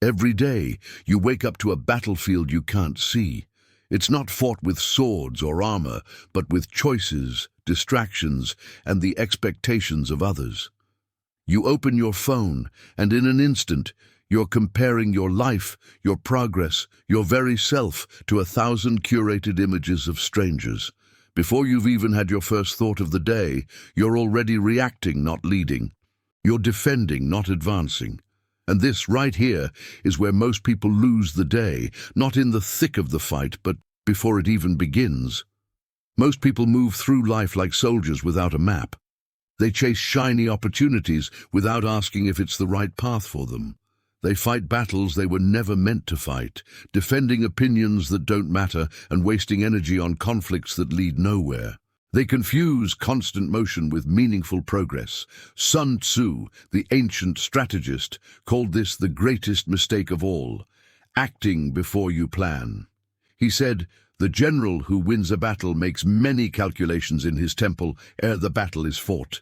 Every day, you wake up to a battlefield you can't see. It's not fought with swords or armor, but with choices, distractions, and the expectations of others. You open your phone, and in an instant, you're comparing your life, your progress, your very self to 1,000 curated images of strangers. Before you've even had your first thought of the day, you're already reacting, not leading. You're defending, not advancing. And this right here is where most people lose the day, not in the thick of the fight, but before it even begins. Most people move through life like soldiers without a map. They chase shiny opportunities without asking if it's the right path for them. They fight battles they were never meant to fight, defending opinions that don't matter and wasting energy on conflicts that lead nowhere. They confuse constant motion with meaningful progress. Sun Tzu, the ancient strategist, called this the greatest mistake of all, acting before you plan. He said, "The general who wins a battle makes many calculations in his temple ere the battle is fought."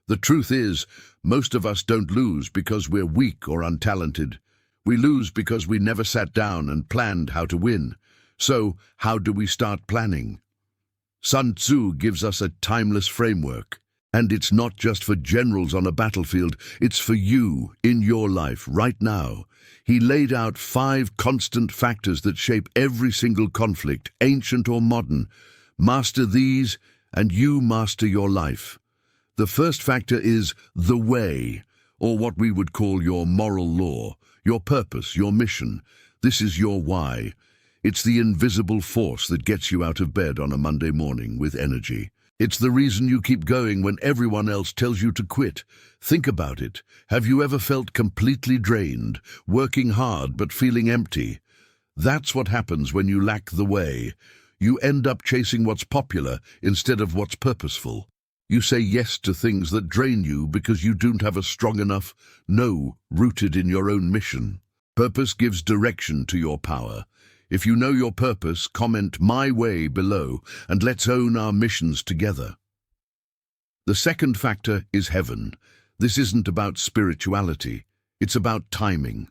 The truth is, most of us don't lose because we're weak or untalented. We lose because we never sat down and planned how to win. So, how do we start planning? Sun Tzu gives us a timeless framework. And it's not just for generals on a battlefield, it's for you, in your life, right now. He laid out 5 constant factors that shape every single conflict, ancient or modern. Master these, and you master your life. The first factor is the way, or what we would call your moral law, your purpose, your mission. This is your why. It's the invisible force that gets you out of bed on a Monday morning with energy. It's the reason you keep going when everyone else tells you to quit. Think about it. Have you ever felt completely drained, working hard but feeling empty? That's what happens when you lack the way. You end up chasing what's popular instead of what's purposeful. You say yes to things that drain you because you don't have a strong enough no rooted in your own mission. Purpose gives direction to your power. If you know your purpose, comment "My way" below, and let's own our missions together. The second factor is heaven. This isn't about spirituality. It's about timing.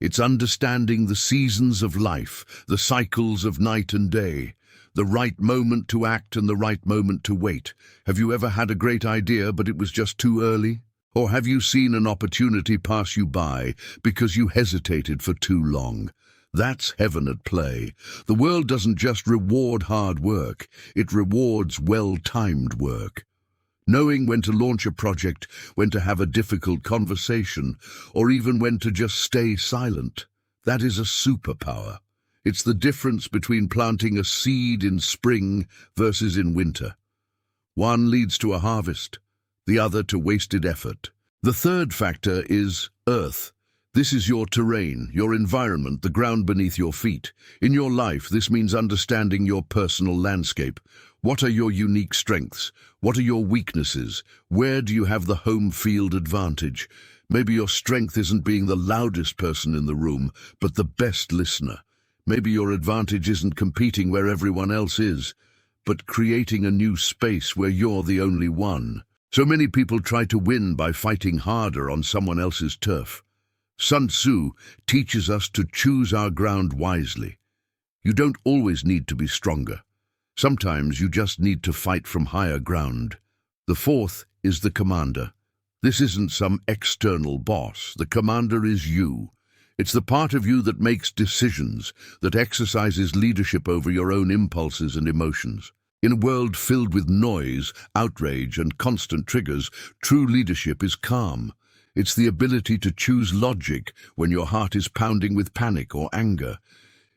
It's understanding the seasons of life, the cycles of night and day, the right moment to act and the right moment to wait. Have you ever had a great idea, but it was just too early? Or have you seen an opportunity pass you by because you hesitated for too long? That's heaven at play. The world doesn't just reward hard work, it rewards well-timed work. Knowing when to launch a project, when to have a difficult conversation, or even when to just stay silent, that is a superpower. It's the difference between planting a seed in spring versus in winter. One leads to a harvest, the other to wasted effort. The third factor is earth. This is your terrain, your environment, the ground beneath your feet. In your life, this means understanding your personal landscape. What are your unique strengths? What are your weaknesses? Where do you have the home field advantage? Maybe your strength isn't being the loudest person in the room, but the best listener. Maybe your advantage isn't competing where everyone else is, but creating a new space where you're the only one. So many people try to win by fighting harder on someone else's turf. Sun Tzu teaches us to choose our ground wisely. You don't always need to be stronger. Sometimes you just need to fight from higher ground. The fourth is the commander. This isn't some external boss. The commander is you. It's the part of you that makes decisions, that exercises leadership over your own impulses and emotions. In a world filled with noise, outrage, and constant triggers, true leadership is calm. It's the ability to choose logic when your heart is pounding with panic or anger.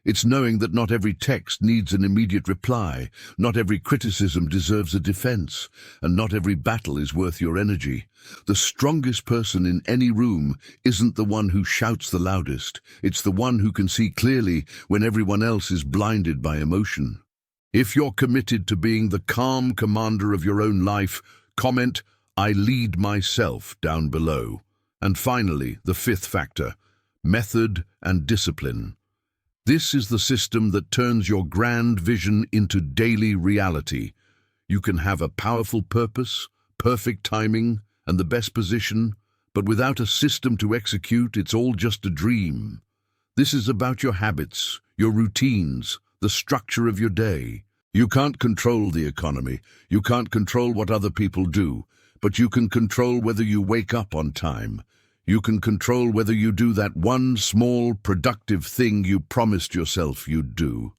It's knowing that not every text needs an immediate reply, not every criticism deserves a defense, and not every battle is worth your energy. The strongest person in any room isn't the one who shouts the loudest. It's the one who can see clearly when everyone else is blinded by emotion. If you're committed to being the calm commander of your own life, comment "I lead myself" down below. And finally, the fifth factor, method and discipline. This is the system that turns your grand vision into daily reality. You can have a powerful purpose, perfect timing, and the best position, but without a system to execute, it's all just a dream. This is about your habits, your routines, the structure of your day. You can't control the economy, you can't control what other people do, but you can control whether you wake up on time. You can control whether you do that one small, productive thing you promised yourself you'd do.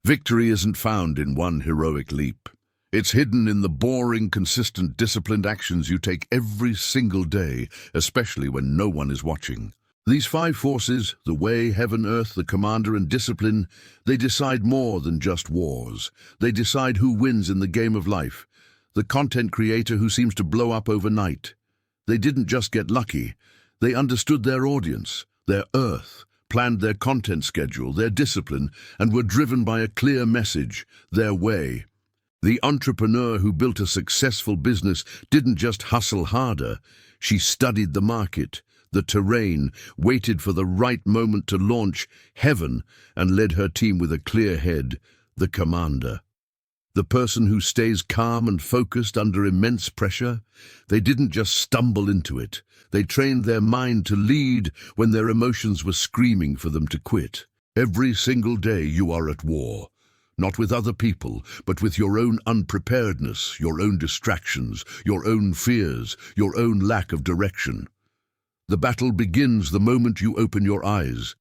Victory isn't found in one heroic leap. It's hidden in the boring, consistent, disciplined actions you take every single day, especially when no one is watching. These five forces, the way, heaven, earth, the commander, and discipline, they decide more than just wars. They decide who wins in the game of life. The content creator who seems to blow up overnight. They didn't just get lucky. They understood their audience, their earth, planned their content schedule, their discipline, and were driven by a clear message, their way. The entrepreneur who built a successful business didn't just hustle harder. She studied the market, the terrain, waited for the right moment to launch heaven, and led her team with a clear head, the commander. The person who stays calm and focused under immense pressure. They didn't just stumble into it. They trained their mind to lead when their emotions were screaming for them to quit. Every single day you are at war. Not with other people, but with your own unpreparedness, your own distractions, your own fears, your own lack of direction. The battle begins the moment you open your eyes.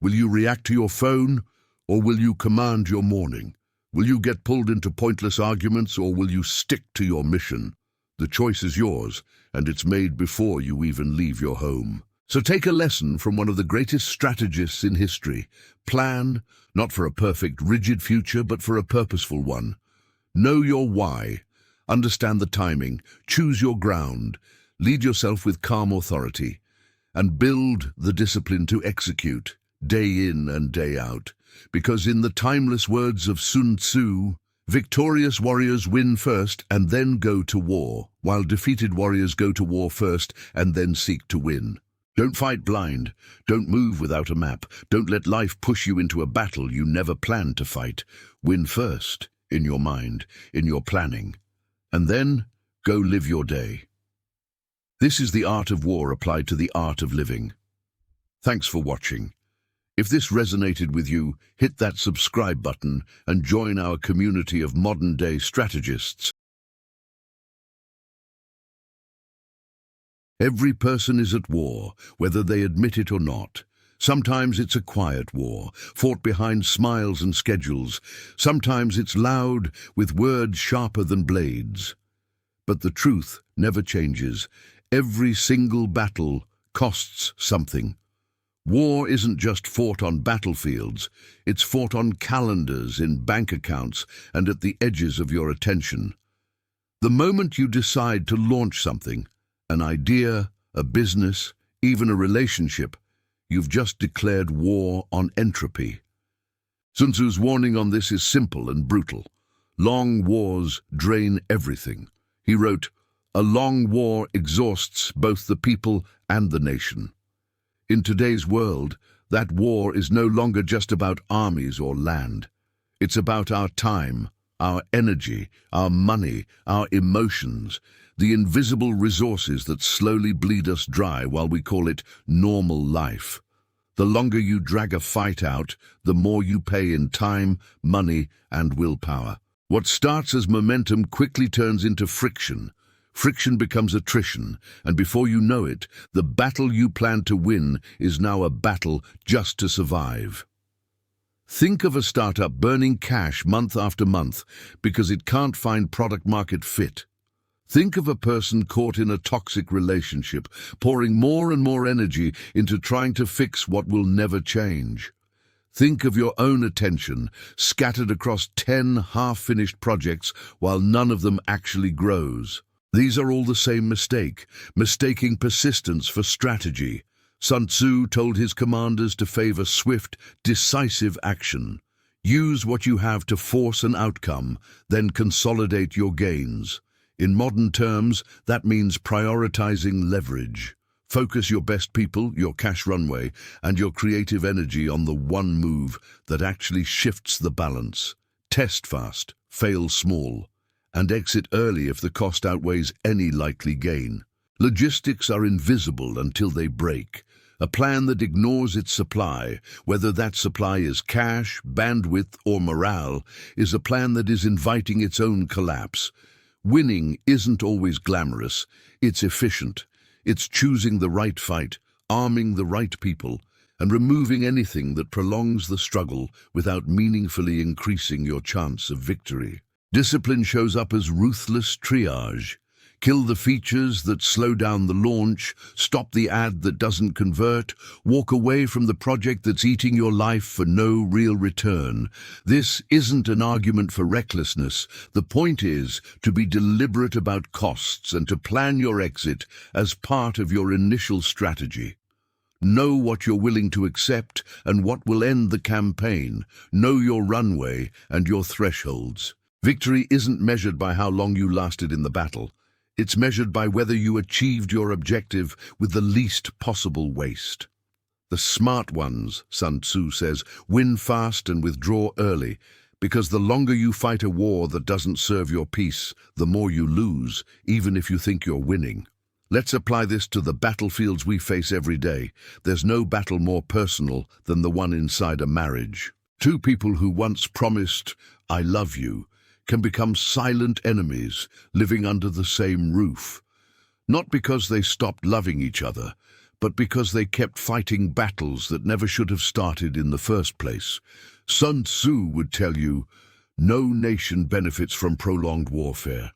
Will you react to your phone, or will you command your morning? Will you get pulled into pointless arguments, or will you stick to your mission? The choice is yours, and it's made before you even leave your home. So take a lesson from one of the greatest strategists in history. Plan, not for a perfect, rigid future, but for a purposeful one. Know your why. Understand the timing. Choose your ground. Lead yourself with calm authority. And build the discipline to execute, day in and day out. Because in the timeless words of Sun Tzu, victorious warriors win first and then go to war, while defeated warriors go to war first and then seek to win. Don't fight blind. Don't move without a map. Don't let life push you into a battle you never planned to fight. Win first, in your mind, in your planning. And then, go live your day. This is the art of war applied to the art of living. Thanks for watching. If this resonated with you, hit that subscribe button and join our community of modern-day strategists. Every person is at war, whether they admit it or not. Sometimes it's a quiet war, fought behind smiles and schedules. Sometimes it's loud, with words sharper than blades. But the truth never changes. Every single battle costs something. War isn't just fought on battlefields, it's fought on calendars, in bank accounts, and at the edges of your attention. The moment you decide to launch something, an idea, a business, even a relationship, you've just declared war on entropy. Sun Tzu's warning on this is simple and brutal. Long wars drain everything. He wrote, "A long war exhausts both the people and the nation." In today's world, that war is no longer just about armies or land. It's about our time, our energy, our money, our emotions, the invisible resources that slowly bleed us dry while we call it normal life. The longer you drag a fight out, the more you pay in time, money, and willpower. What starts as momentum quickly turns into friction. Friction becomes attrition, and before you know it, the battle you planned to win is now a battle just to survive. Think of a startup burning cash month after month because it can't find product-market fit. Think of a person caught in a toxic relationship, pouring more and more energy into trying to fix what will never change. Think of your own attention scattered across 10 half-finished projects while none of them actually grows. These are all the same mistake, mistaking persistence for strategy. Sun Tzu told his commanders to favor swift, decisive action. Use what you have to force an outcome, then consolidate your gains. In modern terms, that means prioritizing leverage. Focus your best people, your cash runway, and your creative energy on the one move that actually shifts the balance. Test fast, fail small, and exit early if the cost outweighs any likely gain. Logistics are invisible until they break. A plan that ignores its supply, whether that supply is cash, bandwidth, or morale, is a plan that is inviting its own collapse. Winning isn't always glamorous. It's efficient. It's choosing the right fight, arming the right people, and removing anything that prolongs the struggle without meaningfully increasing your chance of victory. Discipline shows up as ruthless triage. Kill the features that slow down the launch, stop the ad that doesn't convert, walk away from the project that's eating your life for no real return. This isn't an argument for recklessness. The point is to be deliberate about costs and to plan your exit as part of your initial strategy. Know what you're willing to accept and what will end the campaign. Know your runway and your thresholds. Victory isn't measured by how long you lasted in the battle. It's measured by whether you achieved your objective with the least possible waste. The smart ones, Sun Tzu says, win fast and withdraw early, because the longer you fight a war that doesn't serve your peace, the more you lose, even if you think you're winning. Let's apply this to the battlefields we face every day. There's no battle more personal than the one inside a marriage. Two people who once promised, "I love you," can become silent enemies living under the same roof. Not because they stopped loving each other, but because they kept fighting battles that never should have started in the first place. Sun Tzu would tell you, no nation benefits from prolonged warfare.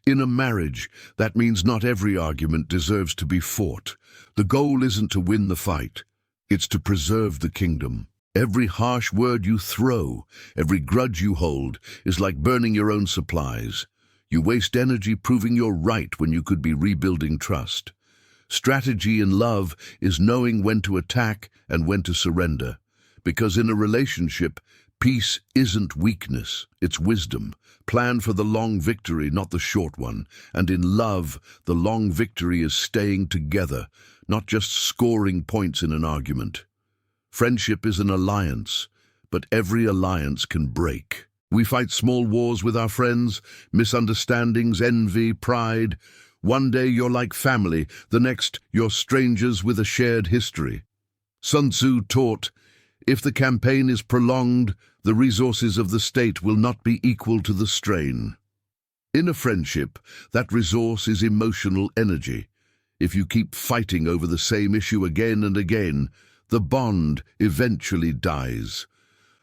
In a marriage, that means not every argument deserves to be fought. The goal isn't to win the fight, it's to preserve the kingdom. Every harsh word you throw, every grudge you hold, is like burning your own supplies. You waste energy proving you're right when you could be rebuilding trust. Strategy in love is knowing when to attack and when to surrender. Because in a relationship, peace isn't weakness, it's wisdom. Plan for the long victory, not the short one. And in love, the long victory is staying together, not just scoring points in an argument. Friendship is an alliance, but every alliance can break. We fight small wars with our friends, misunderstandings, envy, pride. One day you're like family, the next you're strangers with a shared history. Sun Tzu taught, if the campaign is prolonged, the resources of the state will not be equal to the strain. In a friendship, that resource is emotional energy. If you keep fighting over the same issue again and again, the bond eventually dies.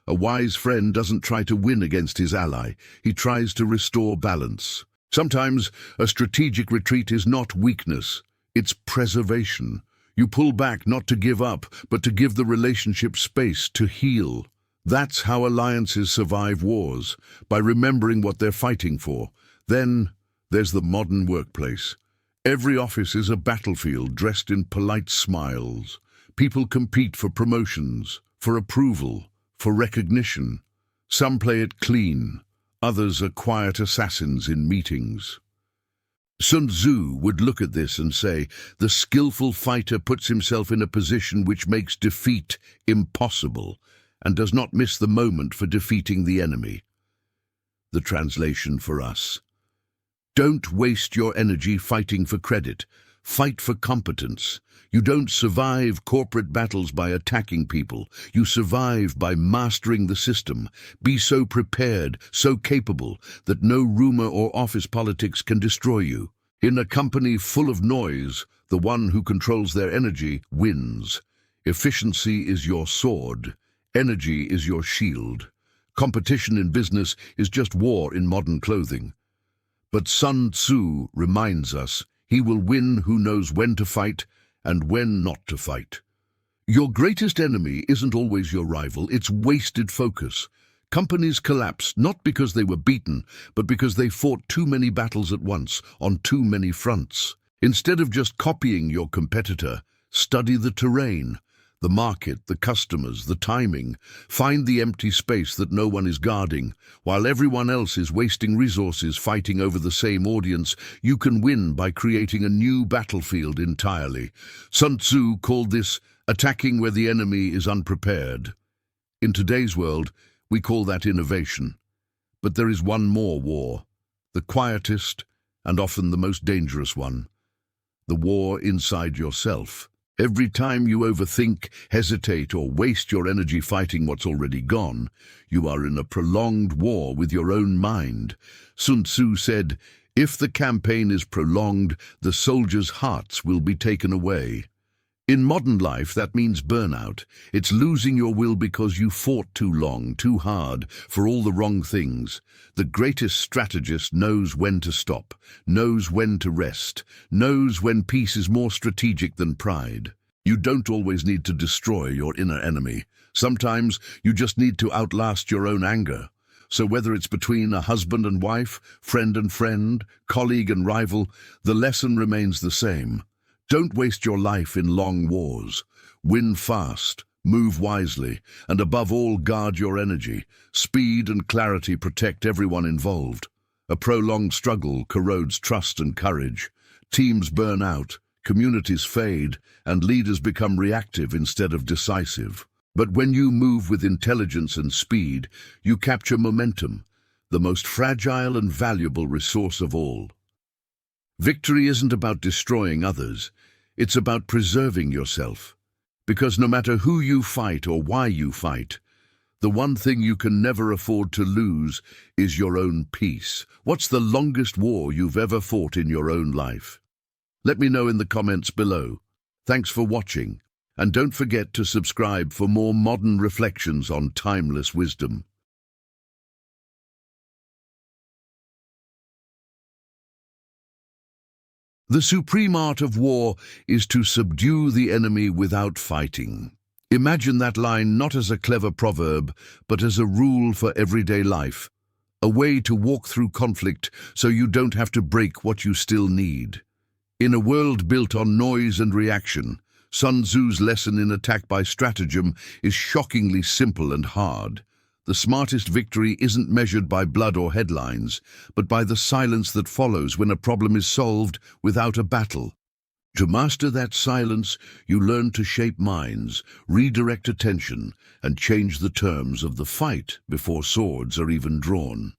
A wise friend doesn't try to win against his ally. He tries to restore balance. Sometimes a strategic retreat is not weakness, it's preservation. You pull back not to give up, but to give the relationship space to heal. That's how alliances survive wars, by remembering what they're fighting for. Then there's the modern workplace. Every office is a battlefield dressed in polite smiles. People compete for promotions, for approval, for recognition. Some play it clean, others are quiet assassins in meetings. Sun Tzu would look at this and say, the skillful fighter puts himself in a position which makes defeat impossible and does not miss the moment for defeating the enemy. The translation for us: don't waste your energy fighting for credit. Fight for competence. You don't survive corporate battles by attacking people. You survive by mastering the system. Be so prepared, so capable, that no rumor or office politics can destroy you. In a company full of noise, the one who controls their energy wins. Efficiency is your sword. Energy is your shield. Competition in business is just war in modern clothing. But Sun Tzu reminds us, he will win who knows when to fight and when not to fight. Your greatest enemy isn't always your rival, it's wasted focus. Companies collapse not because they were beaten, but because they fought too many battles at once, on too many fronts. Instead of just copying your competitor, study the terrain, the market, the customers, the timing. Find the empty space that no one is guarding. While everyone else is wasting resources fighting over the same audience, you can win by creating a new battlefield entirely. Sun Tzu called this attacking where the enemy is unprepared. In today's world, we call that innovation. But there is one more war, the quietest and often the most dangerous one, the war inside yourself. Every time you overthink, hesitate, or waste your energy fighting what's already gone, you are in a prolonged war with your own mind. Sun Tzu said, "If the campaign is prolonged, the soldiers' hearts will be taken away." In modern life, that means burnout. It's losing your will because you fought too long, too hard, for all the wrong things. The greatest strategist knows when to stop, knows when to rest, knows when peace is more strategic than pride. You don't always need to destroy your inner enemy. Sometimes you just need to outlast your own anger. So whether it's between a husband and wife, friend and friend, colleague and rival, the lesson remains the same. Don't waste your life in long wars. Win fast, move wisely, and above all, guard your energy. Speed and clarity protect everyone involved. A prolonged struggle corrodes trust and courage. Teams burn out, communities fade, and leaders become reactive instead of decisive. But when you move with intelligence and speed, you capture momentum, the most fragile and valuable resource of all. Victory isn't about destroying others, it's about preserving yourself. Because no matter who you fight or why you fight, the one thing you can never afford to lose is your own peace. What's the longest war you've ever fought in your own life? Let me know in the comments below. Thanks for watching, and don't forget to subscribe for more modern reflections on timeless wisdom. The supreme art of war is to subdue the enemy without fighting. Imagine that line not as a clever proverb, but as a rule for everyday life. A way to walk through conflict so you don't have to break what you still need. In a world built on noise and reaction, Sun Tzu's lesson in Attack by Stratagem is shockingly simple and hard. The smartest victory isn't measured by blood or headlines, but by the silence that follows when a problem is solved without a battle. To master that silence, you learn to shape minds, redirect attention, and change the terms of the fight before swords are even drawn.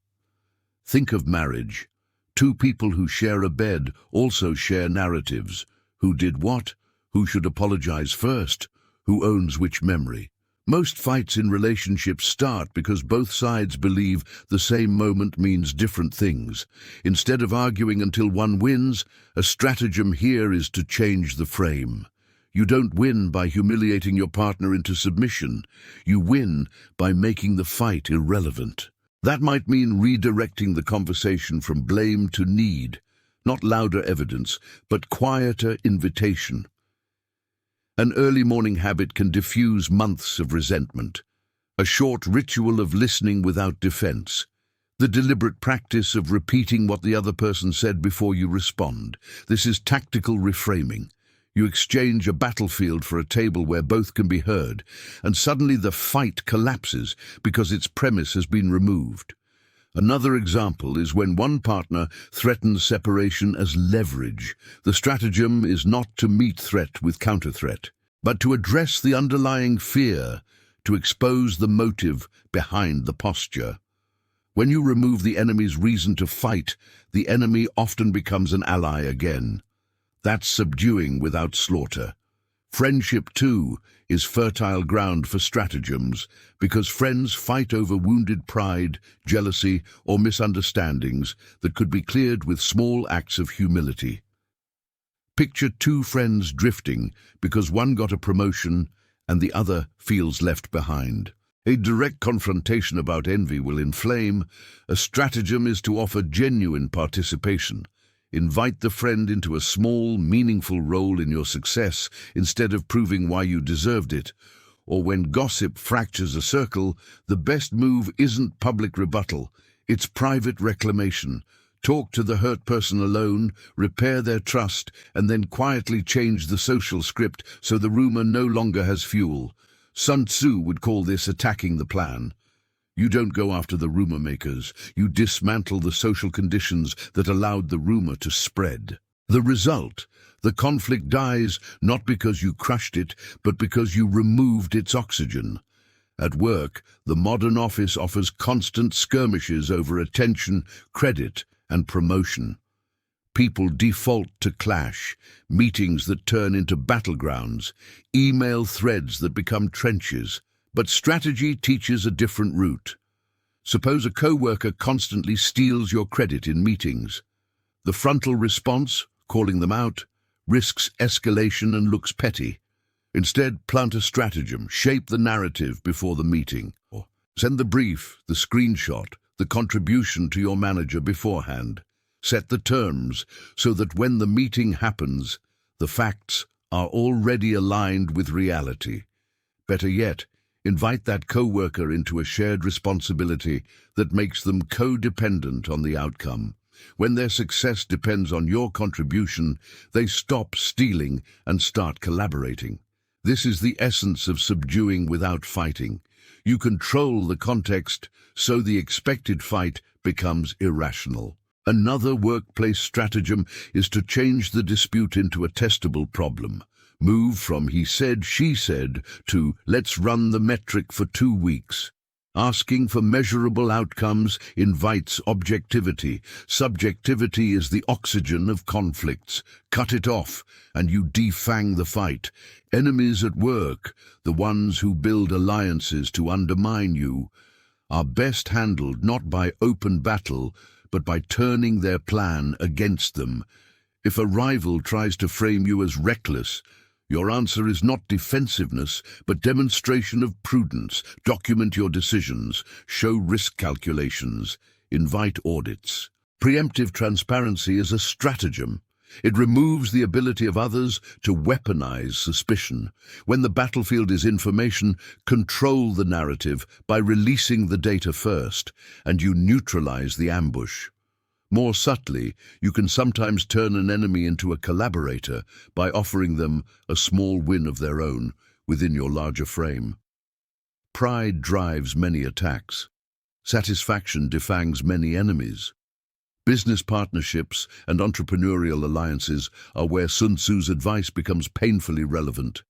Think of marriage. Two people who share a bed also share narratives. Who did what? Who should apologize first? Who owns which memory? Most fights in relationships start because both sides believe the same moment means different things. Instead of arguing until one wins, a stratagem here is to change the frame. You don't win by humiliating your partner into submission. You win by making the fight irrelevant. That might mean redirecting the conversation from blame to need, not louder evidence, but quieter invitation. An early morning habit can diffuse months of resentment. A short ritual of listening without defense. The deliberate practice of repeating what the other person said before you respond. This is tactical reframing. You exchange a battlefield for a table where both can be heard, and suddenly the fight collapses because its premise has been removed. Another example is when one partner threatens separation as leverage. The stratagem is not to meet threat with counter-threat, but to address the underlying fear, to expose the motive behind the posture. When you remove the enemy's reason to fight, the enemy often becomes an ally again. That's subduing without slaughter. Friendship, too, is fertile ground for stratagems, because friends fight over wounded pride, jealousy, or misunderstandings that could be cleared with small acts of humility. Picture two friends drifting because one got a promotion and the other feels left behind. A direct confrontation about envy will inflame. A stratagem is to offer genuine participation. Invite the friend into a small, meaningful role in your success instead of proving why you deserved it. Or when gossip fractures a circle, the best move isn't public rebuttal, it's private reclamation. Talk to the hurt person alone, repair their trust, and then quietly change the social script so the rumor no longer has fuel. Sun Tzu would call this attacking the plan. You don't go after the rumor makers. You dismantle the social conditions that allowed the rumor to spread. The result, the conflict dies not because you crushed it, but because you removed its oxygen. At work, the modern office offers constant skirmishes over attention, credit, and promotion. People default to clash, meetings that turn into battlegrounds, email threads that become trenches. But strategy teaches a different route. Suppose a co-worker constantly steals your credit in meetings. The frontal response, calling them out, risks escalation and looks petty. Instead, plant a stratagem, shape the narrative before the meeting. Or send the brief, the screenshot, the contribution to your manager beforehand. Set the terms so that when the meeting happens, the facts are already aligned with reality. Better yet, invite that co-worker into a shared responsibility that makes them codependent on the outcome. When their success depends on your contribution, they stop stealing and start collaborating. This is the essence of subduing without fighting. You control the context, so the expected fight becomes irrational. Another workplace stratagem is to change the dispute into a testable problem. Move from he said, she said to let's run the metric for 2 weeks. Asking for measurable outcomes invites objectivity. Subjectivity is the oxygen of conflicts. Cut it off, and you defang the fight. Enemies at work, the ones who build alliances to undermine you, are best handled not by open battle, but by turning their plan against them. If a rival tries to frame you as reckless, your answer is not defensiveness, but demonstration of prudence. Document your decisions, show risk calculations, invite audits. Preemptive transparency is a stratagem. It removes the ability of others to weaponize suspicion. When the battlefield is information, control the narrative by releasing the data first, and you neutralize the ambush. More subtly, you can sometimes turn an enemy into a collaborator by offering them a small win of their own within your larger frame. Pride drives many attacks. Satisfaction defangs many enemies. Business partnerships and entrepreneurial alliances are where Sun Tzu's advice becomes painfully relevant.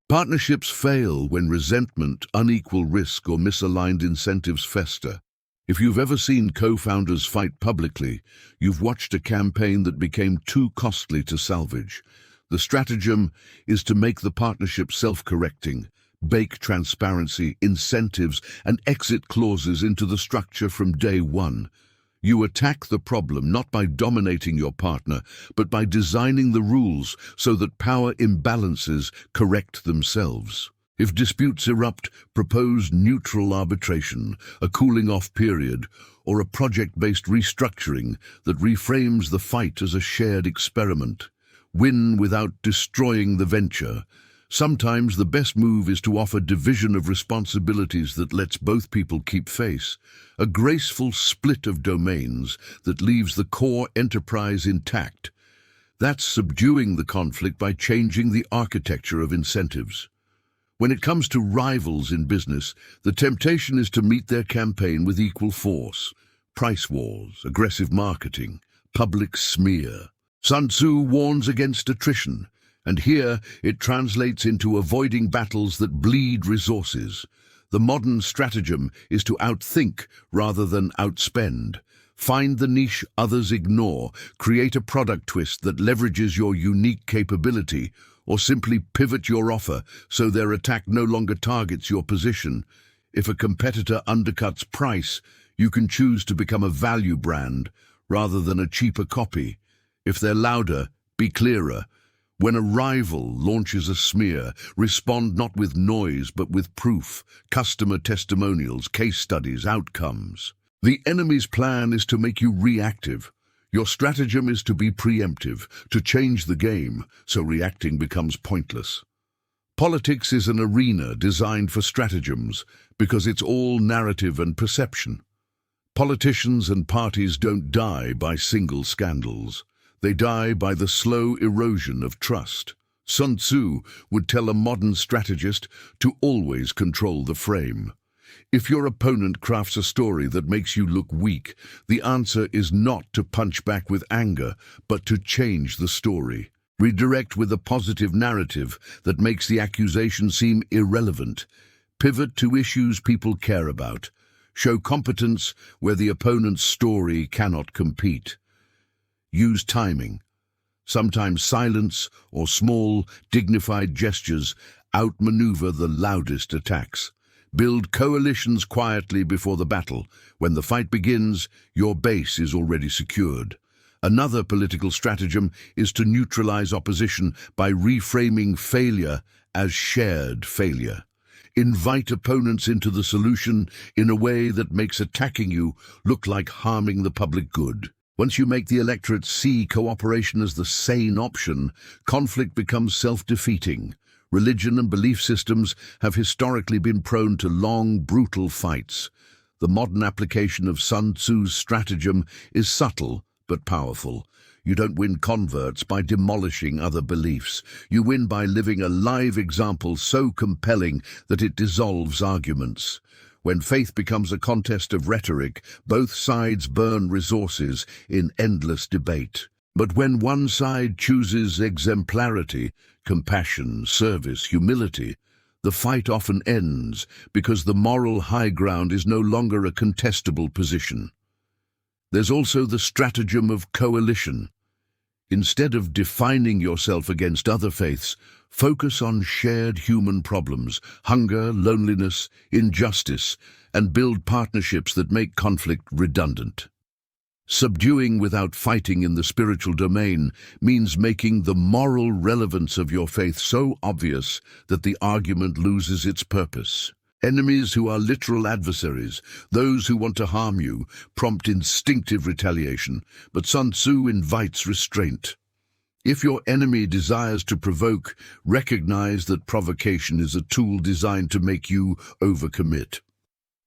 Partnerships fail when resentment, unequal risk, or misaligned incentives fester. If you've ever seen co-founders fight publicly, you've watched a campaign that became too costly to salvage. The stratagem is to make the partnership self-correcting, bake transparency, incentives, and exit clauses into the structure from day one. You attack the problem not by dominating your partner, but by designing the rules so that power imbalances correct themselves. If disputes erupt, propose neutral arbitration, a cooling-off period, or a project-based restructuring that reframes the fight as a shared experiment. Win without destroying the venture. Sometimes the best move is to offer division of responsibilities that lets both people keep face, a graceful split of domains that leaves the core enterprise intact. That's subduing the conflict by changing the architecture of incentives. When it comes to rivals in business, the temptation is to meet their campaign with equal force. Price wars, aggressive marketing, public smear. Sun Tzu warns against attrition, and here it translates into avoiding battles that bleed resources. The modern stratagem is to outthink rather than outspend. Find the niche others ignore, create a product twist that leverages your unique capability, or simply pivot your offer so their attack no longer targets your position. If a competitor undercuts price, you can choose to become a value brand rather than a cheaper copy. If they're louder, be clearer. When a rival launches a smear, respond not with noise but with proof, customer testimonials, case studies, outcomes. The enemy's plan is to make you reactive. Your stratagem is to be preemptive, to change the game, so reacting becomes pointless. Politics is an arena designed for stratagems because it's all narrative and perception. Politicians and parties don't die by single scandals. They die by the slow erosion of trust. Sun Tzu would tell a modern strategist to always control the frame. If your opponent crafts a story that makes you look weak, the answer is not to punch back with anger, but to change the story. Redirect with a positive narrative that makes the accusation seem irrelevant. Pivot to issues people care about. Show competence where the opponent's story cannot compete. Use timing. Sometimes silence or small, dignified gestures outmaneuver the loudest attacks. Build coalitions quietly before the battle. When the fight begins, your base is already secured. Another political stratagem is to neutralize opposition by reframing failure as shared failure. Invite opponents into the solution in a way that makes attacking you look like harming the public good. Once you make the electorate see cooperation as the sane option, conflict becomes self-defeating. Religion and belief systems have historically been prone to long, brutal fights. The modern application of Sun Tzu's stratagem is subtle but powerful. You don't win converts by demolishing other beliefs. You win by living a live example so compelling that it dissolves arguments. When faith becomes a contest of rhetoric, both sides burn resources in endless debate. But when one side chooses exemplarity, compassion, service, humility, the fight often ends because the moral high ground is no longer a contestable position. There's also the stratagem of coalition. Instead of defining yourself against other faiths, focus on shared human problems, hunger, loneliness, injustice, and build partnerships that make conflict redundant. Subduing without fighting in the spiritual domain means making the moral relevance of your faith so obvious that the argument loses its purpose. Enemies who are literal adversaries, those who want to harm you, prompt instinctive retaliation, but Sun Tzu invites restraint. If your enemy desires to provoke, recognize that provocation is a tool designed to make you overcommit.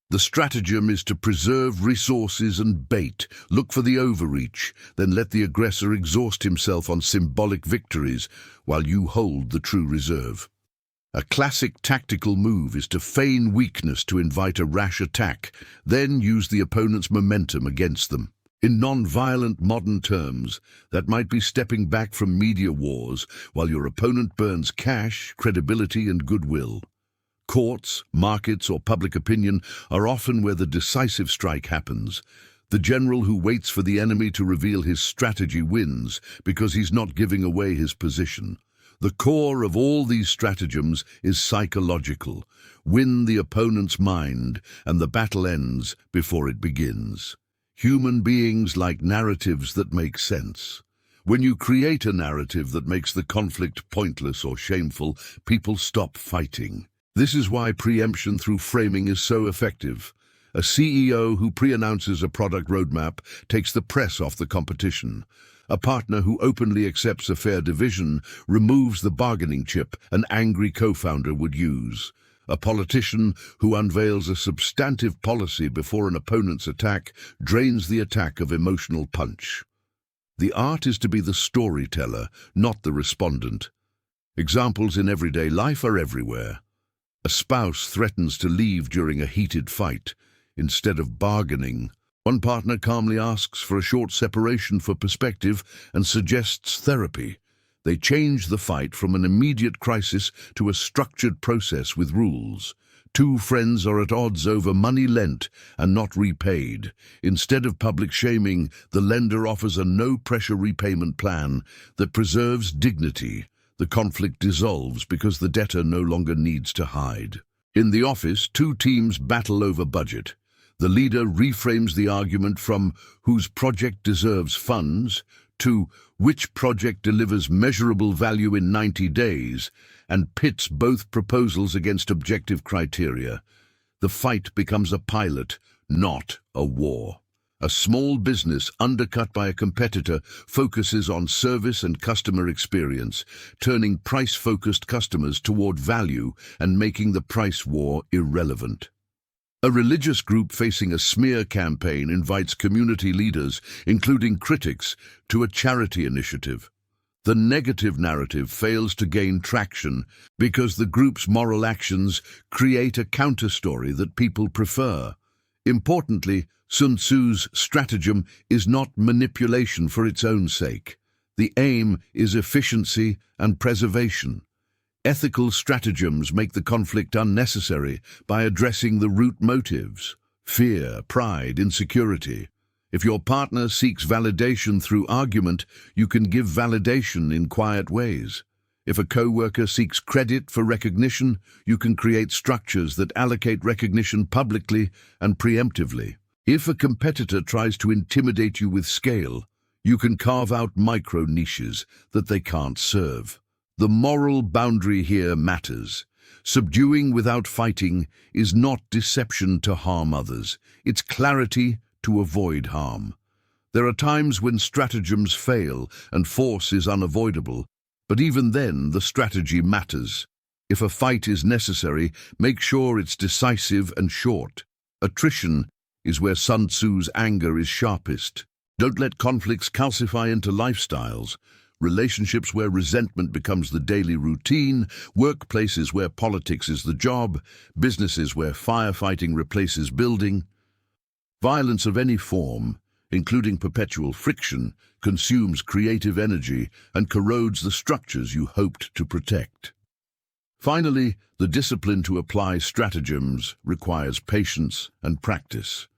The stratagem is to preserve resources and bait. Look for the overreach, then let the aggressor exhaust himself on symbolic victories while you hold the true reserve. A classic tactical move is to feign weakness to invite a rash attack, then use the opponent's momentum against them. In non-violent modern terms, that might be stepping back from media wars while your opponent burns cash, credibility, and goodwill. Courts, markets, or public opinion are often where the decisive strike happens. The general who waits for the enemy to reveal his strategy wins because he's not giving away his position. The core of all these stratagems is psychological. Win the opponent's mind, and the battle ends before it begins. Human beings like narratives that make sense. When you create a narrative that makes the conflict pointless or shameful, people stop fighting. This is why preemption through framing is so effective. A CEO who pre-announces a product roadmap takes the press off the competition. A partner who openly accepts a fair division removes the bargaining chip an angry co-founder would use. A politician who unveils a substantive policy before an opponent's attack drains the attack of emotional punch. The art is to be the storyteller, not the respondent. Examples in everyday life are everywhere. A spouse threatens to leave during a heated fight. Instead of bargaining, one partner calmly asks for a short separation for perspective and suggests therapy. They change the fight from an immediate crisis to a structured process with rules. Two friends are at odds over money lent and not repaid. Instead of public shaming, the lender offers a no-pressure repayment plan that preserves dignity. The conflict dissolves because the debtor no longer needs to hide. In the office, two teams battle over budget. The leader reframes the argument from whose project deserves funds to which project delivers measurable value in 90 days and pits both proposals against objective criteria. The fight becomes a pilot, not a war. A small business undercut by a competitor focuses on service and customer experience, turning price-focused customers toward value and making the price war irrelevant. A religious group facing a smear campaign invites community leaders, including critics, to a charity initiative. The negative narrative fails to gain traction because the group's moral actions create a counter-story that people prefer. Importantly, Sun Tzu's stratagem is not manipulation for its own sake. The aim is efficiency and preservation. Ethical stratagems make the conflict unnecessary by addressing the root motives: fear, pride, insecurity. If your partner seeks validation through argument, you can give validation in quiet ways. If a co-worker seeks credit for recognition, you can create structures that allocate recognition publicly and preemptively. If a competitor tries to intimidate you with scale, you can carve out micro-niches that they can't serve. The moral boundary here matters. Subduing without fighting is not deception to harm others. It's clarity to avoid harm. There are times when stratagems fail and force is unavoidable, but even then the strategy matters. If a fight is necessary, make sure it's decisive and short. Attrition is where Sun Tzu's anger is sharpest. Don't let conflicts calcify into lifestyles. Relationships where resentment becomes the daily routine, workplaces where politics is the job, businesses where firefighting replaces building. Violence of any form, including perpetual friction, consumes creative energy and corrodes the structures you hoped to protect. Finally, the discipline to apply stratagems requires patience and practice.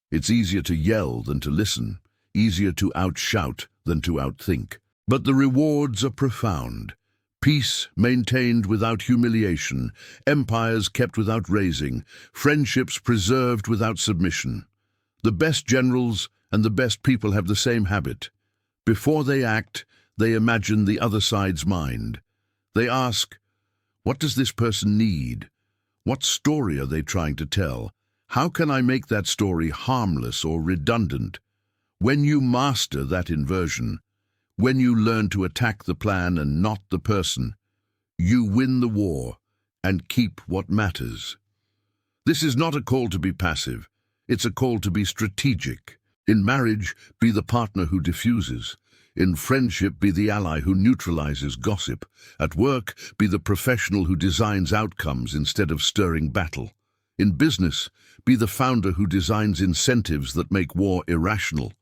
It's easier to yell than to listen, easier to outshout than to outthink. But the rewards are profound. Peace maintained without humiliation, empires kept without razing, friendships preserved without submission. The best generals and the best people have the same habit. Before they act, they imagine the other side's mind. They ask, what does this person need? What story are they trying to tell? How can I make that story harmless or redundant? When you master that inversion, when you learn to attack the plan and not the person, you win the war and keep what matters. This is not a call to be passive. It's a call to be strategic. In marriage, be the partner who diffuses. In friendship, be the ally who neutralizes gossip. At work, be the professional who designs outcomes instead of stirring battle. In business, be the founder who designs incentives that make war irrational.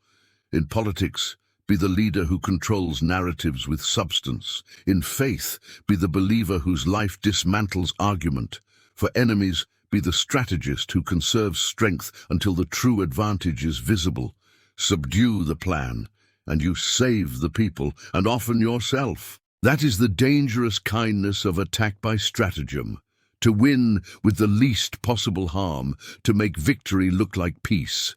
In politics, be the leader who controls narratives with substance. In faith, be the believer whose life dismantles argument. For enemies, be the strategist who conserves strength until the true advantage is visible. Subdue the plan, and you save the people, and often yourself. That is the dangerous kindness of attack by stratagem. To win with the least possible harm, to make victory look like peace,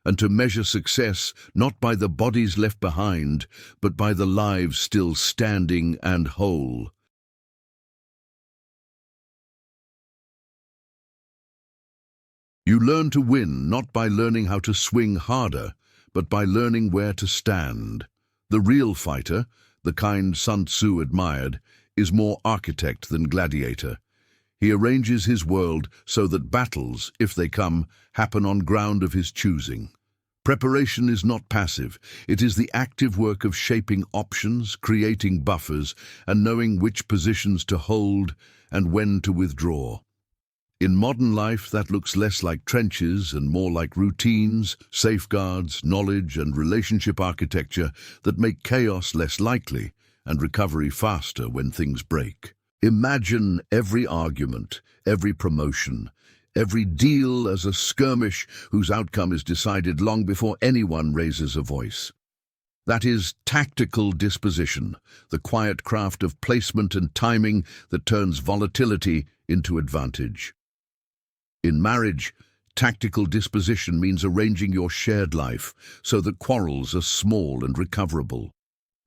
and to measure success not by the bodies left behind, but by the lives still standing and whole. You learn to win not by learning how to swing harder, but by learning where to stand. The real fighter, the kind Sun Tzu admired, is more architect than gladiator. He arranges his world so that battles, if they come, happen on ground of his choosing. Preparation is not passive. It is the active work of shaping options, creating buffers, and knowing which positions to hold and when to withdraw. In modern life, that looks less like trenches and more like routines, safeguards, knowledge, and relationship architecture that make chaos less likely and recovery faster when things break. Imagine every argument, every promotion, every deal as a skirmish whose outcome is decided long before anyone raises a voice. That is tactical disposition, the quiet craft of placement and timing that turns volatility into advantage. In marriage, tactical disposition means arranging your shared life so that quarrels are small and recoverable.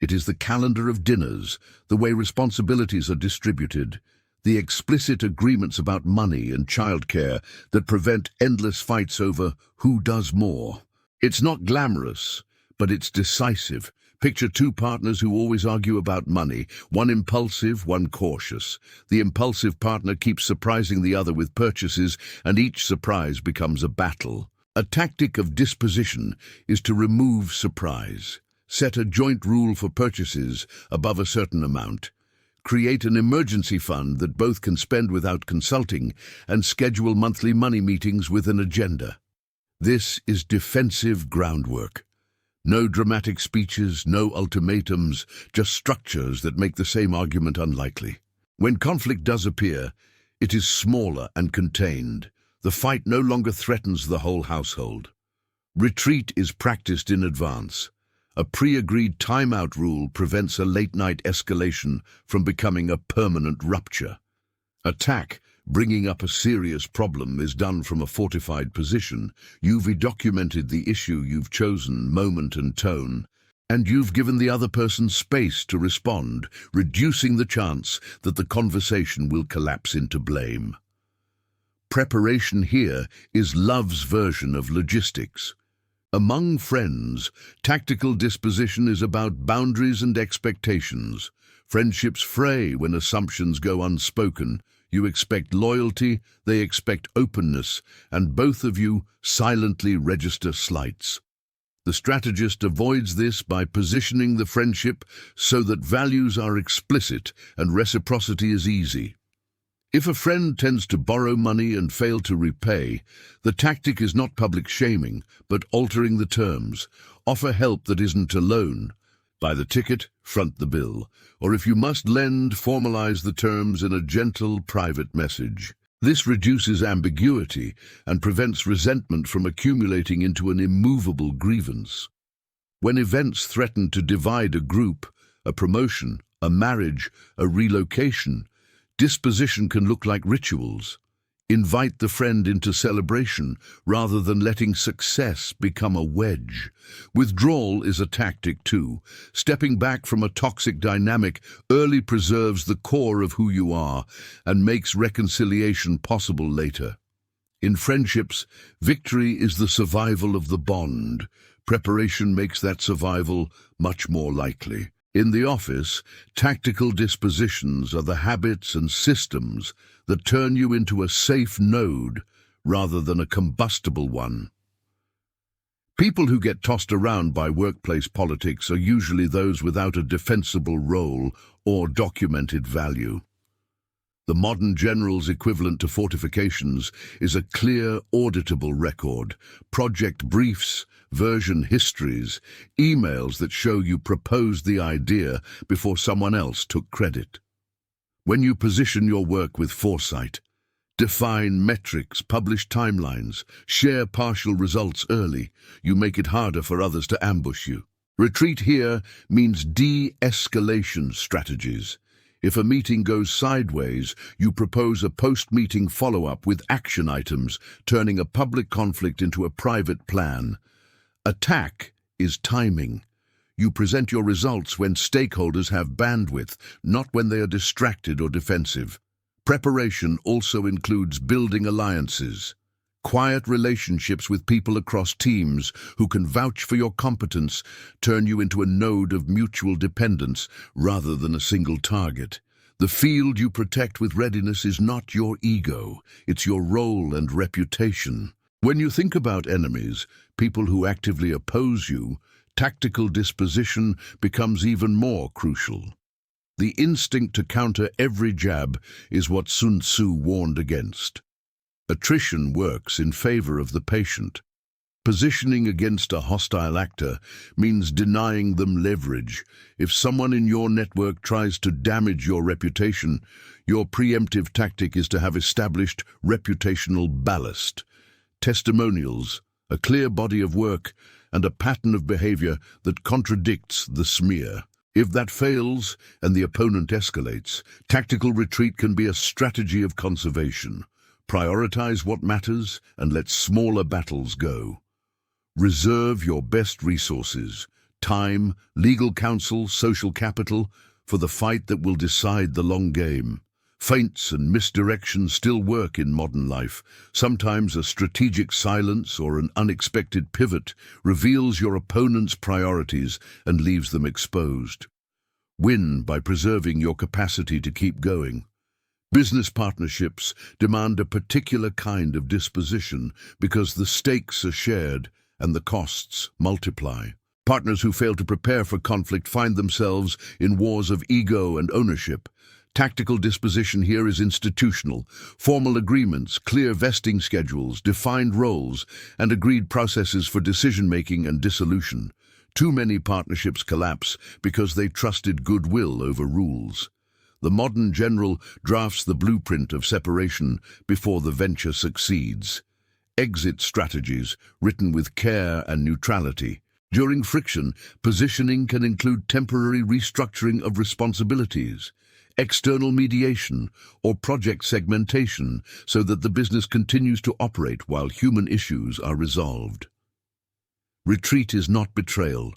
It is the calendar of dinners, the way responsibilities are distributed, the explicit agreements about money and childcare that prevent endless fights over who does more. It's not glamorous, but it's decisive. Picture two partners who always argue about money, one impulsive, one cautious. The impulsive partner keeps surprising the other with purchases, and each surprise becomes a battle. A tactic of disposition is to remove surprise. Set a joint rule for purchases above a certain amount. Create an emergency fund that both can spend without consulting, and schedule monthly money meetings with an agenda. This is defensive groundwork. No dramatic speeches, no ultimatums, just structures that make the same argument unlikely. When conflict does appear, it is smaller and contained. The fight no longer threatens the whole household. Retreat is practiced in advance. A pre-agreed timeout rule prevents a late-night escalation from becoming a permanent rupture. Attack, bringing up a serious problem, is done from a fortified position. You've documented the issue, you've chosen moment and tone, and you've given the other person space to respond, reducing the chance that the conversation will collapse into blame. Preparation here is love's version of logistics. Among friends, tactical disposition is about boundaries and expectations. Friendships fray when assumptions go unspoken. You expect loyalty, they expect openness, and both of you silently register slights. The strategist avoids this by positioning the friendship so that values are explicit and reciprocity is easy. If a friend tends to borrow money and fail to repay, the tactic is not public shaming, but altering the terms. Offer help that isn't a loan. Buy the ticket, front the bill. Or if you must lend, formalize the terms in a gentle, private message. This reduces ambiguity and prevents resentment from accumulating into an immovable grievance. When events threaten to divide a group, a promotion, a marriage, a relocation, disposition can look like rituals. Invite the friend into celebration rather than letting success become a wedge. Withdrawal is a tactic too. Stepping back from a toxic dynamic early preserves the core of who you are and makes reconciliation possible later. In friendships, victory is the survival of the bond. Preparation makes that survival much more likely. In the office, tactical dispositions are the habits and systems that turn you into a safe node rather than a combustible one. People who get tossed around by workplace politics are usually those without a defensible role or documented value. The modern general's equivalent to fortifications is a clear, auditable record, project briefs, version histories, emails that show you proposed the idea before someone else took credit. When you position your work with foresight, define metrics, publish timelines, share partial results early, you make it harder for others to ambush you. Retreat here means de-escalation strategies. If a meeting goes sideways, you propose a post-meeting follow-up with action items, turning a public conflict into a private plan. Attack is timing. You present your results when stakeholders have bandwidth, not when they are distracted or defensive. Preparation also includes building alliances. Quiet relationships with people across teams who can vouch for your competence turn you into a node of mutual dependence rather than a single target. The field you protect with readiness is not your ego, it's your role and reputation. When you think about enemies, people who actively oppose you, tactical disposition becomes even more crucial. The instinct to counter every jab is what Sun Tzu warned against. Attrition works in favor of the patient. Positioning against a hostile actor means denying them leverage. If someone in your network tries to damage your reputation, your preemptive tactic is to have established reputational ballast. Testimonials, a clear body of work, and a pattern of behavior that contradicts the smear. If that fails and the opponent escalates, tactical retreat can be a strategy of conservation. Prioritize what matters and let smaller battles go. Reserve your best resources, time, legal counsel, social capital, for the fight that will decide the long game. Feints and misdirection still work in modern life. Sometimes a strategic silence or an unexpected pivot reveals your opponent's priorities and leaves them exposed. Win by preserving your capacity to keep going. Business partnerships demand a particular kind of disposition because the stakes are shared and the costs multiply. Partners who fail to prepare for conflict find themselves in wars of ego and ownership. Tactical disposition here is institutional. Formal agreements, clear vesting schedules, defined roles, and agreed processes for decision-making and dissolution. Too many partnerships collapse because they trusted goodwill over rules. The modern general drafts the blueprint of separation before the venture succeeds. exit strategies written with care and neutrality. During friction, positioning can include temporary restructuring of responsibilities, external mediation, or project segmentation so that the business continues to operate while human issues are resolved. Retreat is not betrayal.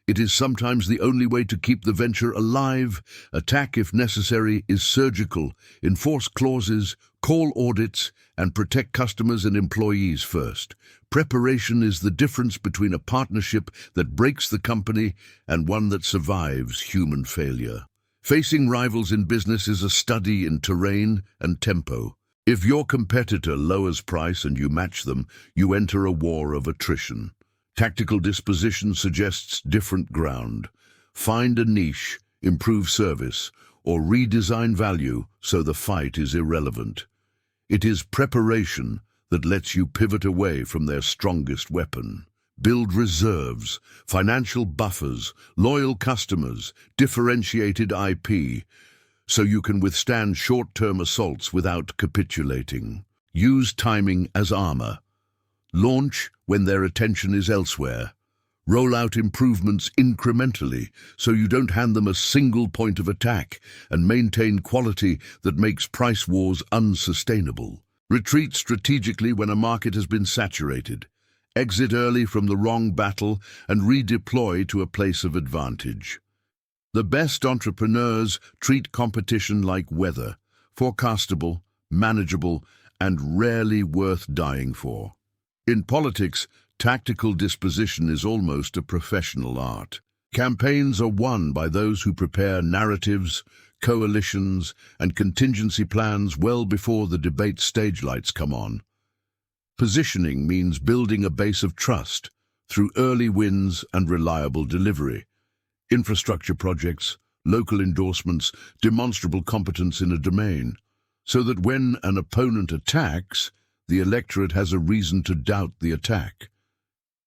It is sometimes the only way to keep the venture alive. Attack, if necessary, is surgical. Enforce clauses, call audits, and protect customers and employees first. Preparation is the difference between a partnership that breaks the company and one that survives human failure. Facing rivals in business is a study in terrain and tempo. If your competitor lowers price and you match them, you enter a war of attrition. Tactical disposition suggests different ground. Find a niche, improve service, or redesign value so the fight is irrelevant. It is preparation that lets you pivot away from their strongest weapon. Build reserves, financial buffers, loyal customers, differentiated IP, so you can withstand short-term assaults without capitulating. Use timing as armor. Launch when their attention is elsewhere. Roll out improvements incrementally so you don't hand them a single point of attack, and maintain quality that makes price wars unsustainable. Retreat strategically when a market has been saturated. Exit early from the wrong battle and redeploy to a place of advantage. The best entrepreneurs treat competition like weather, forecastable, manageable, and rarely worth dying for. In politics, tactical disposition is almost a professional art. Campaigns are won by those who prepare narratives, coalitions, and contingency plans well before the debate stage lights come on. Positioning means building a base of trust through early wins and reliable delivery. Infrastructure projects, local endorsements, demonstrable competence in a domain, so that when an opponent attacks, the electorate has a reason to doubt the attack.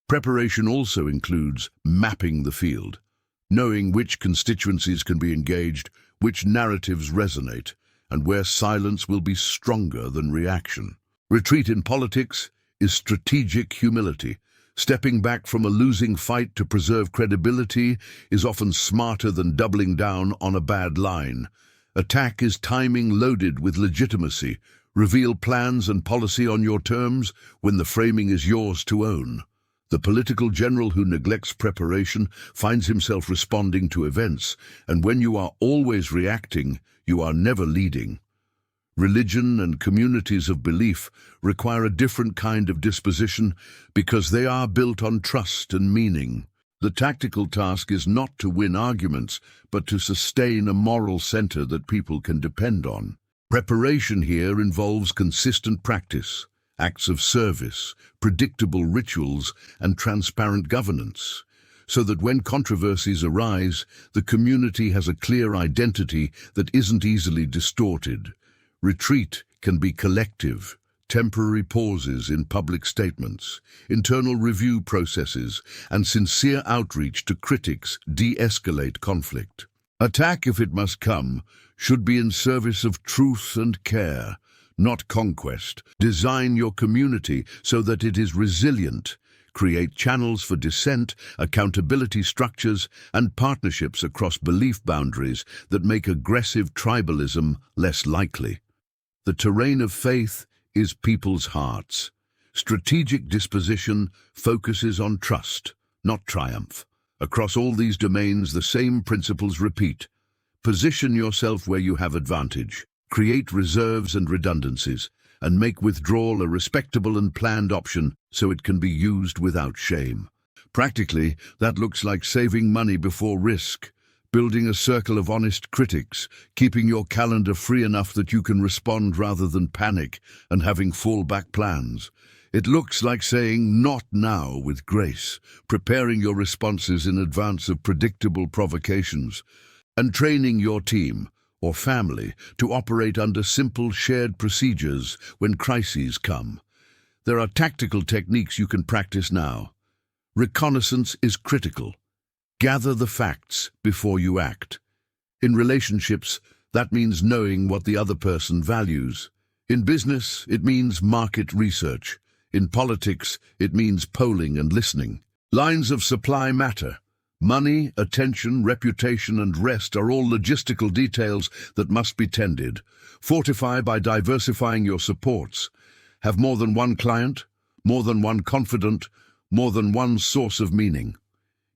Preparation also includes mapping the field, knowing which constituencies can be engaged, which narratives resonate, and where silence will be stronger than reaction. Retreat in politics is strategic humility. Stepping back from a losing fight to preserve credibility is often smarter than doubling down on a bad line. Attack is timing loaded with legitimacy. Reveal plans and policy on your terms when the framing is yours to own. The political general who neglects preparation finds himself responding to events, and when you are always reacting, you are never leading. Religion and communities of belief require a different kind of disposition because they are built on trust and meaning. The tactical task is not to win arguments, but to sustain a moral center that people can depend on. Preparation here involves consistent practice, acts of service, predictable rituals, and transparent governance, so that when controversies arise, the community has a clear identity that isn't easily distorted. Retreat can be collective, temporary pauses in public statements, internal review processes, and sincere outreach to critics de-escalate conflict. Attack, if it must come, should be in service of truth and care, not conquest. Design your community so that it is resilient. Create channels for dissent, accountability structures, and partnerships across belief boundaries that make aggressive tribalism less likely. The terrain of faith is people's hearts. Strategic disposition focuses on trust, not triumph. Across all these domains, the same principles repeat. Position yourself where you have advantage. Create reserves and redundancies, and make withdrawal a respectable and planned option so it can be used without shame. Practically, that looks like saving money before risk, building a circle of honest critics, keeping your calendar free enough that you can respond rather than panic, and having fallback plans. It looks like saying "not now" with grace, preparing your responses in advance of predictable provocations, and training your team or family to operate under simple shared procedures when crises come. There are tactical techniques you can practice now. Reconnaissance is critical. Gather the facts before you act. In relationships, that means knowing what the other person values. In business, it means market research. In politics, it means polling and listening. Lines of supply matter. Money, attention, reputation, and rest are all logistical details that must be tended. Fortify by diversifying your supports. Have more than one client, more than one confidant, more than one source of meaning.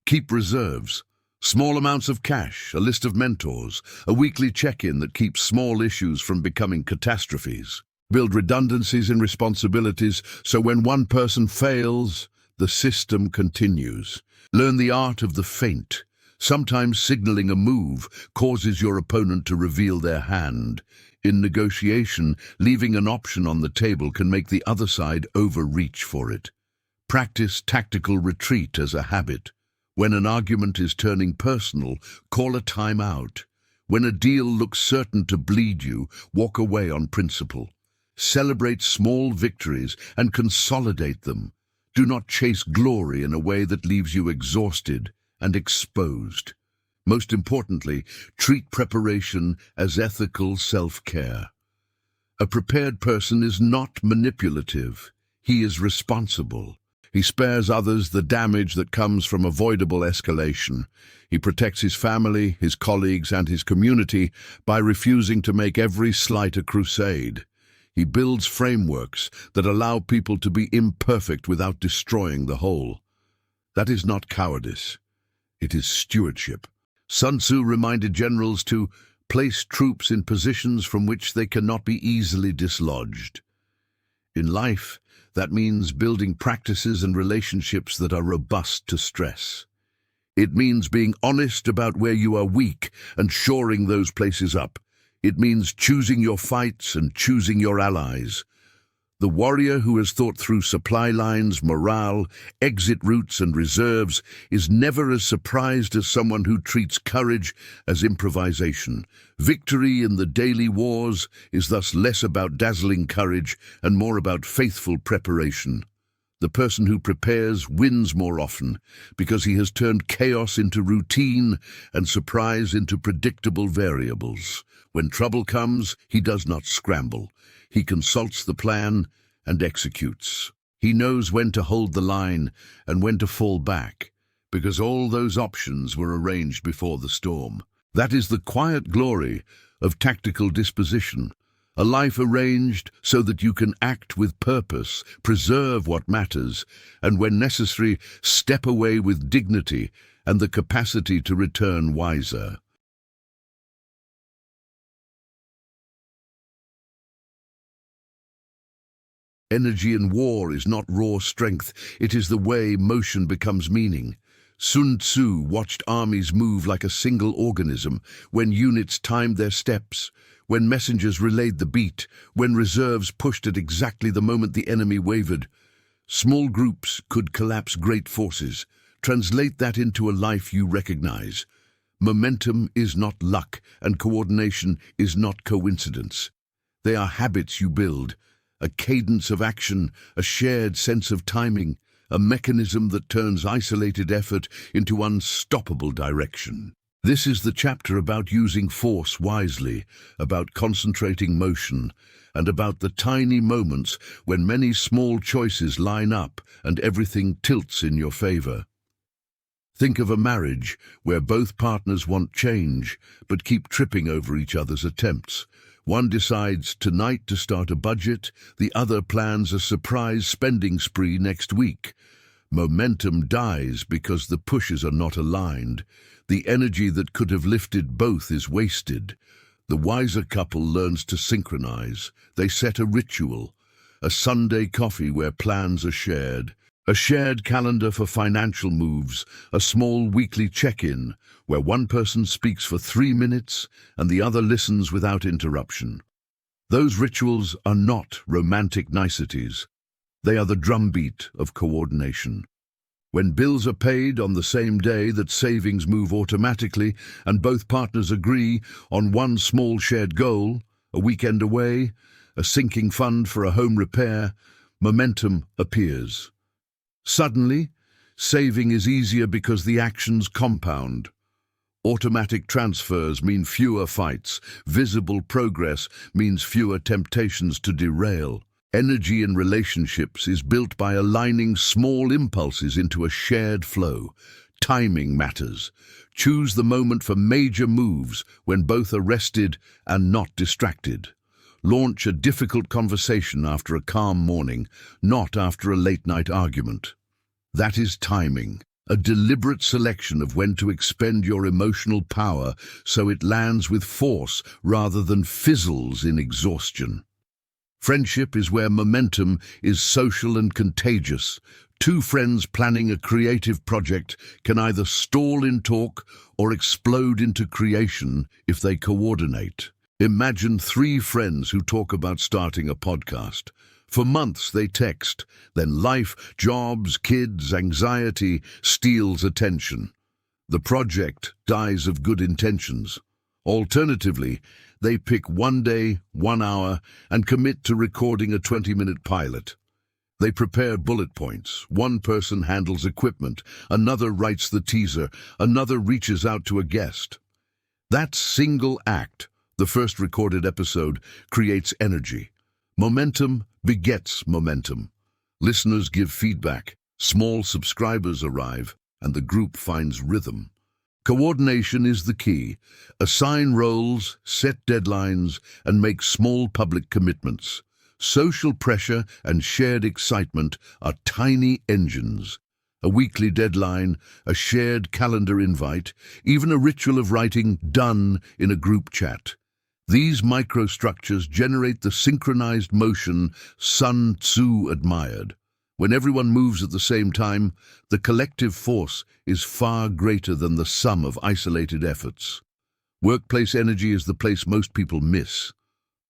Keep reserves. Small amounts of cash, a list of mentors, a weekly check-in that keeps small issues from becoming catastrophes. Build redundancies in responsibilities so when one person fails, the system continues. Learn the art of the feint. Sometimes signaling a move causes your opponent to reveal their hand. In negotiation, leaving an option on the table can make the other side overreach for it. Practice tactical retreat as a habit. When an argument is turning personal, call a time-out. When a deal looks certain to bleed you, walk away on principle. Celebrate small victories and consolidate them. Do not chase glory in a way that leaves you exhausted and exposed. Most importantly, treat preparation as ethical self-care. A prepared person is not manipulative. He is responsible. He spares others the damage that comes from avoidable escalation. He protects his family, his colleagues, and his community by refusing to make every slight a crusade. He builds frameworks that allow people to be imperfect without destroying the whole. That is not cowardice. It is stewardship. Sun Tzu reminded generals to place troops in positions from which they cannot be easily dislodged. In life, that means building practices and relationships that are robust to stress. It means being honest about where you are weak and shoring those places up. It means choosing your fights and choosing your allies. The warrior who has thought through supply lines, morale, exit routes, and reserves is never as surprised as someone who treats courage as improvisation. Victory in the daily wars is thus less about dazzling courage and more about faithful preparation. The person who prepares wins more often because he has turned chaos into routine and surprise into predictable variables. When trouble comes, he does not scramble. He consults the plan and executes. He knows when to hold the line and when to fall back, because all those options were arranged before the storm. That is the quiet glory of tactical disposition, a life arranged so that you can act with purpose, preserve what matters, and when necessary, step away with dignity and the capacity to return wiser. Energy in war is not raw strength, it is the way motion becomes meaning. Sun Tzu watched armies move like a single organism, when units timed their steps, when messengers relayed the beat, when reserves pushed at exactly the moment the enemy wavered. Small groups could collapse great forces. Translate that into a life you recognize. Momentum is not luck, and coordination is not coincidence. They are habits you build. A cadence of action, a shared sense of timing, a mechanism that turns isolated effort into unstoppable direction. This is the chapter about using force wisely, about concentrating motion, and about the tiny moments when many small choices line up and everything tilts in your favor. Think of a marriage where both partners want change but keep tripping over each other's attempts. One decides tonight to start a budget, the other plans a surprise spending spree next week. Momentum dies because the pushes are not aligned. The energy that could have lifted both is wasted. The wiser couple learns to synchronize. They set a ritual, a Sunday coffee where plans are shared, a shared calendar for financial moves, a small weekly check-in where one person speaks for 3 minutes and the other listens without interruption. Those rituals are not romantic niceties. They are the drumbeat of coordination. When bills are paid on the same day that savings move automatically and both partners agree on one small shared goal, a weekend away, a sinking fund for a home repair, momentum appears. Suddenly, saving is easier because the actions compound. Automatic transfers mean fewer fights. Visible progress means fewer temptations to derail. Energy in relationships is built by aligning small impulses into a shared flow. Timing matters. Choose the moment for major moves when both are rested and not distracted. Launch a difficult conversation after a calm morning, not after a late-night argument. That is timing, a deliberate selection of when to expend your emotional power so it lands with force rather than fizzles in exhaustion. Friendship is where momentum is social and contagious. Two friends planning a creative project can either stall in talk or explode into creation if they coordinate. Imagine three friends who talk about starting a podcast. For months they text, then life, jobs, kids, anxiety steals attention. The project dies of good intentions. Alternatively, they pick one day, 1 hour, and commit to recording a 20-minute pilot. They prepare bullet points. One person handles equipment, another writes the teaser, another reaches out to a guest. That single act, the first recorded episode, creates energy. Momentum begets momentum. Listeners give feedback, small subscribers arrive, and the group finds rhythm. Coordination is the key. Assign roles, set deadlines, and make small public commitments. Social pressure and shared excitement are tiny engines. A weekly deadline, a shared calendar invite, even a ritual of writing "done" in a group chat. These microstructures generate the synchronized motion Sun Tzu admired. When everyone moves at the same time, the collective force is far greater than the sum of isolated efforts. Workplace energy is the place most people miss.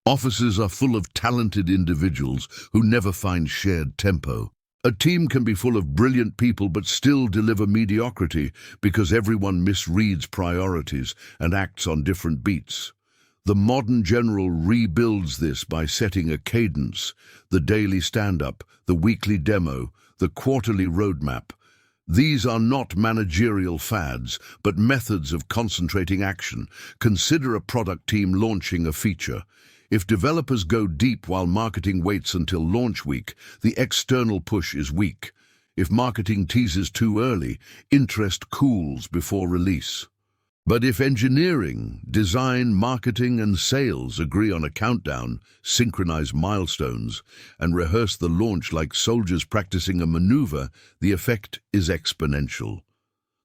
Offices are full of talented individuals who never find shared tempo. A team can be full of brilliant people but still deliver mediocrity because everyone misreads priorities and acts on different beats. The modern general rebuilds this by setting a cadence, the daily stand-up, the weekly demo, the quarterly roadmap. These are not managerial fads, but methods of concentrating action. Consider a product team launching a feature. If developers go deep while marketing waits until launch week, the external push is weak. If marketing teases too early, interest cools before release. But if engineering, design, marketing, and sales agree on a countdown, synchronize milestones, and rehearse the launch like soldiers practicing a maneuver, the effect is exponential.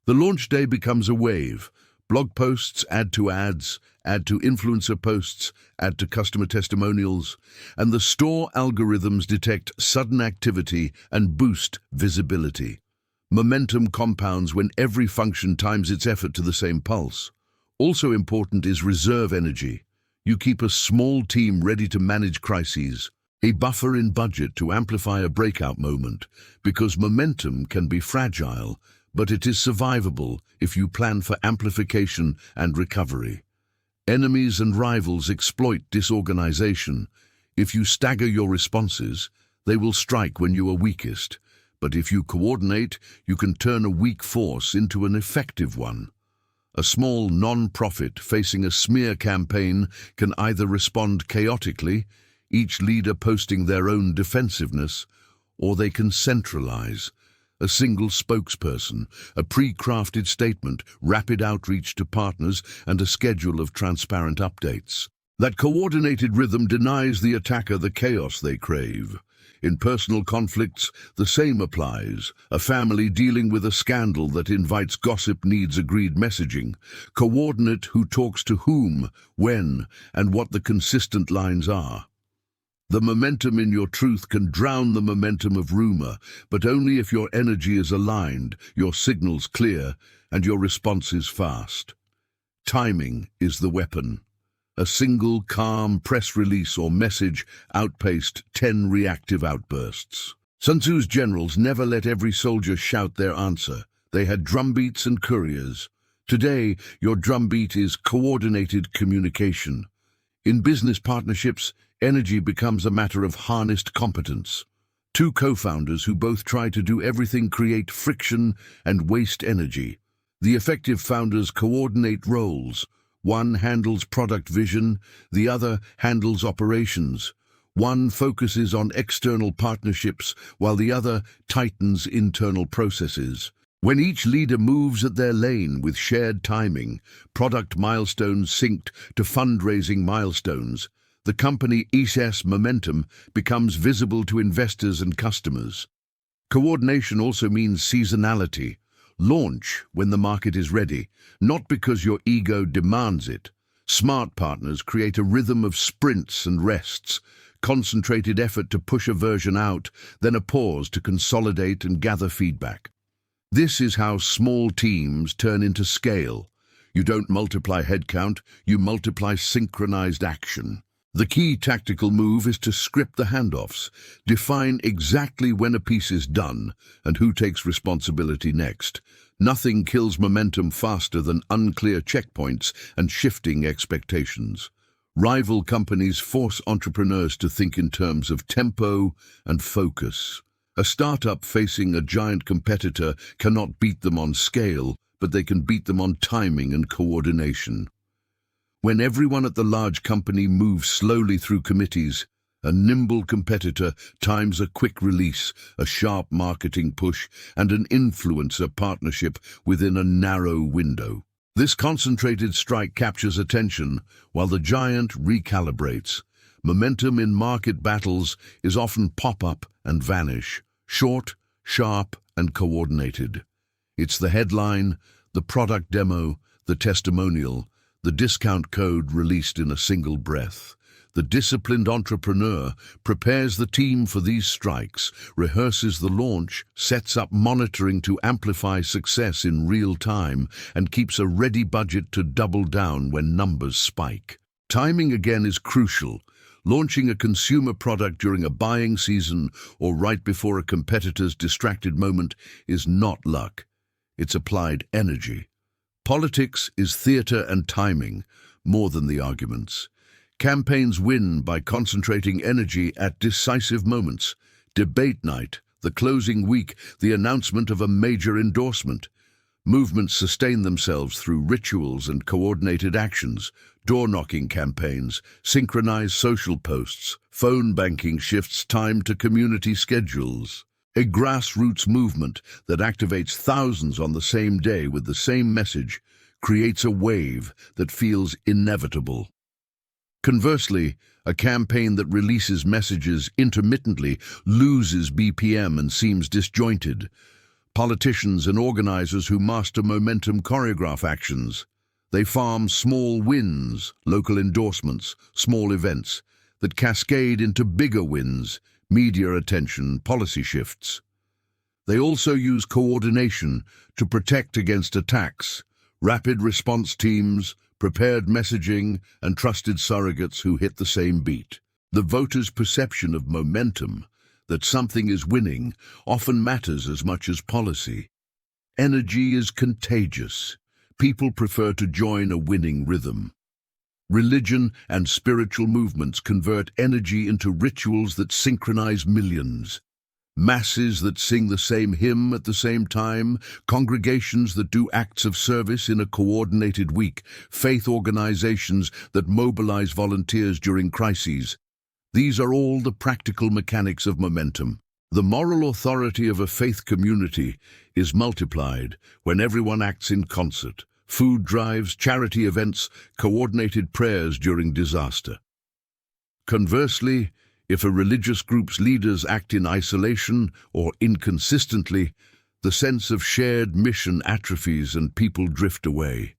The launch day becomes a wave. Blog posts add to ads, add to influencer posts, add to customer testimonials, and the store algorithms detect sudden activity and boost visibility. Momentum compounds when every function times its effort to the same pulse. Also important is reserve energy. You keep a small team ready to manage crises, a buffer in budget to amplify a breakout moment, because momentum can be fragile, but it is survivable if you plan for amplification and recovery. Enemies and rivals exploit disorganization. If you stagger your responses, they will strike when you are weakest. But if you coordinate, you can turn a weak force into an effective one. A small non-profit facing a smear campaign can either respond chaotically, each leader posting their own defensiveness, or they can centralize. A single spokesperson, a pre-crafted statement, rapid outreach to partners, and a schedule of transparent updates. That coordinated rhythm denies the attacker the chaos they crave. In personal conflicts, the same applies. A family dealing with a scandal that invites gossip needs agreed messaging. Coordinate who talks to whom, when, and what the consistent lines are. The momentum in your truth can drown the momentum of rumor, but only if your energy is aligned, your signals clear, and your response is fast. Timing is the weapon. A single calm press release or message outpaced 10 reactive outbursts. Sun Tzu's generals never let every soldier shout their answer. They had drumbeats and couriers. Today, your drumbeat is coordinated communication. In business partnerships, energy becomes a matter of harnessed competence. Two co-founders who both try to do everything create friction and waste energy. The effective founders coordinate roles. One handles product vision, the other handles operations. One focuses on external partnerships while the other tightens internal processes. When each leader moves at their lane with shared timing, product milestones synced to fundraising milestones, the company's momentum becomes visible to investors and customers. Coordination also means seasonality. Launch when the market is ready, not because your ego demands it. Smart partners create a rhythm of sprints and rests, concentrated effort to push a version out, then a pause to consolidate and gather feedback. This is how small teams turn into scale. You don't multiply headcount, you multiply synchronized action. The key tactical move is to script the handoffs, define exactly when a piece is done and who takes responsibility next. Nothing kills momentum faster than unclear checkpoints and shifting expectations. Rival companies force entrepreneurs to think in terms of tempo and focus. A startup facing a giant competitor cannot beat them on scale, but they can beat them on timing and coordination. When everyone at the large company moves slowly through committees, a nimble competitor times a quick release, a sharp marketing push, and an influencer partnership within a narrow window. This concentrated strike captures attention while the giant recalibrates. Momentum in market battles is often pop-up and vanish, short, sharp, and coordinated. It's the headline, the product demo, the testimonial, the discount code released in a single breath. The disciplined entrepreneur prepares the team for these strikes, rehearses the launch, sets up monitoring to amplify success in real time, and keeps a ready budget to double down when numbers spike. Timing again is crucial. Launching a consumer product during a buying season or right before a competitor's distracted moment is not luck. It's applied energy. Politics is theater and timing, more than the arguments. Campaigns win by concentrating energy at decisive moments. Debate night, the closing week, the announcement of a major endorsement. Movements sustain themselves through rituals and coordinated actions. Door-knocking campaigns, synchronized social posts, phone banking shifts time to community schedules. A grassroots movement that activates thousands on the same day with the same message creates a wave that feels inevitable. Conversely, a campaign that releases messages intermittently loses BPM and seems disjointed. Politicians and organizers who master momentum choreograph actions. They farm small wins, local endorsements, small events that cascade into bigger wins, media attention, policy shifts. They also use coordination to protect against attacks, rapid response teams, prepared messaging, and trusted surrogates who hit the same beat. The voter's perception of momentum, that something is winning, often matters as much as policy. Energy is contagious. People prefer to join a winning rhythm. Religion and spiritual movements convert energy into rituals that synchronize millions. Masses that sing the same hymn at the same time, congregations that do acts of service in a coordinated week, faith organizations that mobilize volunteers during crises. These are all the practical mechanics of momentum. The moral authority of a faith community is multiplied when everyone acts in concert. Food drives, charity events, coordinated prayers during disaster. Conversely, if a religious group's leaders act in isolation or inconsistently, the sense of shared mission atrophies and people drift away.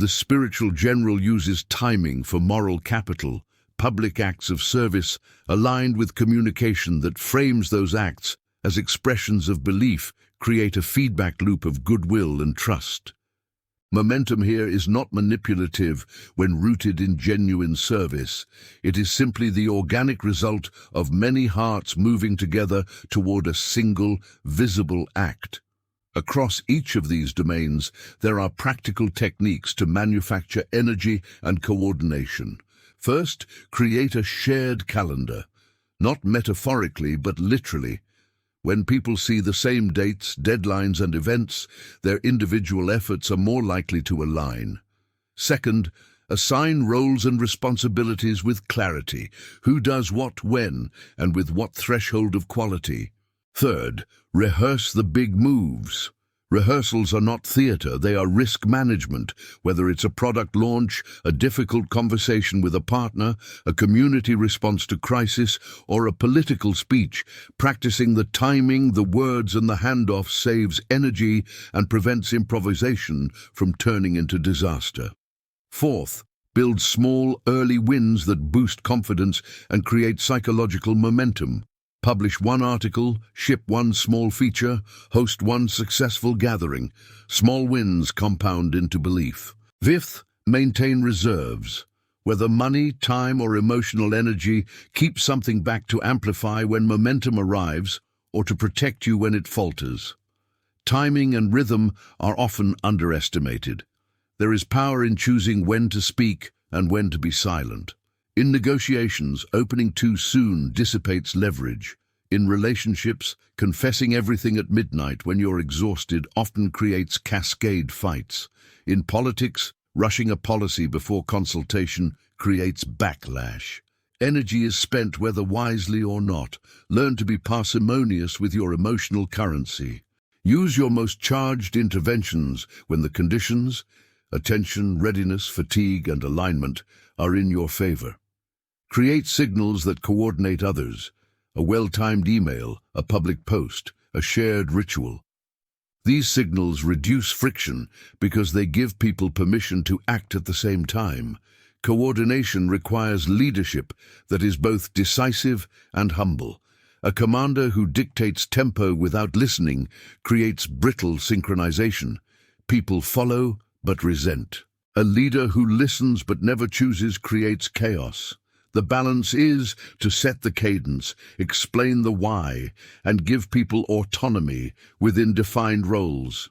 The spiritual general uses timing for moral capital, public acts of service aligned with communication that frames those acts as expressions of belief, create a feedback loop of goodwill and trust. Momentum here is not manipulative when rooted in genuine service. It is simply the organic result of many hearts moving together toward a single, visible act. Across each of these domains, there are practical techniques to manufacture energy and coordination. First, create a shared calendar, not metaphorically but literally. When people see the same dates, deadlines, and events, their individual efforts are more likely to align. Second, Assign roles and responsibilities with clarity. Who does what when, and with what threshold of quality. Third, rehearse the big moves. Rehearsals are not theatre, they are risk management, whether it's a product launch, a difficult conversation with a partner, a community response to crisis, or a political speech. Practicing the timing, the words, and the handoff saves energy and prevents improvisation from turning into disaster. Fourth, build small, early wins that boost confidence and create psychological momentum. Publish one article, ship one small feature, host one successful gathering. Small wins compound into belief. Fifth, maintain reserves. Whether money, time, or emotional energy, keep something back to amplify when momentum arrives or to protect you when it falters. Timing and rhythm are often underestimated. There is power in choosing when to speak and when to be silent. In negotiations, opening too soon dissipates leverage. In relationships, confessing everything at midnight when you're exhausted often creates cascade fights. In politics, rushing a policy before consultation creates backlash. Energy is spent whether wisely or not. Learn to be parsimonious with your emotional currency. Use your most charged interventions when the conditions, attention, readiness, fatigue, and alignment are in your favor. Create signals that coordinate others. A well-timed email, a public post, a shared ritual. These signals reduce friction because they give people permission to act at the same time. Coordination requires leadership that is both decisive and humble. A commander who dictates tempo without listening creates brittle synchronization. People follow but resent. A leader who listens but never chooses creates chaos. The balance is to set the cadence, explain the why, and give people autonomy within defined roles.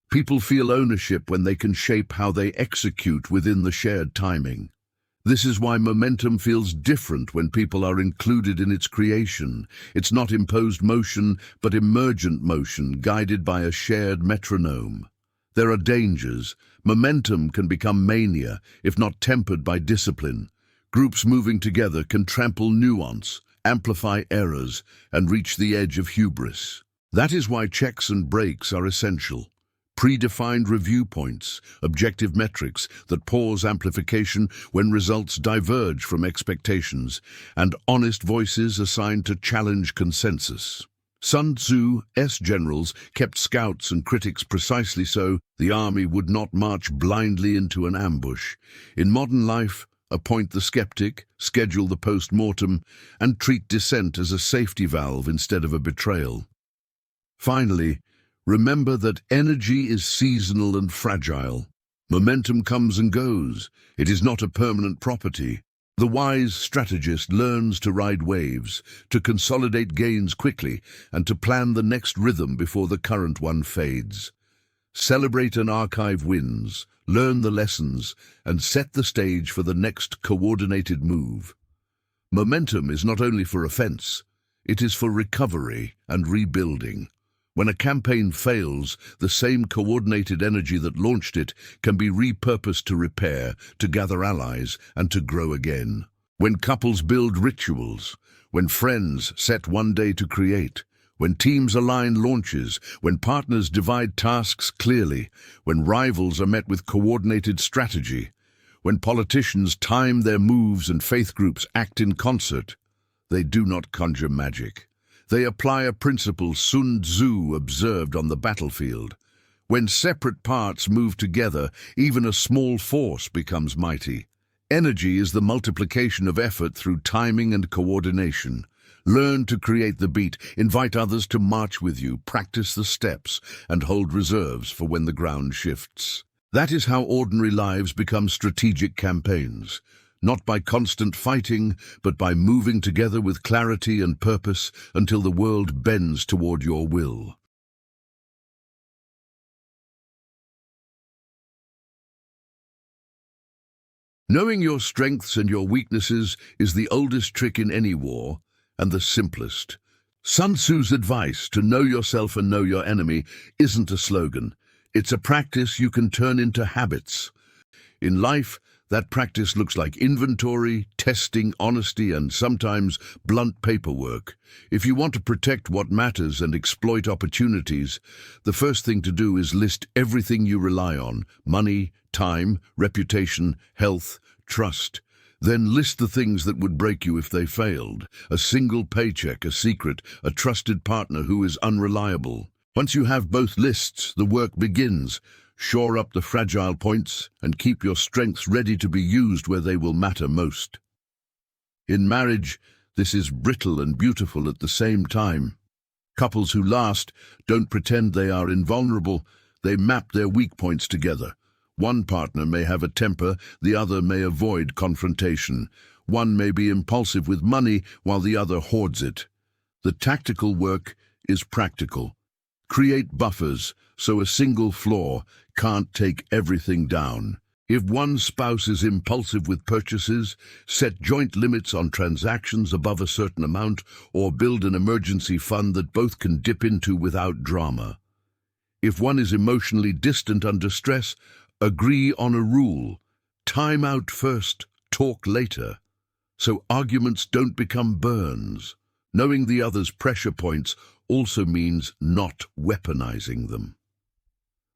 People feel ownership when they can shape how they execute within the shared timing. This is why momentum feels different when people are included in its creation. It's not imposed motion, but emergent motion guided by a shared metronome. There are dangers. Momentum can become mania if not tempered by discipline. Groups moving together can trample nuance, amplify errors, and reach the edge of hubris. That is why checks and breaks are essential. Predefined review points, objective metrics that pause amplification when results diverge from expectations, and honest voices assigned to challenge consensus. Sun Tzu's generals kept scouts and critics precisely so the army would not march blindly into an ambush. In modern life, appoint the skeptic, schedule the post-mortem, and treat dissent as a safety valve instead of a betrayal. Finally, remember that energy is seasonal and fragile. Momentum comes and goes. It is not a permanent property. The wise strategist learns to ride waves, to consolidate gains quickly, and to plan the next rhythm before the current one fades. Celebrate and archive wins, learn the lessons, and set the stage for the next coordinated move. Momentum is not only for offense, it is for recovery and rebuilding. When a campaign fails, the same coordinated energy that launched it can be repurposed to repair, to gather allies, and to grow again. When couples build rituals, when friends set one day to create, when teams align launches, when partners divide tasks clearly, when rivals are met with coordinated strategy, when politicians time their moves and faith groups act in concert, they do not conjure magic. They apply a principle Sun Tzu observed on the battlefield. When separate parts move together, even a small force becomes mighty. Energy is the multiplication of effort through timing and coordination. Learn to create the beat, invite others to march with you, practice the steps, and hold reserves for when the ground shifts. That is how ordinary lives become strategic campaigns. Not by constant fighting, but by moving together with clarity and purpose until the world bends toward your will. Knowing your strengths and your weaknesses is the oldest trick in any war, and the simplest. Sun Tzu's advice to know yourself and know your enemy isn't a slogan. It's a practice you can turn into habits. In life, That practice looks like inventory, testing, honesty, and sometimes blunt paperwork. If you want to protect what matters and exploit opportunities, the first thing to do is list everything you rely on: money, time, reputation, health, trust. Then list the things that would break you if they failed: a single paycheck, a secret, a trusted partner who is unreliable. Once you have both lists, the work begins. Shore up the fragile points and keep your strengths ready to be used where they will matter most. In marriage, this is brittle and beautiful at the same time. Couples who last don't pretend they are invulnerable. They map their weak points together. One partner may have a temper, the other may avoid confrontation. One may be impulsive with money while the other hoards it. The tactical work is practical. Create buffers so a single flaw can't take everything down. If one spouse is impulsive with purchases, set joint limits on transactions above a certain amount, or build an emergency fund that both can dip into without drama. If one is emotionally distant under stress, agree on a rule: time out first, talk later, so arguments don't become burns. Knowing the other's pressure points also means not weaponizing them.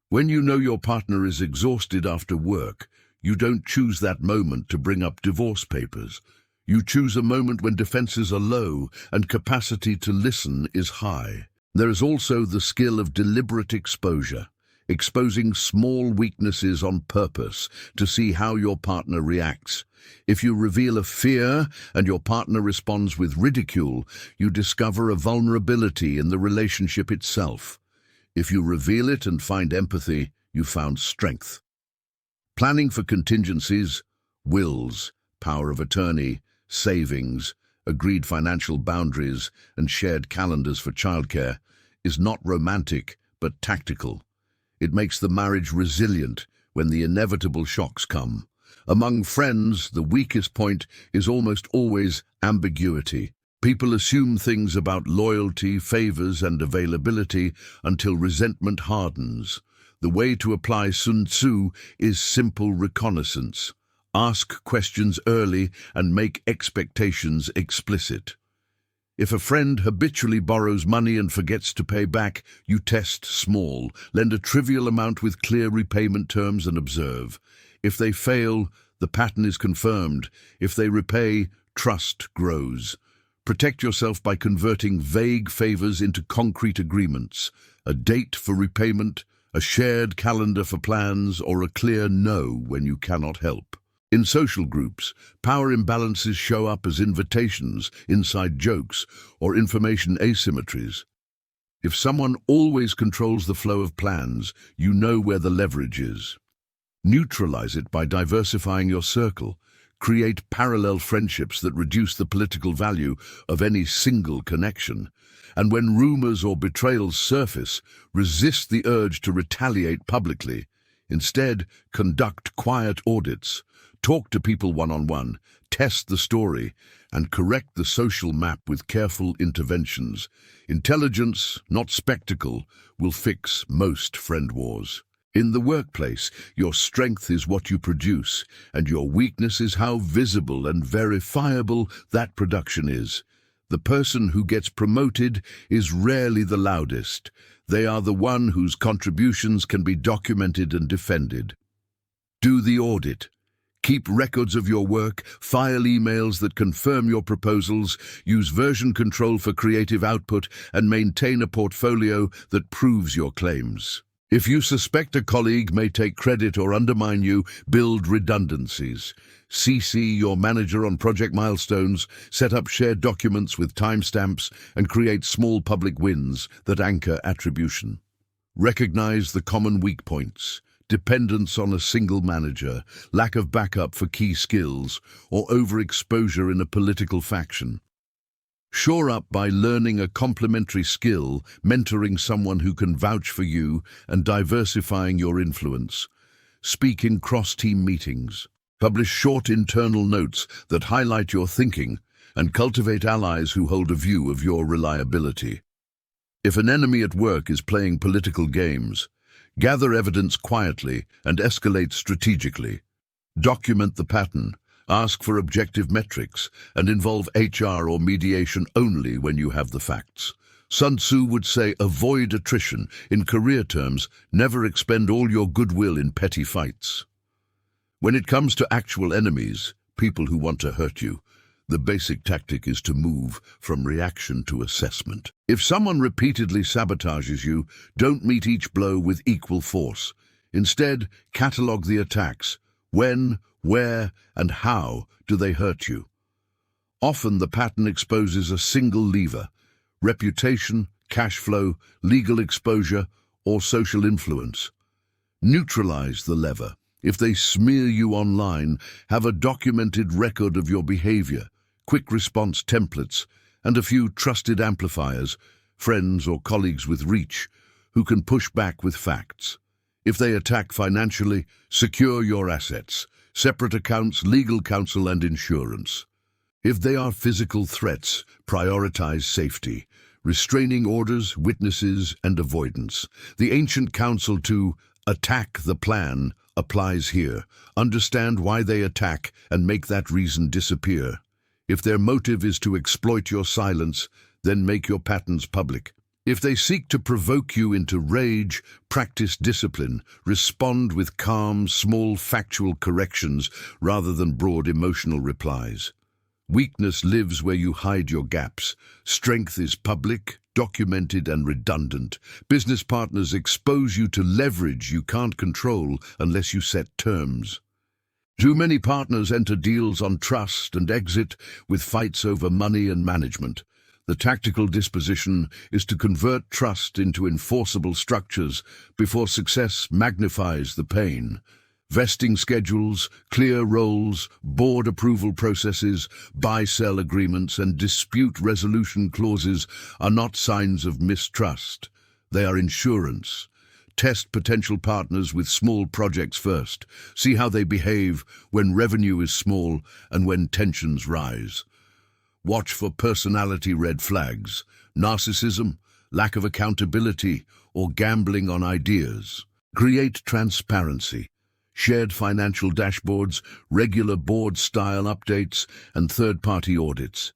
When you know your partner is exhausted after work, you don't choose that moment to bring up divorce papers. You choose a moment when defenses are low and capacity to listen is high. There is also the skill of deliberate exposure, exposing small weaknesses on purpose to see how your partner reacts. If you reveal a fear and your partner responds with ridicule, you discover a vulnerability in the relationship itself. If you reveal it and find empathy, you found strength. Planning for contingencies, wills, power of attorney, savings, agreed financial boundaries, and shared calendars for childcare is not romantic but tactical. It makes the marriage resilient when the inevitable shocks come. Among friends, the weakest point is almost always ambiguity. People assume things about loyalty, favors, and availability until resentment hardens. The way to apply Sun Tzu is simple reconnaissance. Ask questions early and make expectations explicit. If a friend habitually borrows money and forgets to pay back, you test small. Lend a trivial amount with clear repayment terms and observe. If they fail, the pattern is confirmed. If they repay, trust grows. Protect yourself by converting vague favors into concrete agreements: a date for repayment, a shared calendar for plans, or a clear no when you cannot help. In social groups, power imbalances show up as invitations, inside jokes, or information asymmetries. If someone always controls the flow of plans, you know where the leverage is. Neutralize it by diversifying your circle. Create parallel friendships that reduce the political value of any single connection. And when rumors or betrayals surface, resist the urge to retaliate publicly. Instead, conduct quiet audits. Talk to people one-on-one, test the story, and correct the social map with careful interventions. Intelligence, not spectacle, will fix most friend wars. In the workplace, your strength is what you produce, and your weakness is how visible and verifiable that production is. The person who gets promoted is rarely the loudest. They are the one whose contributions can be documented and defended. Do the audit. Keep records of your work, file emails that confirm your proposals, use version control for creative output, and maintain a portfolio that proves your claims. If you suspect a colleague may take credit or undermine you, build redundancies. CC your manager on project milestones, set up shared documents with timestamps, and create small public wins that anchor attribution. Recognize the common weak points: dependence on a single manager, lack of backup for key skills, or overexposure in a political faction. Shore up by learning a complementary skill, mentoring someone who can vouch for you, and diversifying your influence. Speak in cross-team meetings. Publish short internal notes that highlight your thinking, and cultivate allies who hold a view of your reliability. If an enemy at work is playing political games, gather evidence quietly and escalate strategically. Document the pattern, ask for objective metrics, and involve HR or mediation only when you have the facts. Sun Tzu would say, avoid attrition. In career terms, never expend all your goodwill in petty fights. When it comes to actual enemies, people who want to hurt you, the basic tactic is to move from reaction to assessment. If someone repeatedly sabotages you, don't meet each blow with equal force. Instead, catalogue the attacks. When, where, and how do they hurt you? Often the pattern exposes a single lever: reputation, cash flow, legal exposure, or social influence. Neutralize the lever. If they smear you online, have a documented record of your behavior, quick response templates, and a few trusted amplifiers, friends or colleagues with reach, who can push back with facts. If they attack financially, secure your assets, separate accounts, legal counsel, and insurance. If they are physical threats, prioritize safety, restraining orders, witnesses, and avoidance. The ancient counsel to attack the plan applies here. Understand why they attack and make that reason disappear. If their motive is to exploit your silence, then make your patterns public. If they seek to provoke you into rage, practice discipline. Respond with calm, small factual corrections rather than broad emotional replies. Weakness lives where you hide your gaps. Strength is public, documented, and redundant. Business partners expose you to leverage you can't control unless you set terms. Too many partners enter deals on trust and exit with fights over money and management. The tactical disposition is to convert trust into enforceable structures before success magnifies the pain. Vesting schedules, clear roles, board approval processes, buy-sell agreements, and dispute resolution clauses are not signs of mistrust. They are insurance. Test potential partners with small projects first. See how they behave when revenue is small and when tensions rise. Watch for personality red flags, narcissism, lack of accountability, or gambling on ideas. Create transparency. Shared financial dashboards, regular board-style updates, and third-party audits.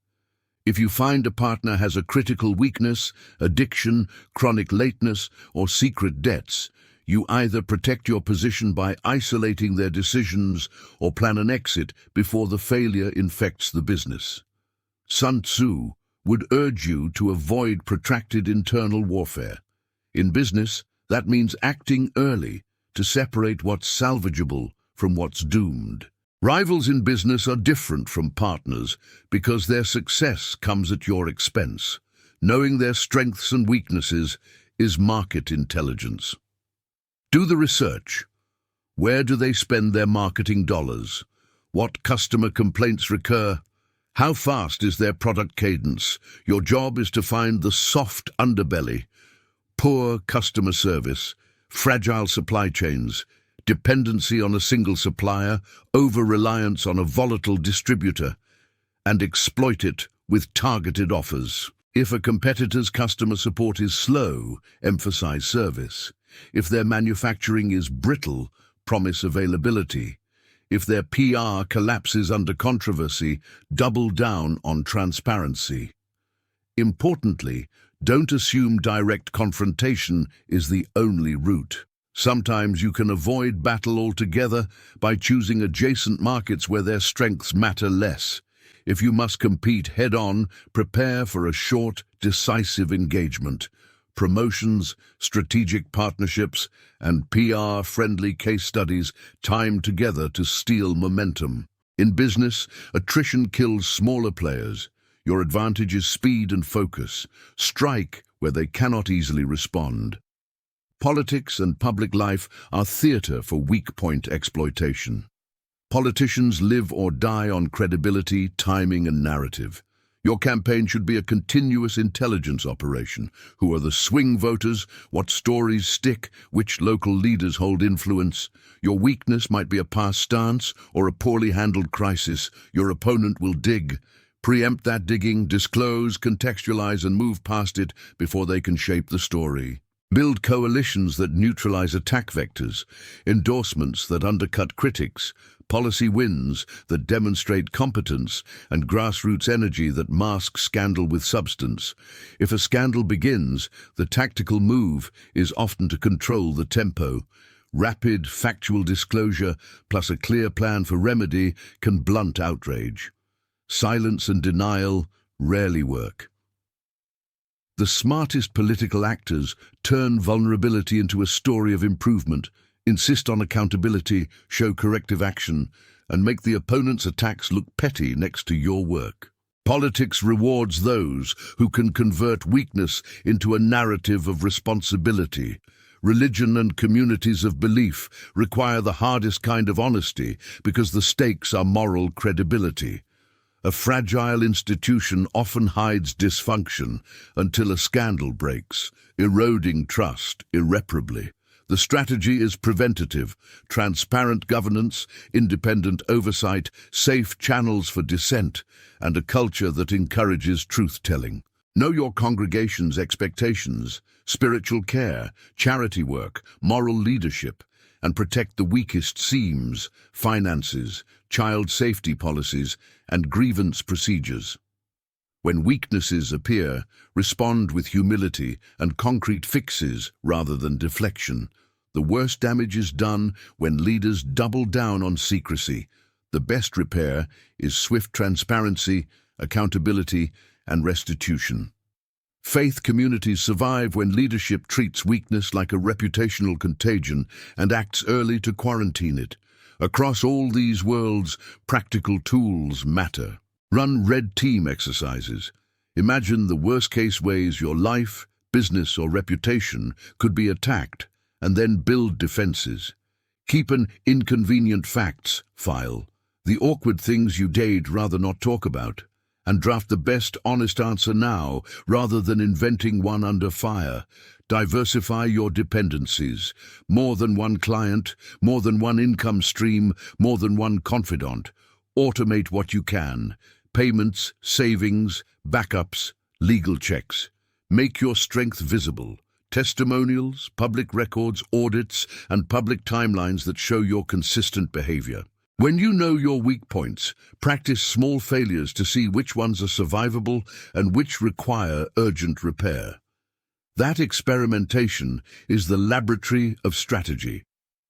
If you find a partner has a critical weakness, addiction, chronic lateness, or secret debts, you either protect your position by isolating their decisions or plan an exit before the failure infects the business. Sun Tzu would urge you to avoid protracted internal warfare. In business, that means acting early to separate what's salvageable from what's doomed. Rivals in business are different from partners because their success comes at your expense. Knowing their strengths and weaknesses is market intelligence. Do the research. Where do they spend their marketing dollars? What customer complaints recur? How fast is their product cadence? Your job is to find the soft underbelly: poor customer service, fragile supply chains, dependency on a single supplier, over-reliance on a volatile distributor, and exploit it with targeted offers. If a competitor's customer support is slow, emphasize service. If their manufacturing is brittle, promise availability. If their PR collapses under controversy, double down on transparency. Importantly, don't assume direct confrontation is the only route. Sometimes you can avoid battle altogether by choosing adjacent markets where their strengths matter less. If you must compete head-on, prepare for a short, decisive engagement. Promotions, strategic partnerships, and PR-friendly case studies time together to steal momentum. In business, attrition kills smaller players. Your advantage is speed and focus. Strike where they cannot easily respond. Politics and public life are theater for weak point exploitation. Politicians live or die on credibility, timing, and narrative. Your campaign should be a continuous intelligence operation. Who are the swing voters? What stories stick? Which local leaders hold influence? Your weakness might be a past stance or a poorly handled crisis. Your opponent will dig. Preempt that digging, disclose, contextualize, and move past it before they can shape the story. Build coalitions that neutralize attack vectors, endorsements that undercut critics, policy wins that demonstrate competence, and grassroots energy that masks scandal with substance. If a scandal begins, the tactical move is often to control the tempo. Rapid, factual disclosure plus a clear plan for remedy can blunt outrage. Silence and denial rarely work. The smartest political actors turn vulnerability into a story of improvement, insist on accountability, show corrective action, and make the opponent's attacks look petty next to your work. Politics rewards those who can convert weakness into a narrative of responsibility. Religion and communities of belief require the hardest kind of honesty because the stakes are moral credibility. A fragile institution often hides dysfunction until a scandal breaks, eroding trust irreparably. The strategy is preventative: transparent governance, independent oversight, safe channels for dissent, and a culture that encourages truth-telling. Know your congregation's expectations, spiritual care, charity work, moral leadership, and protect the weakest seams, finances, child safety policies, and grievance procedures. When weaknesses appear, respond with humility and concrete fixes rather than deflection. The worst damage is done when leaders double down on secrecy. The best repair is swift transparency, accountability, and restitution. Faith communities survive when leadership treats weakness like a reputational contagion and acts early to quarantine it. Across all these worlds, practical tools matter. Run red team exercises. Imagine the worst-case ways your life, business, or reputation could be attacked, and then build defenses. Keep an inconvenient facts file, the awkward things you did rather not talk about, and draft the best honest answer now rather than inventing one under fire. Diversify your dependencies. More than one client, more than one income stream, more than one confidant. Automate what you can. Payments, savings, backups, legal checks. Make your strength visible. Testimonials, public records, audits, and public timelines that show your consistent behavior. When you know your weak points, practice small failures to see which ones are survivable and which require urgent repair. That experimentation is the laboratory of strategy.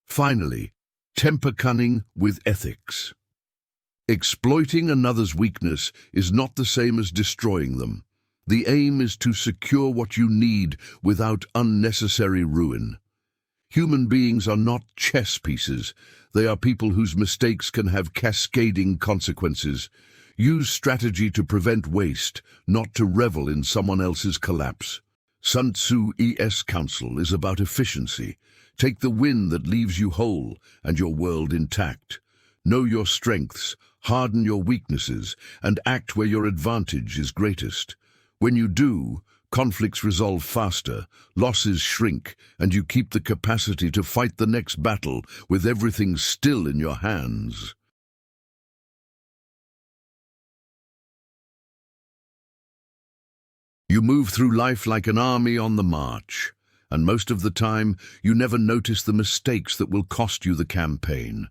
Finally, temper cunning with ethics. Exploiting another's weakness is not the same as destroying them. The aim is to secure what you need without unnecessary ruin. Human beings are not chess pieces. They are people whose mistakes can have cascading consequences. Use strategy to prevent waste, not to revel in someone else's collapse. Sun Tzu's counsel is about efficiency. Take the win that leaves you whole and your world intact. Know your strengths, harden your weaknesses, and act where your advantage is greatest. When you do, conflicts resolve faster, losses shrink, and you keep the capacity to fight the next battle with everything still in your hands. You move through life like an army on the march, and most of the time you never notice the mistakes that will cost you the campaign.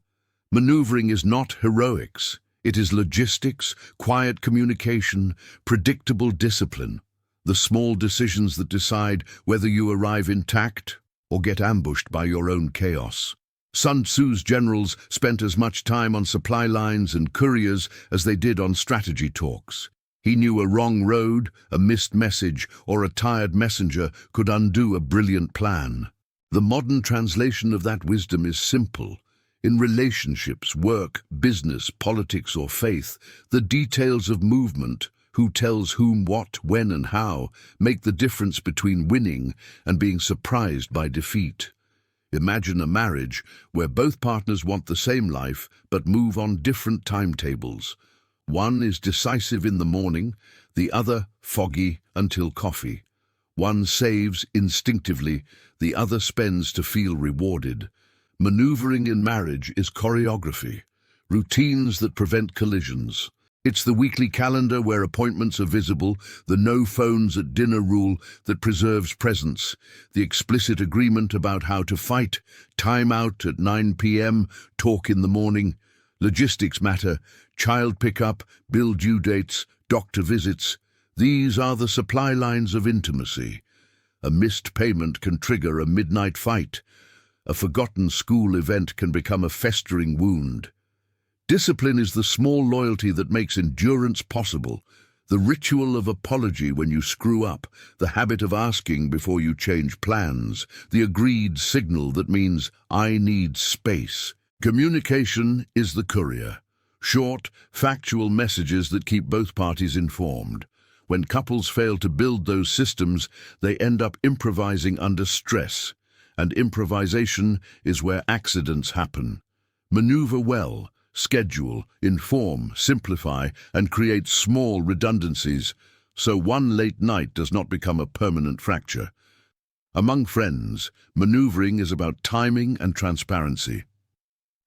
Maneuvering is not heroics. It is logistics, quiet communication, predictable discipline. The small decisions that decide whether you arrive intact or get ambushed by your own chaos. Sun Tzu's generals spent as much time on supply lines and couriers as they did on strategy talks. He knew a wrong road, a missed message, or a tired messenger could undo a brilliant plan. The modern translation of that wisdom is simple. In relationships, work, business, politics, or faith, the details of movement, who tells whom what, when, and how, make the difference between winning and being surprised by defeat. Imagine a marriage where both partners want the same life but move on different timetables. One is decisive in the morning, the other foggy until coffee. One saves instinctively, the other spends to feel rewarded. Maneuvering in marriage is choreography, routines that prevent collisions. It's the weekly calendar where appointments are visible, the no phones at dinner rule that preserves presence, the explicit agreement about how to fight, time out at 9 p.m., talk in the morning. Logistics matter: child pickup, bill due dates, doctor visits. These are the supply lines of intimacy. A missed payment can trigger a midnight fight. A forgotten school event can become a festering wound. Discipline is the small loyalty that makes endurance possible. The ritual of apology when you screw up, the habit of asking before you change plans, the agreed signal that means "I need space." Communication is the courier. Short, factual messages that keep both parties informed. When couples fail to build those systems, they end up improvising under stress. And improvisation is where accidents happen. Maneuver well, schedule, inform, simplify, and create small redundancies, so one late night does not become a permanent fracture. Among friends, maneuvering is about timing and transparency.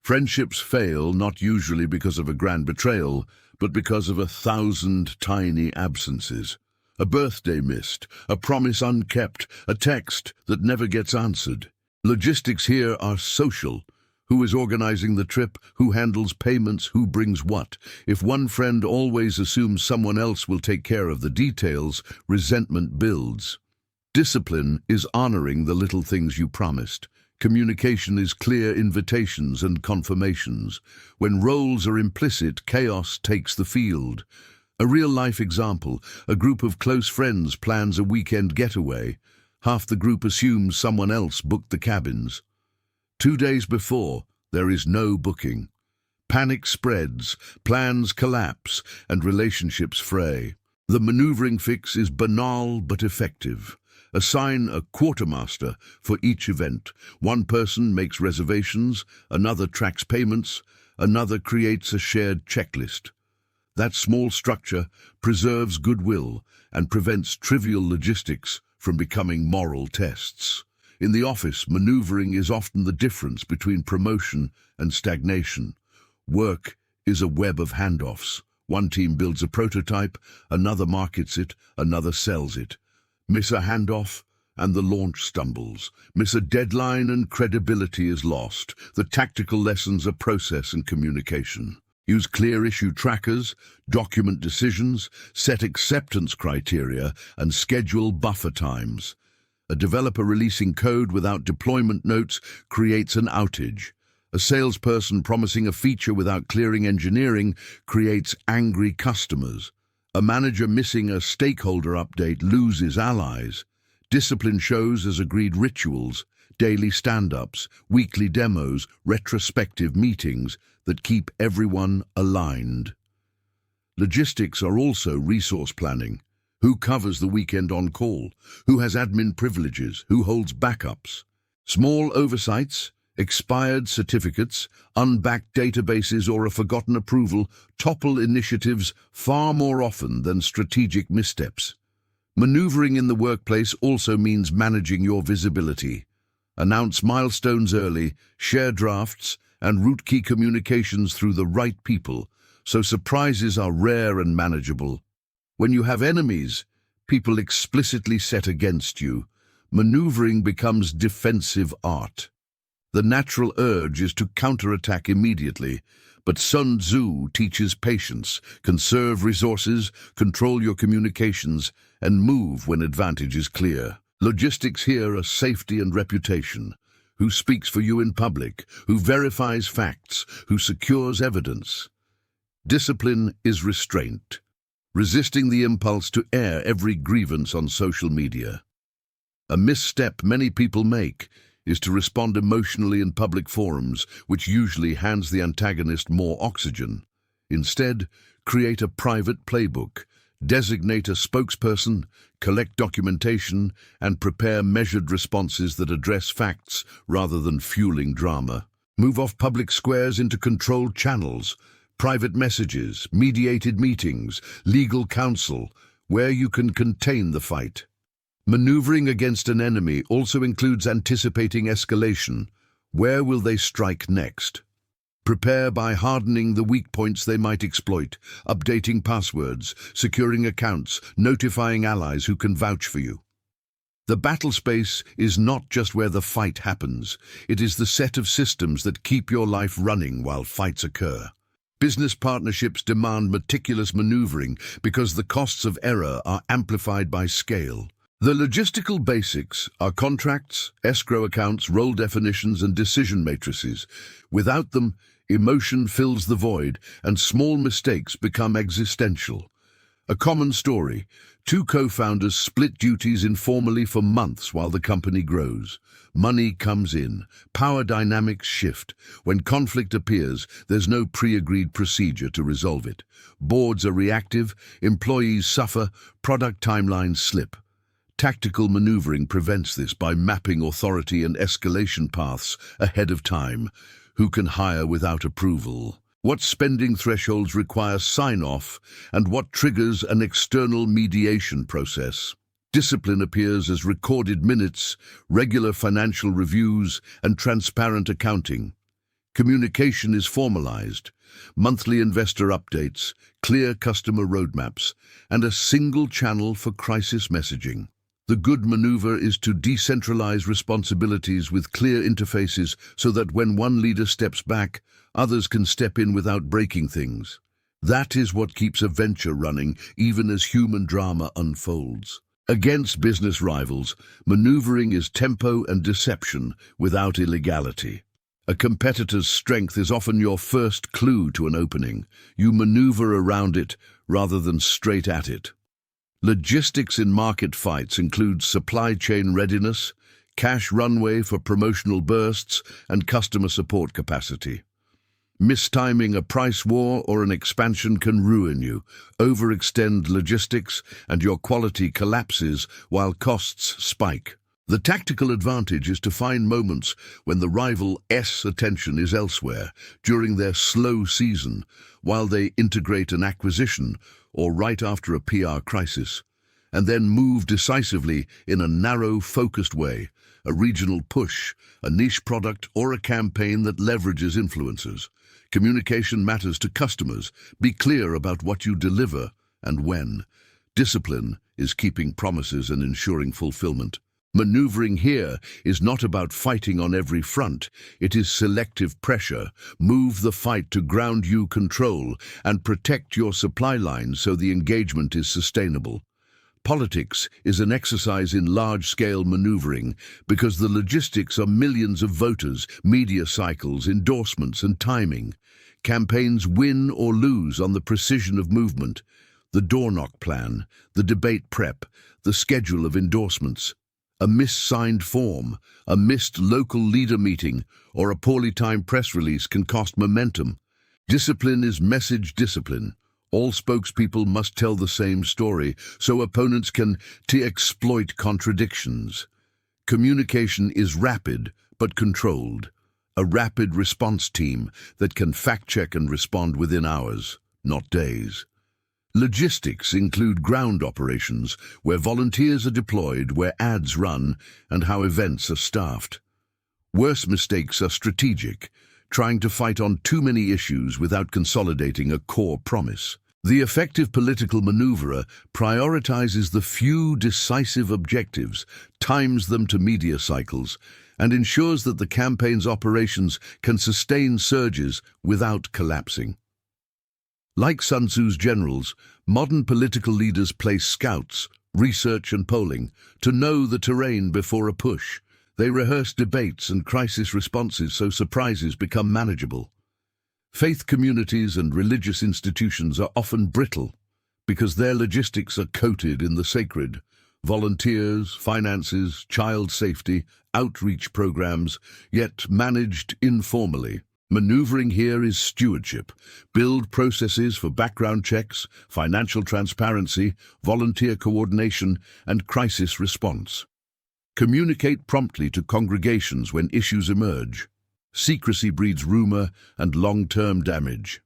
Friendships fail not usually because of a grand betrayal, but because of 1,000 tiny absences. A birthday missed, a promise unkept, a text that never gets answered. Logistics here are social. Who is organizing the trip? Who handles payments? Who brings what? If one friend always assumes someone else will take care of the details, resentment builds. Discipline is honoring the little things you promised. Communication is clear invitations and confirmations. When roles are implicit, chaos takes the field. A real-life example: a group of close friends plans a weekend getaway. Half the group assumes someone else booked the cabins. 2 days before, there is no booking. Panic spreads, plans collapse, and relationships fray. The maneuvering fix is banal but effective. Assign a quartermaster for each event. One person makes reservations, another tracks payments, another creates a shared checklist. That small structure preserves goodwill and prevents trivial logistics from becoming moral tests. In the office, maneuvering is often the difference between promotion and stagnation. Work is a web of handoffs. One team builds a prototype, another markets it, another sells it. Miss a handoff, and the launch stumbles. Miss a deadline, and credibility is lost. The tactical lessons are process and communication. Use clear issue trackers, document decisions, set acceptance criteria, and schedule buffer times. A developer releasing code without deployment notes creates an outage. A salesperson promising a feature without clearing engineering creates angry customers. A manager missing a stakeholder update loses allies. Discipline shows as agreed rituals, daily stand-ups, weekly demos, retrospective meetings that keep everyone aligned. Logistics are also resource planning. Who covers the weekend on call? Who has admin privileges? Who holds backups? Small oversights, expired certificates, unbacked databases, or a forgotten approval topple initiatives far more often than strategic missteps. Maneuvering in the workplace also means managing your visibility. Announce milestones early, share drafts, and route key communications through the right people, so surprises are rare and manageable. When you have enemies, people explicitly set against you, maneuvering becomes defensive art. The natural urge is to counterattack immediately, but Sun Tzu teaches patience: conserve resources, control your communications, and move when advantage is clear. Logistics here are safety and reputation. Who speaks for you in public? Who verifies facts? Who secures evidence? Discipline is restraint, resisting the impulse to air every grievance on social media. A misstep many people make is to respond emotionally in public forums, which usually hands the antagonist more oxygen. Instead, create a private playbook, designate a spokesperson, collect documentation, and prepare measured responses that address facts rather than fueling drama. Move off public squares into controlled channels, private messages, mediated meetings, legal counsel, where you can contain the fight. Maneuvering against an enemy also includes anticipating escalation. Where will they strike next? Prepare by hardening the weak points they might exploit, updating passwords, securing accounts, notifying allies who can vouch for you. The battle space is not just where the fight happens. It is the set of systems that keep your life running while fights occur. Business partnerships demand meticulous maneuvering because the costs of error are amplified by scale. The logistical basics are contracts, escrow accounts, role definitions, and decision matrices. Without them, emotion fills the void and small mistakes become existential. A common story: two co-founders split duties informally for months while the company grows. Money comes in, power dynamics shift. When conflict appears, there's no pre-agreed procedure to resolve it. Boards are reactive, employees suffer, product timelines slip. Tactical maneuvering prevents this by mapping authority and escalation paths ahead of time. Who can hire without approval? What spending thresholds require sign-off, and what triggers an external mediation process? Discipline appears as recorded minutes, regular financial reviews, and transparent accounting. Communication is formalized: monthly investor updates, clear customer roadmaps, and a single channel for crisis messaging. The good maneuver is to decentralize responsibilities with clear interfaces so that when one leader steps back, others can step in without breaking things. That is what keeps a venture running, even as human drama unfolds. Against business rivals, maneuvering is tempo and deception without illegality. A competitor's strength is often your first clue to an opening. You maneuver around it rather than straight at it. Logistics in market fights include supply chain readiness, cash runway for promotional bursts, and customer support capacity. Mistiming a price war or an expansion can ruin you, overextend logistics, and your quality collapses while costs spike. The tactical advantage is to find moments when the rival's attention is elsewhere, during their slow season, while they integrate an acquisition, or right after a PR crisis, and then move decisively in a narrow, focused way: a regional push, a niche product, or a campaign that leverages influencers. Communication matters to customers. Be clear about what you deliver and when. Discipline is keeping promises and ensuring fulfillment. Maneuvering here is not about fighting on every front. It is selective pressure. Move the fight to ground you control and protect your supply lines so the engagement is sustainable. Politics is an exercise in large-scale maneuvering because the logistics are millions of voters, media cycles, endorsements, and timing. Campaigns win or lose on the precision of movement, the door-knock plan, the debate prep, the schedule of endorsements. A missigned form, a missed local leader meeting, or a poorly timed press release can cost momentum. Discipline is message discipline. All spokespeople must tell the same story, so opponents can exploit contradictions. Communication is rapid, but controlled. A rapid response team that can fact-check and respond within hours, not days. Logistics include ground operations, where volunteers are deployed, where ads run, and how events are staffed. Worse mistakes are strategic, trying to fight on too many issues without consolidating a core promise. The effective political maneuverer prioritizes the few decisive objectives, times them to media cycles, and ensures that the campaign's operations can sustain surges without collapsing. Like Sun Tzu's generals, modern political leaders place scouts, research and polling to know the terrain before a push. They rehearse debates and crisis responses so surprises become manageable. Faith communities and religious institutions are often brittle because their logistics are coated in the sacred. Volunteers, finances, child safety, outreach programs, yet managed informally. Maneuvering here is stewardship. Build processes for background checks, financial transparency, volunteer coordination, and crisis response. Communicate promptly to congregations when issues emerge. Secrecy breeds rumor and long-term damage.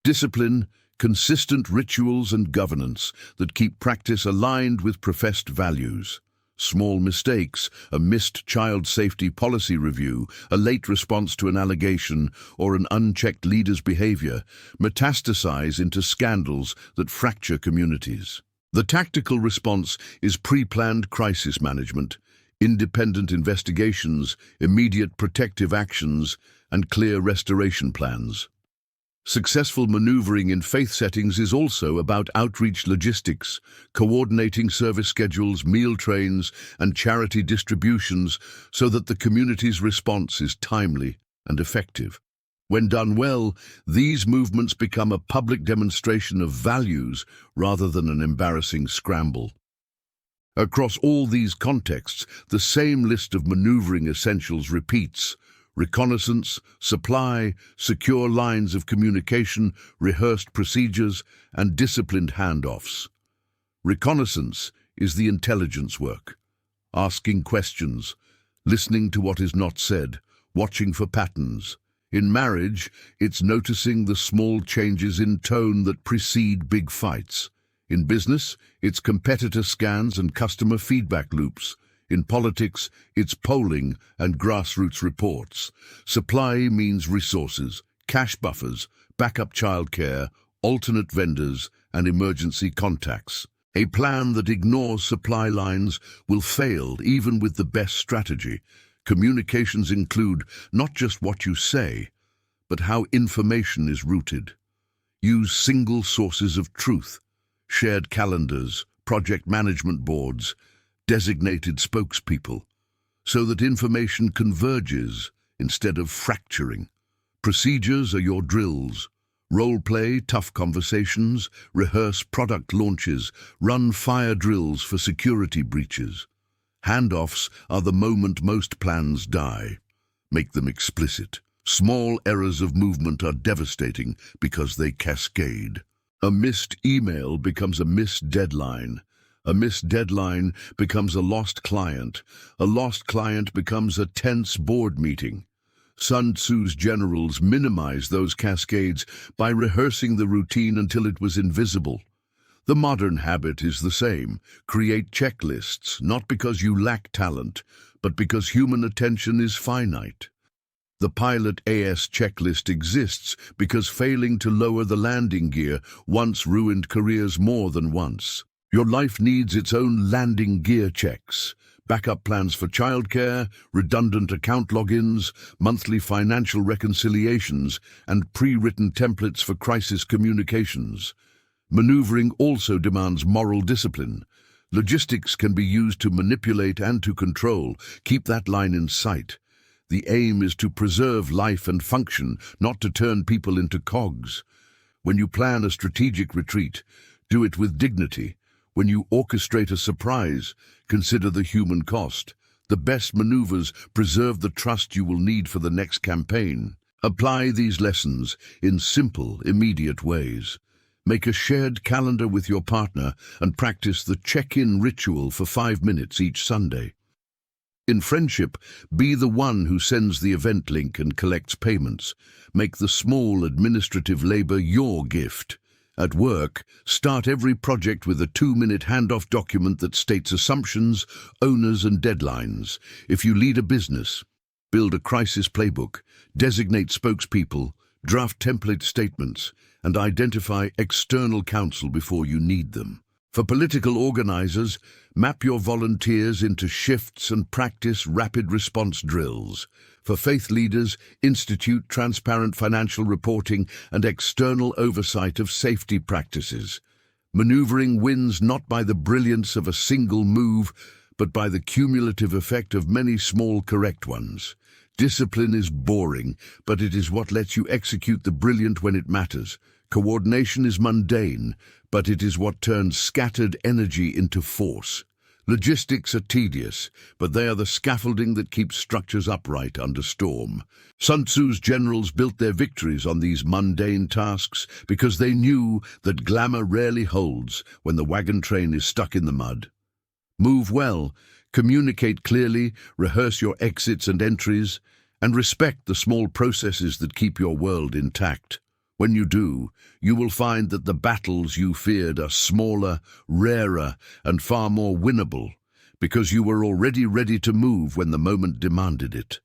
Discipline, consistent rituals and governance that keep practice aligned with professed values. Small mistakes, a missed child safety policy review, a late response to an allegation, or an unchecked leader's behavior, metastasize into scandals that fracture communities. The tactical response is pre-planned crisis management, independent investigations, immediate protective actions, and clear restoration plans. Successful maneuvering in faith settings is also about outreach logistics, coordinating service schedules, meal trains, and charity distributions so that the community's response is timely and effective. When done well, these movements become a public demonstration of values rather than an embarrassing scramble. Across all these contexts, the same list of maneuvering essentials repeats: reconnaissance, supply, secure lines of communication, rehearsed procedures, and disciplined handoffs. Reconnaissance is the intelligence work, asking questions, listening to what is not said, watching for patterns. In marriage, it's noticing the small changes in tone that precede big fights. In business, it's competitor scans and customer feedback loops. In politics, it's polling and grassroots reports. Supply means resources, cash buffers, backup childcare, alternate vendors, and emergency contacts. A plan that ignores supply lines will fail even with the best strategy. Communications include not just what you say, but how information is routed. Use single sources of truth, shared calendars, project management boards, designated spokespeople, so that information converges instead of fracturing. Procedures are your drills. Role play, tough conversations, rehearse product launches, run fire drills for security breaches. Handoffs are the moment most plans die. Make them explicit. Small errors of movement are devastating because they cascade. A missed email becomes a missed deadline. A missed deadline becomes a lost client. A lost client becomes a tense board meeting. Sun Tzu's generals minimized those cascades by rehearsing the routine until it was invisible. The modern habit is the same. Create checklists, not because you lack talent, but because human attention is finite. The pilot AS checklist exists because failing to lower the landing gear once ruined careers more than once. Your life needs its own landing gear checks. Backup plans for childcare, redundant account logins, monthly financial reconciliations, and pre-written templates for crisis communications. Maneuvering also demands moral discipline. Logistics can be used to manipulate and to control. Keep that line in sight. The aim is to preserve life and function, not to turn people into cogs. When you plan a strategic retreat, do it with dignity. When you orchestrate a surprise, consider the human cost. The best maneuvers preserve the trust you will need for the next campaign. Apply these lessons in simple, immediate ways. Make a shared calendar with your partner and practice the check-in ritual for 5 minutes each Sunday. In friendship, be the one who sends the event link and collects payments. Make the small administrative labor your gift. At work, start every project with a 2-minute handoff document that states assumptions, owners, and deadlines. If you lead a business, build a crisis playbook, designate spokespeople, draft template statements, and identify external counsel before you need them. For political organizers, map your volunteers into shifts and practice rapid response drills. For faith leaders, institute transparent financial reporting and external oversight of safety practices. Maneuvering wins not by the brilliance of a single move, but by the cumulative effect of many small correct ones. Discipline is boring, but it is what lets you execute the brilliant when it matters. Coordination is mundane, but it is what turns scattered energy into force. Logistics are tedious, but they are the scaffolding that keeps structures upright under storm. Sun Tzu's generals built their victories on these mundane tasks because they knew that glamour rarely holds when the wagon train is stuck in the mud. Move well, communicate clearly, rehearse your exits and entries, and respect the small processes that keep your world intact. When you do, you will find that the battles you feared are smaller, rarer, and far more winnable, because you were already ready to move when the moment demanded it.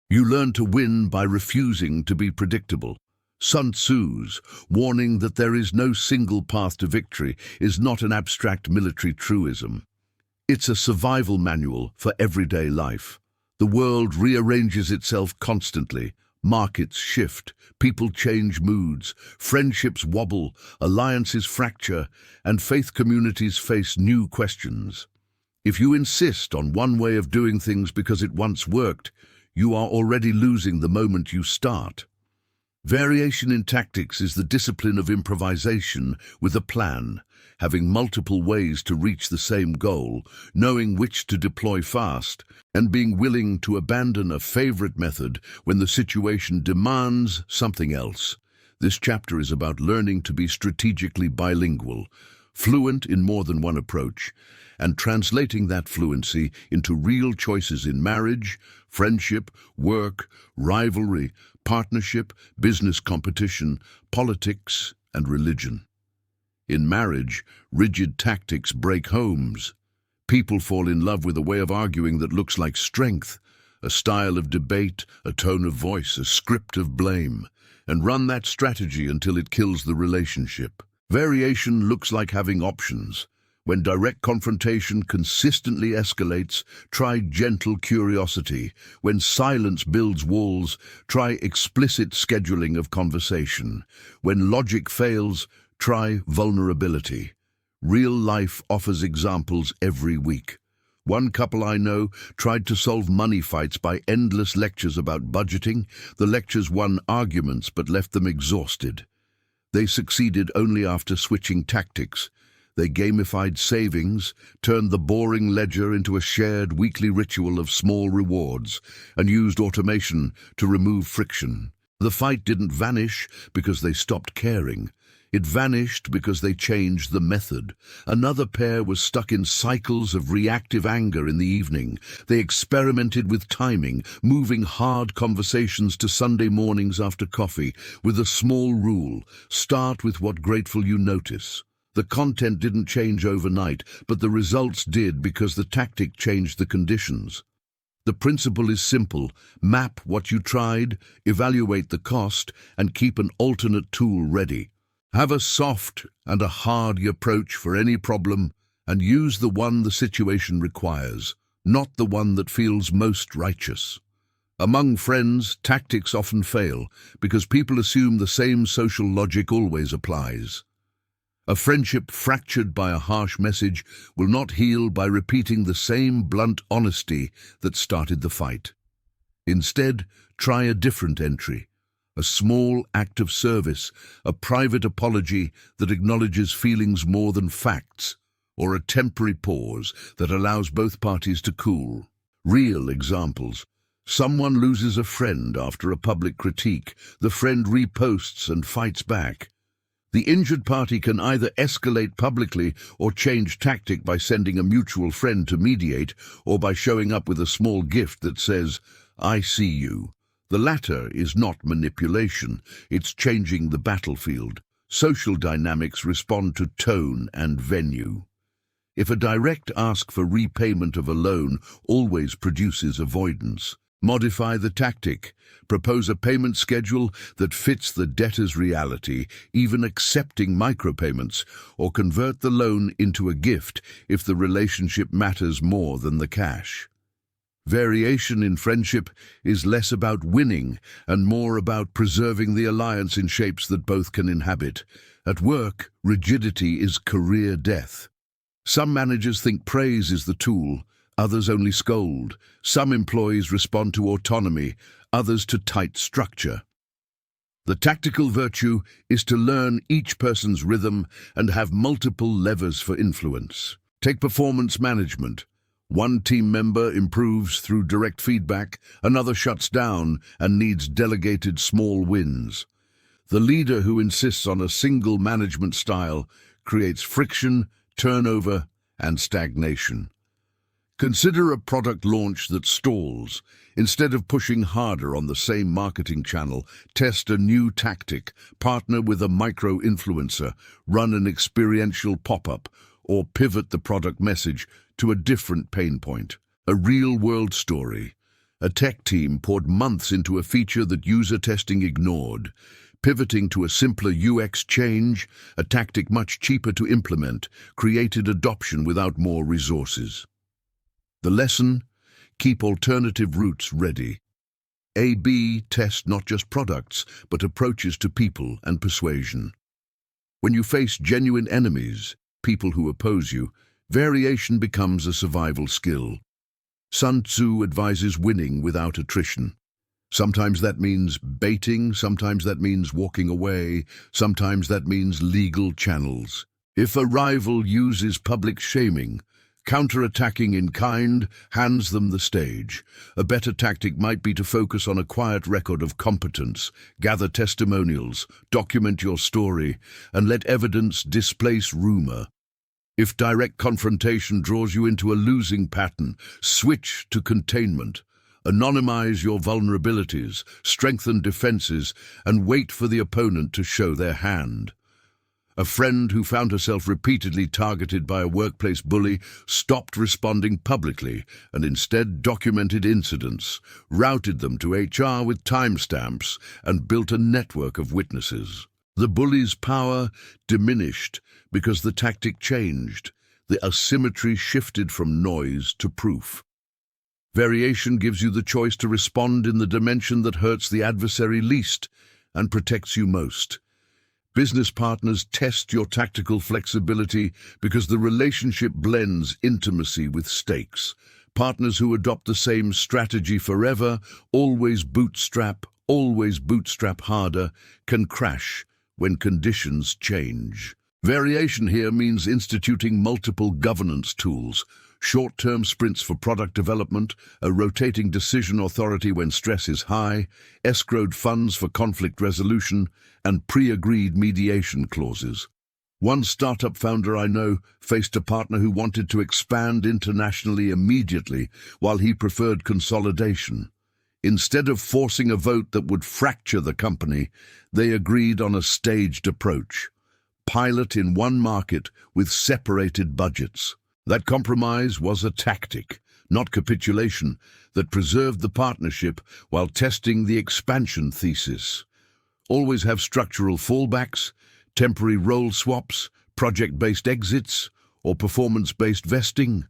You learn to win by refusing to be predictable. Sun Tzu's warning that there is no single path to victory is not an abstract military truism. It's a survival manual for everyday life. The world rearranges itself constantly. Markets shift, people change moods, friendships wobble, alliances fracture, and faith communities face new questions. If you insist on one way of doing things because it once worked, you are already losing the moment you start. Variation in tactics is the discipline of improvisation with a plan, having multiple ways to reach the same goal, knowing which to deploy fast, and being willing to abandon a favorite method when the situation demands something else. This chapter is about learning to be strategically bilingual, fluent in more than one approach, and translating that fluency into real choices in marriage, friendship, work, rivalry, partnership, business competition, politics, and religion. In marriage, rigid tactics break homes. People fall in love with a way of arguing that looks like strength, a style of debate, a tone of voice, a script of blame, and run that strategy until it kills the relationship. Variation looks like having options. When direct confrontation consistently escalates, try gentle curiosity. When silence builds walls, try explicit scheduling of conversation. When logic fails, try vulnerability. Real life offers examples every week. One couple I know tried to solve money fights by endless lectures about budgeting. The lectures won arguments but left them exhausted. They succeeded only after switching tactics. They gamified savings, turned the boring ledger into a shared weekly ritual of small rewards, and used automation to remove friction. The fight didn't vanish because they stopped caring. It vanished because they changed the method. Another pair was stuck in cycles of reactive anger in the evening. They experimented with timing, moving hard conversations to Sunday mornings after coffee, with a small rule: start with what grateful you notice. The content didn't change overnight, but the results did because the tactic changed the conditions. The principle is simple: map what you tried, evaluate the cost, and keep an alternate tool ready. Have a soft and a hard approach for any problem, and use the one the situation requires, not the one that feels most righteous. Among friends, tactics often fail because people assume the same social logic always applies. A friendship fractured by a harsh message will not heal by repeating the same blunt honesty that started the fight. Instead, try a different entry. A small act of service, a private apology that acknowledges feelings more than facts, or a temporary pause that allows both parties to cool. Real examples. Someone loses a friend after a public critique. The friend reposts and fights back. The injured party can either escalate publicly or change tactic by sending a mutual friend to mediate, or by showing up with a small gift that says, "I see you." The latter is not manipulation, it's changing the battlefield. Social dynamics respond to tone and venue. If a direct ask for repayment of a loan always produces avoidance, modify the tactic. Propose a payment schedule that fits the debtor's reality, even accepting micropayments, or convert the loan into a gift if the relationship matters more than the cash. Variation in friendship is less about winning and more about preserving the alliance in shapes that both can inhabit. At work, rigidity is career death. Some managers think praise is the tool, others only scold. Some employees respond to autonomy, others to tight structure. The tactical virtue is to learn each person's rhythm and have multiple levers for influence. Take performance management. One team member improves through direct feedback, another shuts down and needs delegated small wins. The leader who insists on a single management style creates friction, turnover, and stagnation. Consider a product launch that stalls. Instead of pushing harder on the same marketing channel, test a new tactic, partner with a micro-influencer, run an experiential pop-up, or pivot the product message to a different pain point. A real-world story. A tech team poured months into a feature that user testing ignored. Pivoting to a simpler UX change, a tactic much cheaper to implement, created adoption without more resources. The lesson: keep alternative routes ready. A/B test not just products, but approaches to people and persuasion. When you face genuine enemies, people who oppose you, variation becomes a survival skill. Sun Tzu advises winning without attrition. Sometimes that means baiting, sometimes that means walking away, sometimes that means legal channels. If a rival uses public shaming, counterattacking in kind hands them the stage. A better tactic might be to focus on a quiet record of competence, gather testimonials, document your story, and let evidence displace rumor. If direct confrontation draws you into a losing pattern, switch to containment. Anonymize your vulnerabilities, strengthen defenses, and wait for the opponent to show their hand. A friend who found herself repeatedly targeted by a workplace bully stopped responding publicly and instead documented incidents, routed them to HR with timestamps, and built a network of witnesses. The bully's power diminished because the tactic changed. The asymmetry shifted from noise to proof. Variation gives you the choice to respond in the dimension that hurts the adversary least and protects you most. Business partners test your tactical flexibility because the relationship blends intimacy with stakes. Partners who adopt the same strategy forever, always bootstrap harder, can crash when conditions change. Variation here means instituting multiple governance tools, short-term sprints for product development, a rotating decision authority when stress is high, escrowed funds for conflict resolution, and pre-agreed mediation clauses. One startup founder I know faced a partner who wanted to expand internationally immediately while he preferred consolidation. Instead of forcing a vote that would fracture the company, they agreed on a staged approach. Pilot in one market with separated budgets. That compromise was a tactic, not capitulation, that preserved the partnership while testing the expansion thesis. Always have structural fallbacks, temporary role swaps, project-based exits, or performance-based vesting.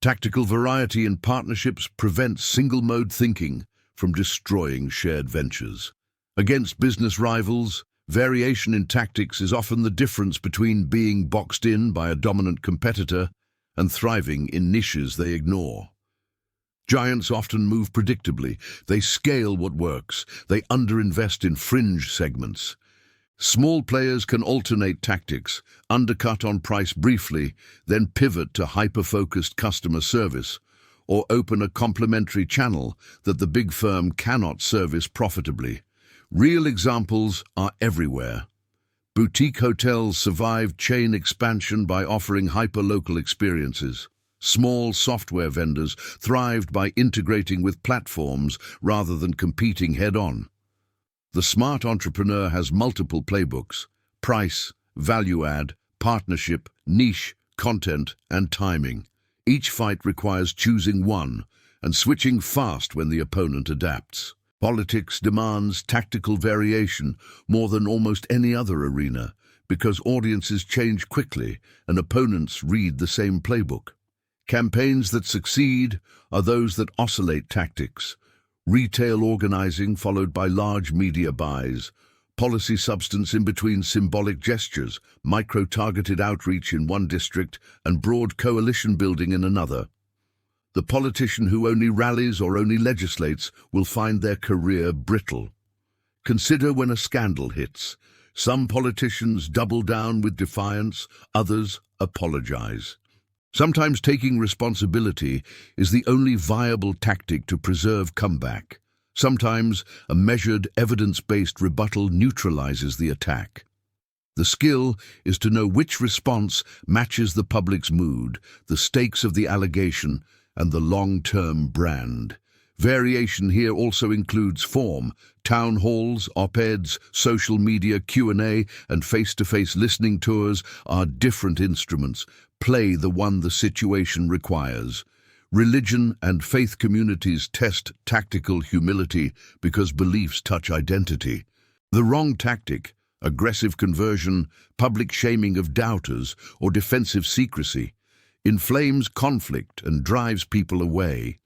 Tactical variety in partnerships prevents single-mode thinking from destroying shared ventures. Against business rivals, variation in tactics is often the difference between being boxed in by a dominant competitor and thriving in niches they ignore. Giants often move predictably. They scale what works. They underinvest in fringe segments. Small players can alternate tactics, undercut on price briefly, then pivot to hyper-focused customer service, or open a complementary channel that the big firm cannot service profitably. Real examples are everywhere. Boutique hotels survived chain expansion by offering hyper-local experiences. Small software vendors thrived by integrating with platforms rather than competing head-on. The smart entrepreneur has multiple playbooks: price, value-add, partnership, niche, content, and timing. Each fight requires choosing one and switching fast when the opponent adapts. Politics demands tactical variation more than almost any other arena because audiences change quickly and opponents read the same playbook. Campaigns that succeed are those that oscillate tactics. Retail organizing followed by large media buys, policy substance in between symbolic gestures, micro-targeted outreach in one district and broad coalition building in another. The politician who only rallies or only legislates will find their career brittle. Consider when a scandal hits. Some politicians double down with defiance, others apologize. Sometimes taking responsibility is the only viable tactic to preserve comeback. Sometimes a measured, evidence-based rebuttal neutralizes the attack. The skill is to know which response matches the public's mood, the stakes of the allegation, and the long-term brand. Variation here also includes form. Town halls, op-eds, social media Q&A, and face-to-face listening tours are different instruments. Play the one the situation requires. Religion and faith communities test tactical humility because beliefs touch identity. The wrong tactic, aggressive conversion, public shaming of doubters, or defensive secrecy, inflames conflict and drives people away.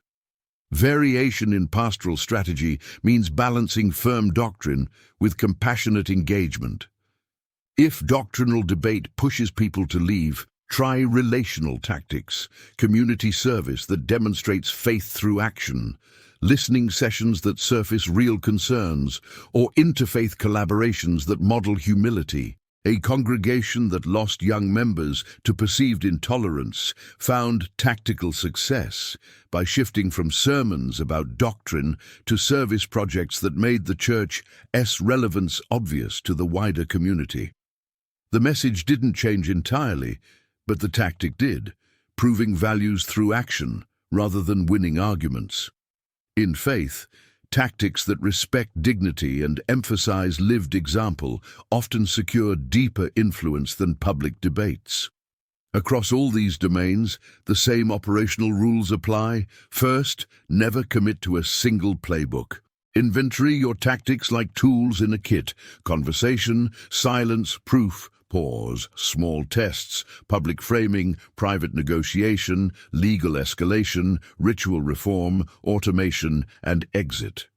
Variation in pastoral strategy means balancing firm doctrine with compassionate engagement. If doctrinal debate pushes people to leave, try relational tactics, community service that demonstrates faith through action, listening sessions that surface real concerns, or interfaith collaborations that model humility. A congregation that lost young members to perceived intolerance found tactical success by shifting from sermons about doctrine to service projects that made the church's relevance obvious to the wider community. The message didn't change entirely, but the tactic did, proving values through action rather than winning arguments. In faith, tactics that respect dignity and emphasize lived example often secure deeper influence than public debates. Across all these domains, the same operational rules apply. First, never commit to a single playbook. Inventory your tactics like tools in a kit: conversation, silence, proof, pause, small tests, public framing, private negotiation, legal escalation, ritual reform, automation, and exit.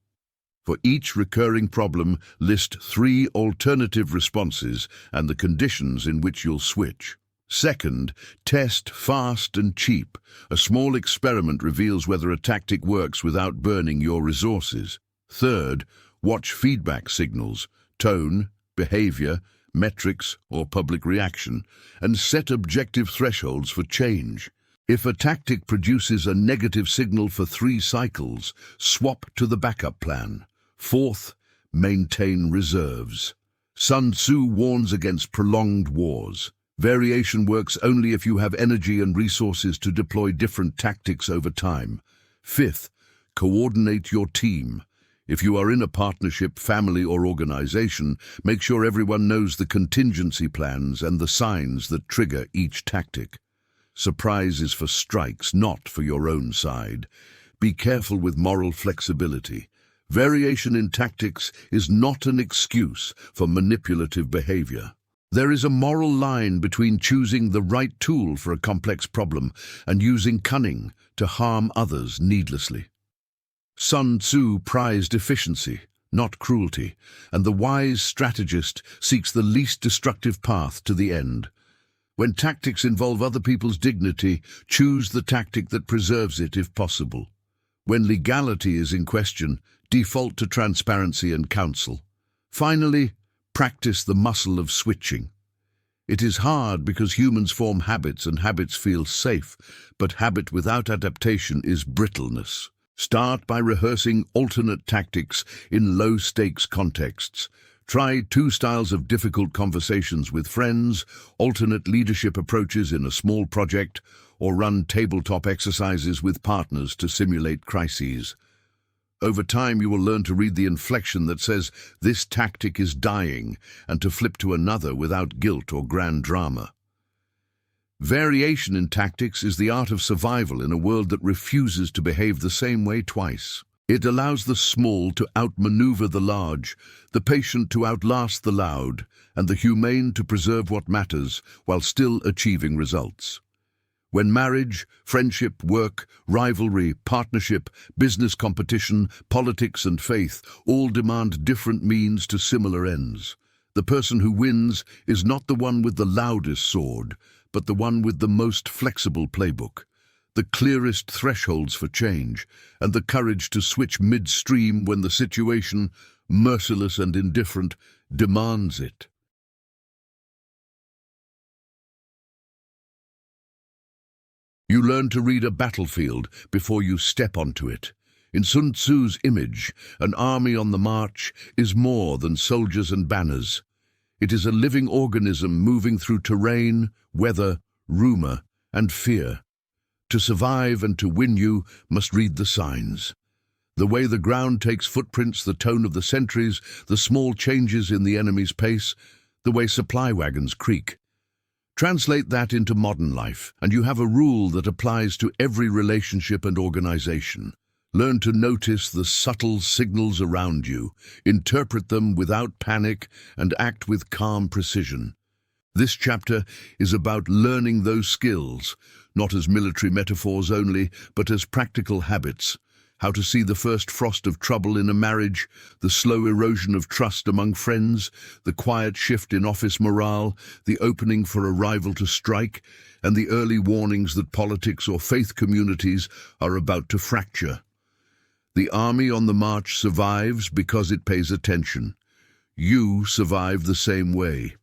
For each recurring problem, list 3 alternative responses and the conditions in which you'll switch. Second, test fast and cheap. A small experiment reveals whether a tactic works without burning your resources. Third, watch feedback signals, tone, behavior, metrics, or public reaction, and set objective thresholds for change. If a tactic produces a negative signal for 3 cycles, swap to the backup plan. Fourth, maintain reserves. Sun Tzu warns against prolonged wars. Variation works only if you have energy and resources to deploy different tactics over time. Fifth, coordinate your team. If you are in a partnership, family, or organization, make sure everyone knows the contingency plans and the signs that trigger each tactic. Surprise is for strikes, not for your own side. Be careful with moral flexibility. Variation in tactics is not an excuse for manipulative behavior. There is a moral line between choosing the right tool for a complex problem and using cunning to harm others needlessly. Sun Tzu prized efficiency, not cruelty, and the wise strategist seeks the least destructive path to the end. When tactics involve other people's dignity, choose the tactic that preserves it if possible. When legality is in question, default to transparency and counsel. Finally, practice the muscle of switching. It is hard because humans form habits and habits feel safe, but habit without adaptation is brittleness. Start by rehearsing alternate tactics in low-stakes contexts. Try 2 styles of difficult conversations with friends, alternate leadership approaches in a small project, or run tabletop exercises with partners to simulate crises. Over time, you will learn to read the inflection that says, "This tactic is dying," and to flip to another without guilt or grand drama. Variation in tactics is the art of survival in a world that refuses to behave the same way twice. It allows the small to outmaneuver the large, the patient to outlast the loud, and the humane to preserve what matters while still achieving results. When marriage, friendship, work, rivalry, partnership, business competition, politics, and faith all demand different means to similar ends, the person who wins is not the one with the loudest sword, but the one with the most flexible playbook, the clearest thresholds for change, and the courage to switch midstream when the situation, merciless and indifferent, demands it. You learn to read a battlefield before you step onto it. In Sun Tzu's image, an army on the march is more than soldiers and banners. It is a living organism moving through terrain, weather, rumor, and fear. To survive and to win, you must read the signs. The way the ground takes footprints, the tone of the sentries, the small changes in the enemy's pace, the way supply wagons creak. Translate that into modern life, and you have a rule that applies to every relationship and organization. Learn to notice the subtle signals around you, interpret them without panic, and act with calm precision. This chapter is about learning those skills, not as military metaphors only, but as practical habits. How to see the first frost of trouble in a marriage, the slow erosion of trust among friends, the quiet shift in office morale, the opening for a rival to strike, and the early warnings that politics or faith communities are about to fracture. The army on the march survives because it pays attention. You survive the same way.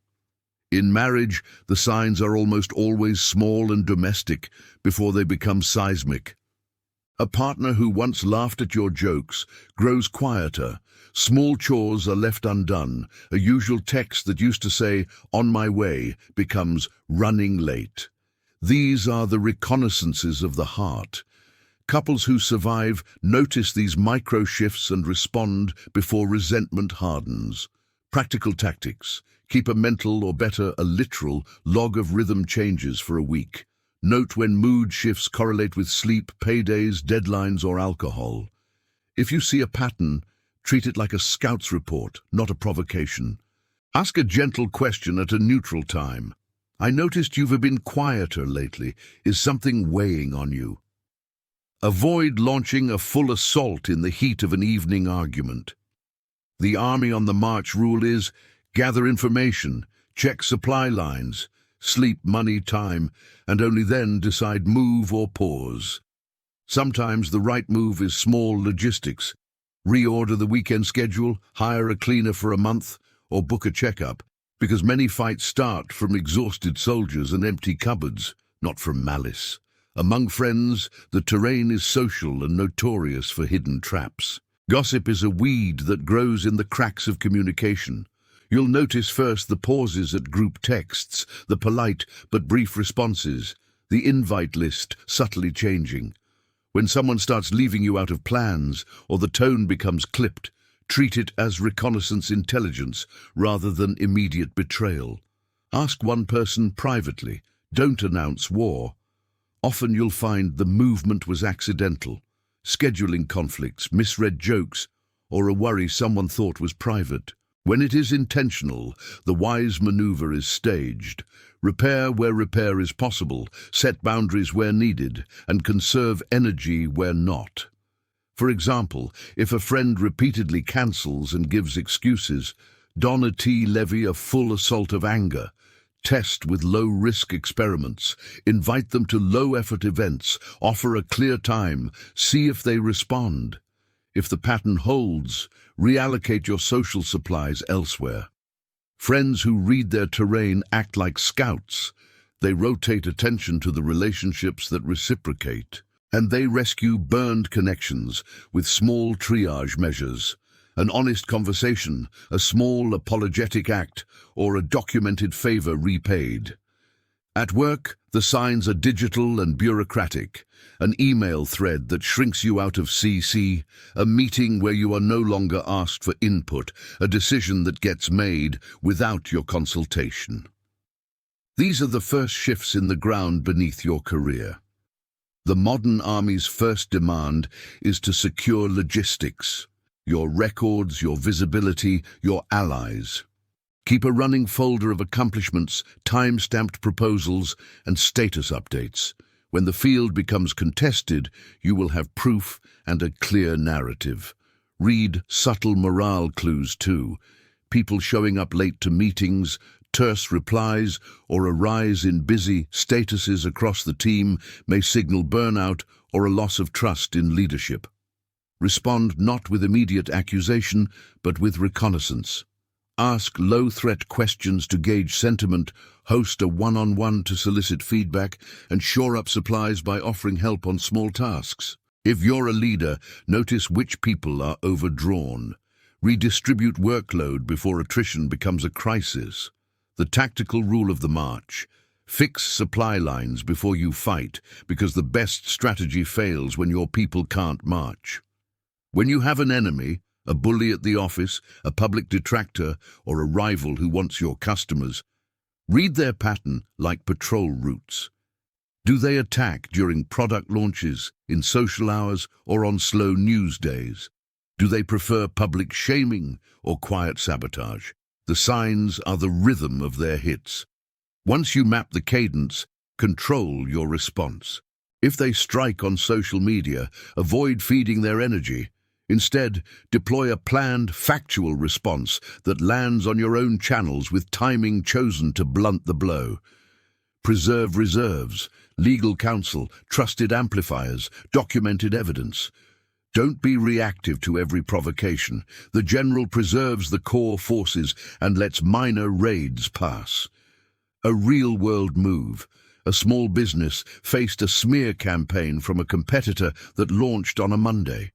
In marriage, the signs are almost always small and domestic before they become seismic. A partner who once laughed at your jokes grows quieter. Small chores are left undone. A usual text that used to say, "on my way," becomes "running late." These are the reconnaissances of the heart. Couples who survive notice these micro shifts and respond before resentment hardens. Practical tactics. Keep a mental, or better, a literal, log of rhythm changes for a week. Note when mood shifts correlate with sleep, paydays, deadlines, or alcohol. If you see a pattern, treat it like a scout's report, not a provocation. Ask a gentle question at a neutral time. "I noticed you've been quieter lately. Is something weighing on you?" Avoid launching a full assault in the heat of an evening argument. The army on the march rule is gather information, check supply lines, sleep, money, time, and only then decide move or pause. Sometimes the right move is small logistics. Reorder the weekend schedule, hire a cleaner for a month, or book a checkup, because many fights start from exhausted soldiers and empty cupboards, not from malice. Among friends, the terrain is social and notorious for hidden traps. Gossip is a weed that grows in the cracks of communication. You'll notice first the pauses at group texts, the polite but brief responses, the invite list subtly changing. When someone starts leaving you out of plans or the tone becomes clipped, treat it as reconnaissance intelligence rather than immediate betrayal. Ask one person privately. Don't announce war. Often you'll find the movement was accidental. Scheduling conflicts, misread jokes, or a worry someone thought was private. When it is intentional, the wise maneuver is staged. Repair where repair is possible, set boundaries where needed, and conserve energy where not. For example, if a friend repeatedly cancels and gives excuses, don a levy a full assault of anger. Test with low-risk experiments. Invite them to low-effort events. Offer a clear time. See if they respond. If the pattern holds, reallocate your social supplies elsewhere. Friends who read their terrain act like scouts. They rotate attention to the relationships that reciprocate, and they rescue burned connections with small triage measures. An honest conversation, a small apologetic act, or a documented favor repaid. At work, the signs are digital and bureaucratic. An email thread that shrinks you out of CC, a meeting where you are no longer asked for input, a decision that gets made without your consultation. These are the first shifts in the ground beneath your career. The modern army's first demand is to secure logistics, your records, your visibility, your allies. Keep a running folder of accomplishments, time-stamped proposals, and status updates. When the field becomes contested, you will have proof and a clear narrative. Read subtle morale clues too. People showing up late to meetings, terse replies, or a rise in busy statuses across the team may signal burnout or a loss of trust in leadership. Respond not with immediate accusation, but with reconnaissance. Ask low-threat questions to gauge sentiment, host a one-on-one to solicit feedback, and shore up supplies by offering help on small tasks. If you're a leader, notice which people are overdrawn. Redistribute workload before attrition becomes a crisis. The tactical rule of the march. Fix supply lines before you fight, because the best strategy fails when your people can't march. When you have an enemy, a bully at the office, a public detractor, or a rival who wants your customers, read their pattern like patrol routes. Do they attack during product launches, in social hours, or on slow news days? Do they prefer public shaming or quiet sabotage? The signs are the rhythm of their hits. Once you map the cadence, control your response. If they strike on social media, avoid feeding their energy. Instead, deploy a planned, factual response that lands on your own channels with timing chosen to blunt the blow. Preserve reserves, legal counsel, trusted amplifiers, documented evidence. Don't be reactive to every provocation. The general preserves the core forces and lets minor raids pass. A real-world move. A small business faced a smear campaign from a competitor that launched on a Monday.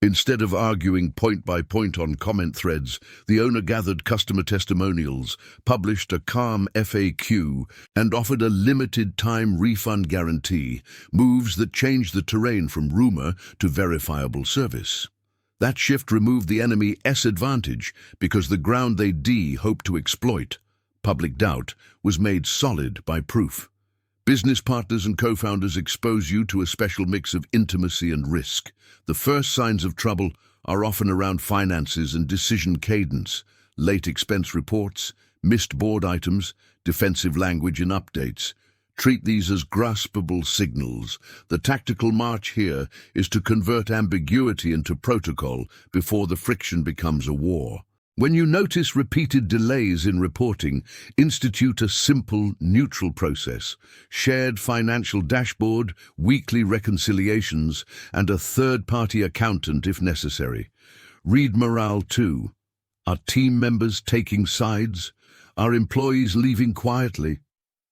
Instead of arguing point by point on comment threads, the owner gathered customer testimonials, published a calm FAQ, and offered a limited-time refund guarantee, moves that changed the terrain from rumor to verifiable service. That shift removed the enemy's advantage because the ground they hoped to exploit, public doubt, was made solid by proof. Business partners and co-founders expose you to a special mix of intimacy and risk. The first signs of trouble are often around finances and decision cadence, late expense reports, missed board items, defensive language in updates. Treat these as graspable signals. The tactical march here is to convert ambiguity into protocol before the friction becomes a war. When you notice repeated delays in reporting, institute a simple, neutral process, shared financial dashboard, weekly reconciliations, and a third-party accountant if necessary. Read morale too. Are team members taking sides? Are employees leaving quietly?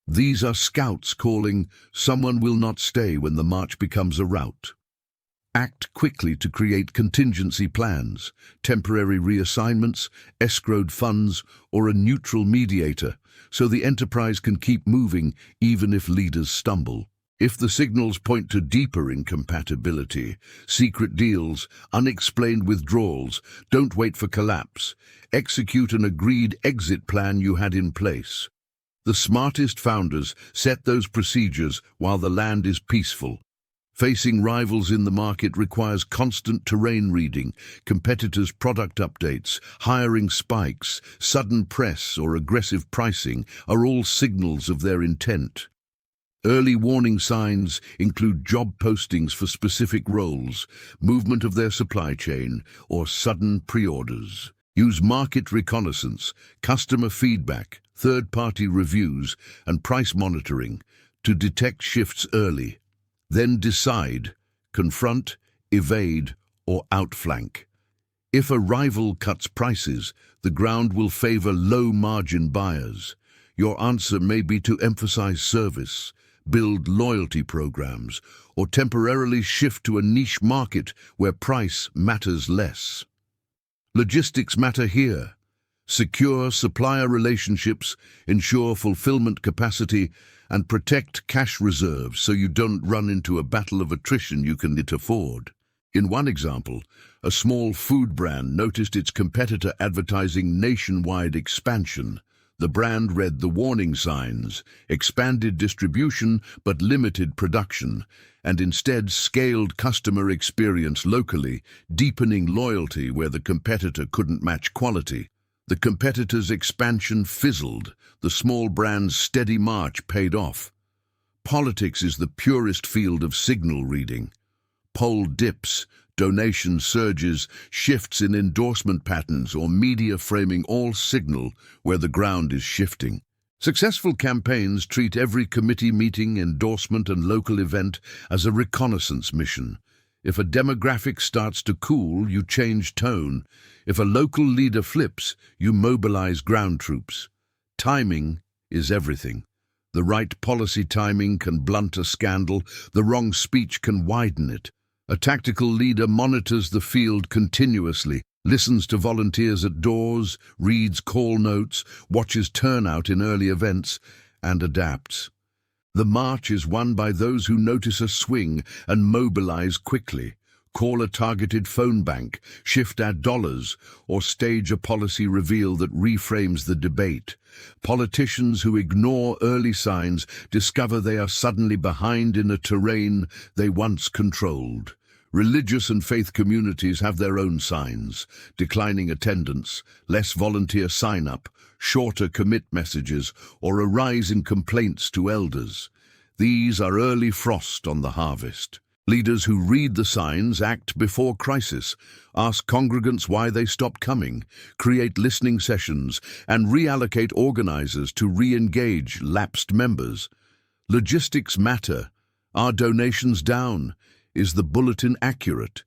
These are scouts calling, someone will not stay when the march becomes a rout. Act quickly to create contingency plans, temporary reassignments, escrowed funds, or a neutral mediator, so the enterprise can keep moving even if leaders stumble. If the signals point to deeper incompatibility, secret deals, unexplained withdrawals, don't wait for collapse. Execute an agreed exit plan you had in place. The smartest founders set those procedures while the land is peaceful. Facing rivals in the market requires constant terrain reading, competitors' product updates, hiring spikes, sudden press or aggressive pricing are all signals of their intent. Early warning signs include job postings for specific roles, movement of their supply chain, or sudden pre-orders. Use market reconnaissance, customer feedback, third-party reviews, and price monitoring to detect shifts early. Then decide, confront, evade, or outflank. If a rival cuts prices, the ground will favor low-margin buyers. Your answer may be to emphasize service, build loyalty programs, or temporarily shift to a niche market where price matters less. Logistics matter here. Secure supplier relationships, ensure fulfillment capacity, and protect cash reserves so you don't run into a battle of attrition you can't afford. In one example, a small food brand noticed its competitor advertising nationwide expansion. The brand read the warning signs, expanded distribution but limited production, and instead scaled customer experience locally, deepening loyalty where the competitor couldn't match quality. The competitor's expansion fizzled. The small brand's steady march paid off. Politics is the purest field of signal reading. Poll dips, donation surges, shifts in endorsement patterns, or media framing all signal where the ground is shifting. Successful campaigns treat every committee meeting, endorsement, and local event as a reconnaissance mission. If a demographic starts to cool, you change tone. If a local leader flips, you mobilize ground troops. Timing is everything. The right policy timing can blunt a scandal, the wrong speech can widen it. A tactical leader monitors the field continuously, listens to volunteers at doors, reads call notes, watches turnout in early events, and adapts. The march is won by those who notice a swing and mobilize quickly. Call a targeted phone bank, shift ad dollars, or stage a policy reveal that reframes the debate. Politicians who ignore early signs discover they are suddenly behind in a terrain they once controlled. Religious and faith communities have their own signs: declining attendance, less volunteer sign-up, shorter commit messages, or a rise in complaints to elders. These are early frost on the harvest. Leaders who read the signs act before crisis, ask congregants why they stopped coming, create listening sessions, and reallocate organizers to re-engage lapsed members. Logistics matter. Are donations down? Is the bulletin accurate?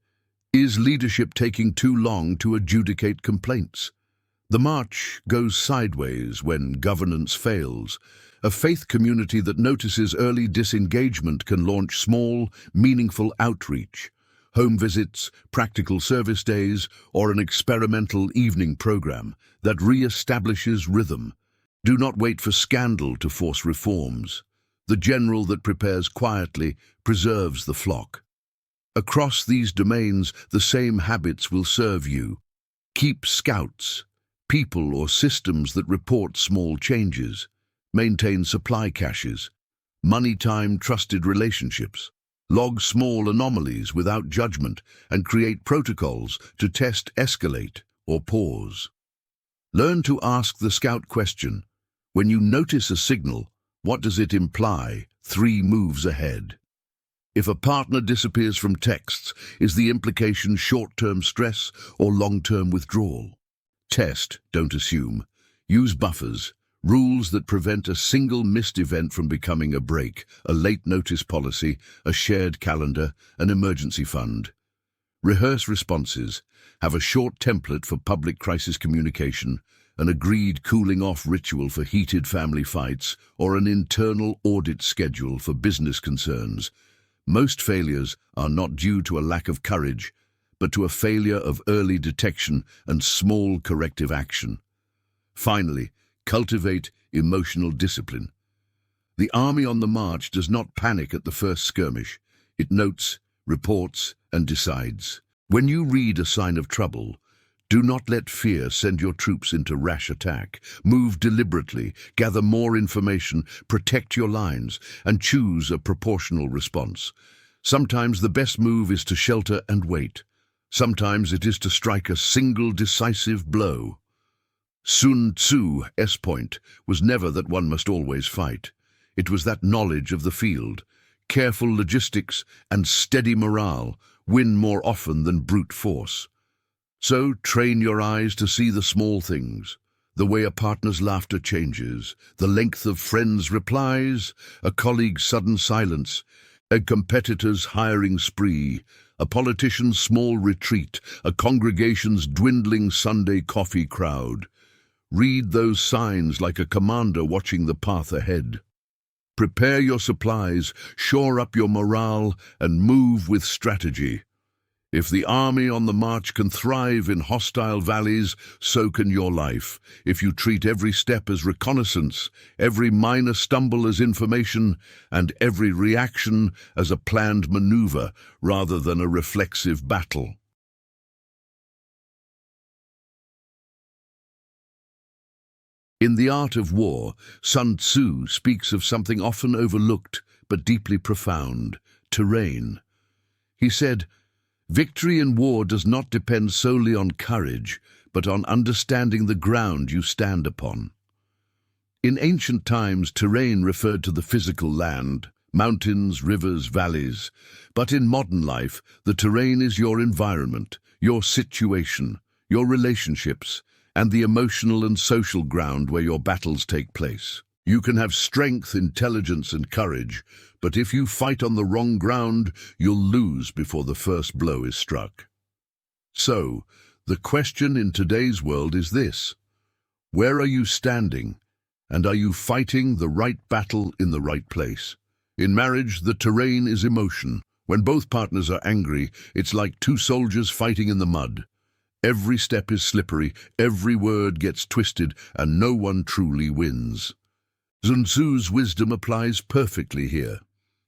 Is leadership taking too long to adjudicate complaints? The march goes sideways when governance fails. A faith community that notices early disengagement can launch small, meaningful outreach, home visits, practical service days, or an experimental evening program that re-establishes rhythm. Do not wait for scandal to force reforms. The general that prepares quietly preserves the flock. Across these domains, the same habits will serve you. Keep scouts, people or systems that report small changes. Maintain supply caches, money-time trusted relationships, log small anomalies without judgment, and create protocols to test, escalate, or pause. Learn to ask the scout question: when you notice a signal, what does it imply 3 moves ahead? If a partner disappears from texts, is the implication short-term stress or long-term withdrawal? Test, don't assume. Use buffers. Rules that prevent a single missed event from becoming a break: a late notice policy, a shared calendar, an emergency fund. Rehearse responses. Have a short template for public crisis communication, an agreed cooling-off ritual for heated family fights, or an internal audit schedule for business concerns. Most failures are not due to a lack of courage, but to a failure of early detection and small corrective action. Finally, cultivate emotional discipline. The army on the march does not panic at the first skirmish. It notes, reports, and decides. When you read a sign of trouble, do not let fear send your troops into rash attack. Move deliberately, gather more information, protect your lines, and choose a proportional response. Sometimes the best move is to shelter and wait. Sometimes it is to strike a single decisive blow. Sun Tzu's point was never that one must always fight. It was that knowledge of the field, careful logistics, and steady morale win more often than brute force. So train your eyes to see the small things: the way a partner's laughter changes, the length of friends' replies, a colleague's sudden silence, a competitor's hiring spree, a politician's small retreat, a congregation's dwindling Sunday coffee crowd. Read those signs like a commander watching the path ahead. Prepare your supplies, shore up your morale, and move with strategy. If the army on the march can thrive in hostile valleys, so can your life. If you treat every step as reconnaissance, every minor stumble as information, and every reaction as a planned maneuver rather than a reflexive battle. In The Art of War, Sun Tzu speaks of something often overlooked but deeply profound: terrain. He said, "Victory in war does not depend solely on courage, but on understanding the ground you stand upon." In ancient times, terrain referred to the physical land, mountains, rivers, valleys. But in modern life, the terrain is your environment, your situation, your relationships, and the emotional and social ground where your battles take place. You can have strength, intelligence, and courage, but if you fight on the wrong ground, you'll lose before the first blow is struck. So, the question in today's world is this: where are you standing, and are you fighting the right battle in the right place? In marriage, the terrain is emotion. When both partners are angry, it's like 2 soldiers fighting in the mud. Every step is slippery, every word gets twisted, and no one truly wins. Sun Tzu's wisdom applies perfectly here.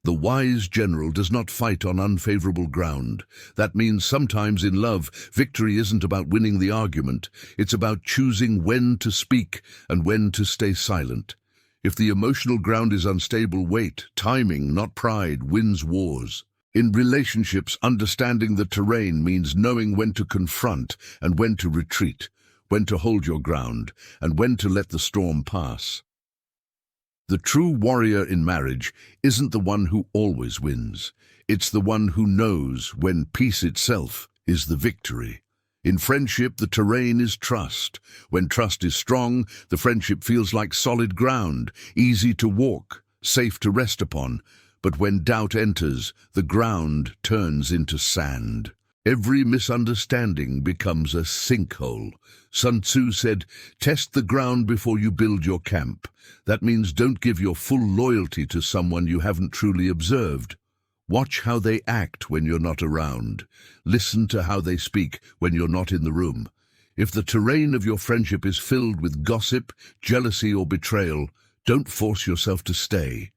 The wise general does not fight on unfavorable ground. That means sometimes in love, victory isn't about winning the argument. It's about choosing when to speak and when to stay silent. If the emotional ground is unstable, wait. Timing, not pride, wins wars. In relationships, understanding the terrain means knowing when to confront and when to retreat, when to hold your ground, and when to let the storm pass. The true warrior in marriage isn't the one who always wins. It's the one who knows when peace itself is the victory. In friendship, the terrain is trust. When trust is strong, the friendship feels like solid ground, easy to walk, safe to rest upon. But when doubt enters, the ground turns into sand. Every misunderstanding becomes a sinkhole. Sun Tzu said, "Test the ground before you build your camp." That means don't give your full loyalty to someone you haven't truly observed. Watch how they act when you're not around. Listen to how they speak when you're not in the room. If the terrain of your friendship is filled with gossip, jealousy, or betrayal, don't force yourself to stay.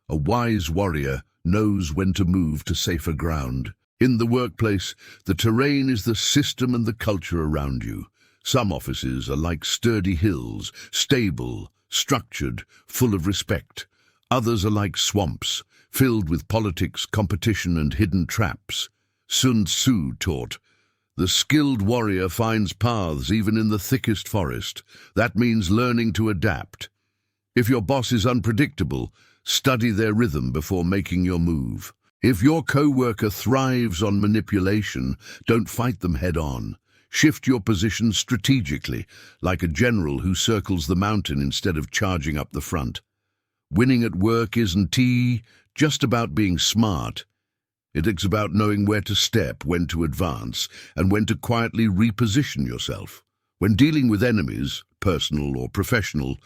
A wise warrior knows when to move to safer ground. In the workplace, the terrain is the system and the culture around you. Some offices are like sturdy hills, stable, structured, full of respect. Others are like swamps, filled with politics, competition, and hidden traps. Sun Tzu taught, "The skilled warrior finds paths even in the thickest forest." That means learning to adapt. If your boss is unpredictable, study their rhythm before making your move. If your co-worker thrives on manipulation, don't fight them head-on. Shift your position strategically, like a general who circles the mountain instead of charging up the front. Winning at work isn't just about being smart. It's about knowing where to step, when to advance, and when to quietly reposition yourself. When dealing with enemies, personal or professional,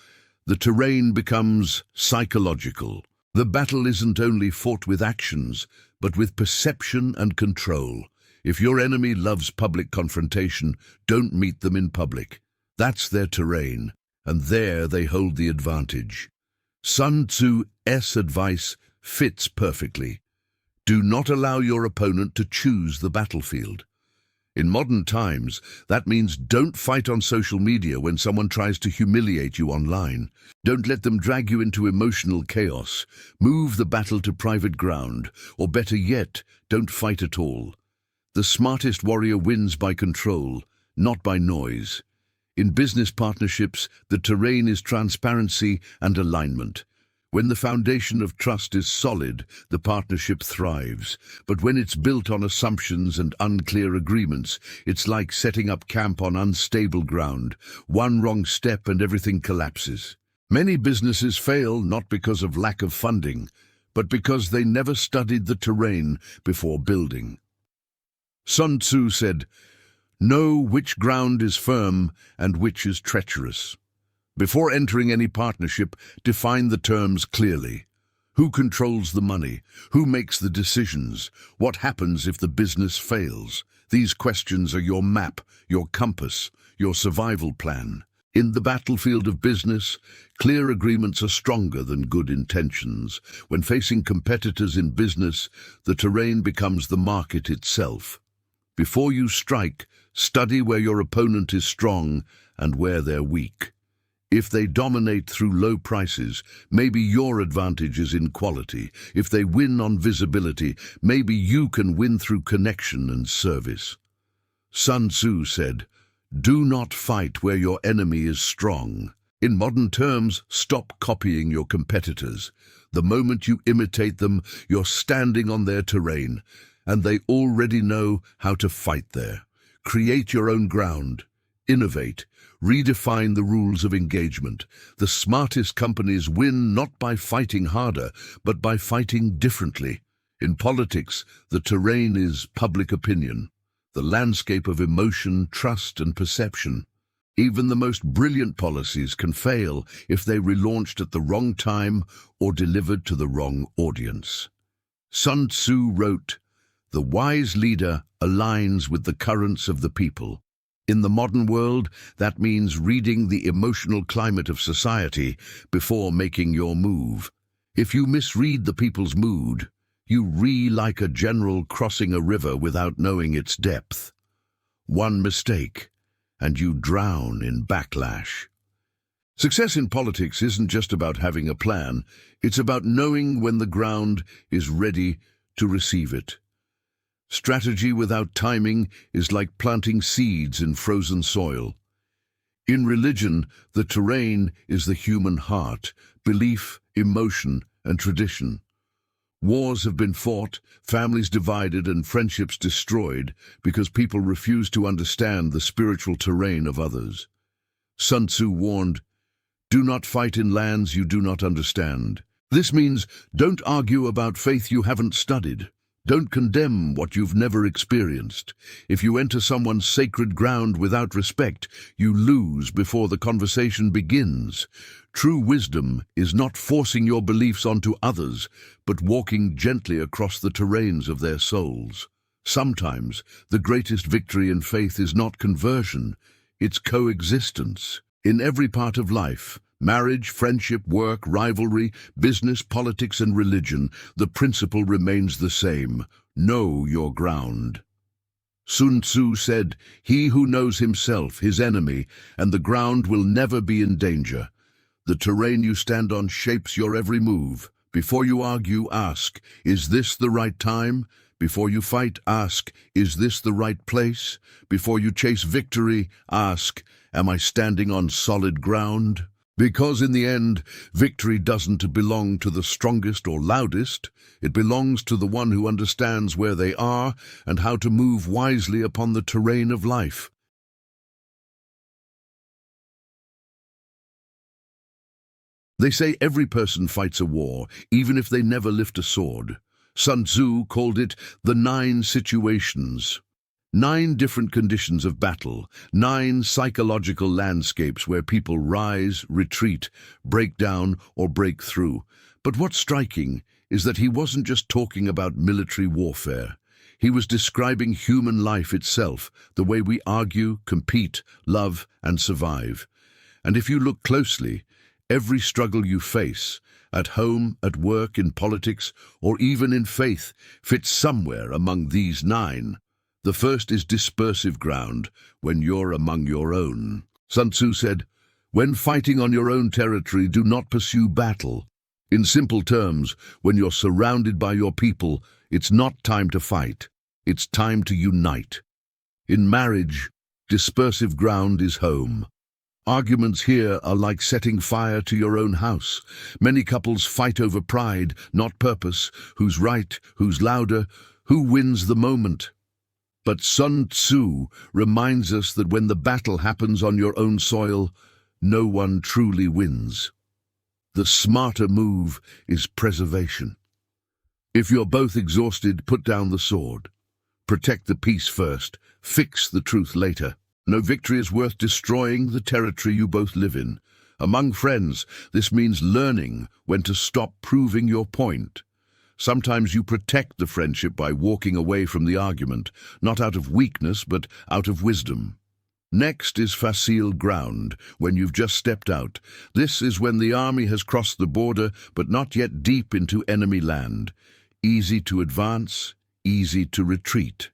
the terrain becomes psychological. The battle isn't only fought with actions, but with perception and control. If your enemy loves public confrontation, don't meet them in public. That's their terrain, and there they hold the advantage. Sun Tzu's advice fits perfectly. Do not allow your opponent to choose the battlefield. In modern times, that means don't fight on social media when someone tries to humiliate you online. Don't let them drag you into emotional chaos. Move the battle to private ground, or better yet, don't fight at all. The smartest warrior wins by control, not by noise. In business partnerships, the terrain is transparency and alignment. When the foundation of trust is solid, the partnership thrives. But when it's built on assumptions and unclear agreements, it's like setting up camp on unstable ground. One wrong step and everything collapses. Many businesses fail not because of lack of funding, but because they never studied the terrain before building. Sun Tzu said, "Know which ground is firm and which is treacherous." Before entering any partnership, define the terms clearly. Who controls the money? Who makes the decisions? What happens if the business fails? These questions are your map, your compass, your survival plan. In the battlefield of business, clear agreements are stronger than good intentions. When facing competitors in business, the terrain becomes the market itself. Before you strike, study where your opponent is strong and where they're weak. If they dominate through low prices, maybe your advantage is in quality. If they win on visibility, maybe you can win through connection and service. Sun Tzu said, "Do not fight where your enemy is strong." In modern terms, stop copying your competitors. The moment you imitate them, you're standing on their terrain, and they already know how to fight there. Create your own ground. Innovate. Redefine the rules of engagement. The smartest companies win not by fighting harder, but by fighting differently. In politics, the terrain is public opinion, the landscape of emotion, trust, and perception. Even the most brilliant policies can fail if they relaunched at the wrong time or delivered to the wrong audience. Sun Tzu wrote, "The wise leader aligns with the currents of the people." In the modern world, that means reading the emotional climate of society before making your move. If you misread the people's mood, you like a general crossing a river without knowing its depth. One mistake, and you drown in backlash. Success in politics isn't just about having a plan, it's about knowing when the ground is ready to receive it. Strategy without timing is like planting seeds in frozen soil. In religion, the terrain is the human heart, belief, emotion, and tradition. Wars have been fought, families divided, and friendships destroyed because people refuse to understand the spiritual terrain of others. Sun Tzu warned, "Do not fight in lands you do not understand." This means don't argue about faith you haven't studied. Don't condemn what you've never experienced. If you enter someone's sacred ground without respect, you lose before the conversation begins. True wisdom is not forcing your beliefs onto others, but walking gently across the terrains of their souls. Sometimes the greatest victory in faith is not conversion, it's coexistence. In every part of life, marriage, friendship, work, rivalry, business, politics, and religion, the principle remains the same. Know your ground. Sun Tzu said, "He who knows himself, his enemy, and the ground will never be in danger." The terrain you stand on shapes your every move. Before you argue, ask, "Is this the right time?" Before you fight, ask, "Is this the right place?" Before you chase victory, ask, "Am I standing on solid ground?" Because in the end, victory doesn't belong to the strongest or loudest. It belongs to the one who understands where they are and how to move wisely upon the terrain of life. They say every person fights a war, even if they never lift a sword. Sun Tzu called it the 9 situations. 9 different conditions of battle, 9 psychological landscapes where people rise, retreat, break down, or break through. But what's striking is that he wasn't just talking about military warfare. He was describing human life itself, the way we argue, compete, love, and survive. And if you look closely, every struggle you face, at home, at work, in politics, or even in faith, fits somewhere among these 9. The first is dispersive ground, when you're among your own. Sun Tzu said, "When fighting on your own territory, do not pursue battle." In simple terms, when you're surrounded by your people, it's not time to fight. It's time to unite. In marriage, dispersive ground is home. Arguments here are like setting fire to your own house. Many couples fight over pride, not purpose. Who's right? Who's louder? Who wins the moment? But Sun Tzu reminds us that when the battle happens on your own soil, no one truly wins. The smarter move is preservation. If you're both exhausted, put down the sword. Protect the peace first, fix the truth later. No victory is worth destroying the territory you both live in. Among friends, this means learning when to stop proving your point. Sometimes you protect the friendship by walking away from the argument, not out of weakness, but out of wisdom. Next is facile ground, when you've just stepped out. This is when the army has crossed the border, but not yet deep into enemy land. Easy to advance, easy to retreat.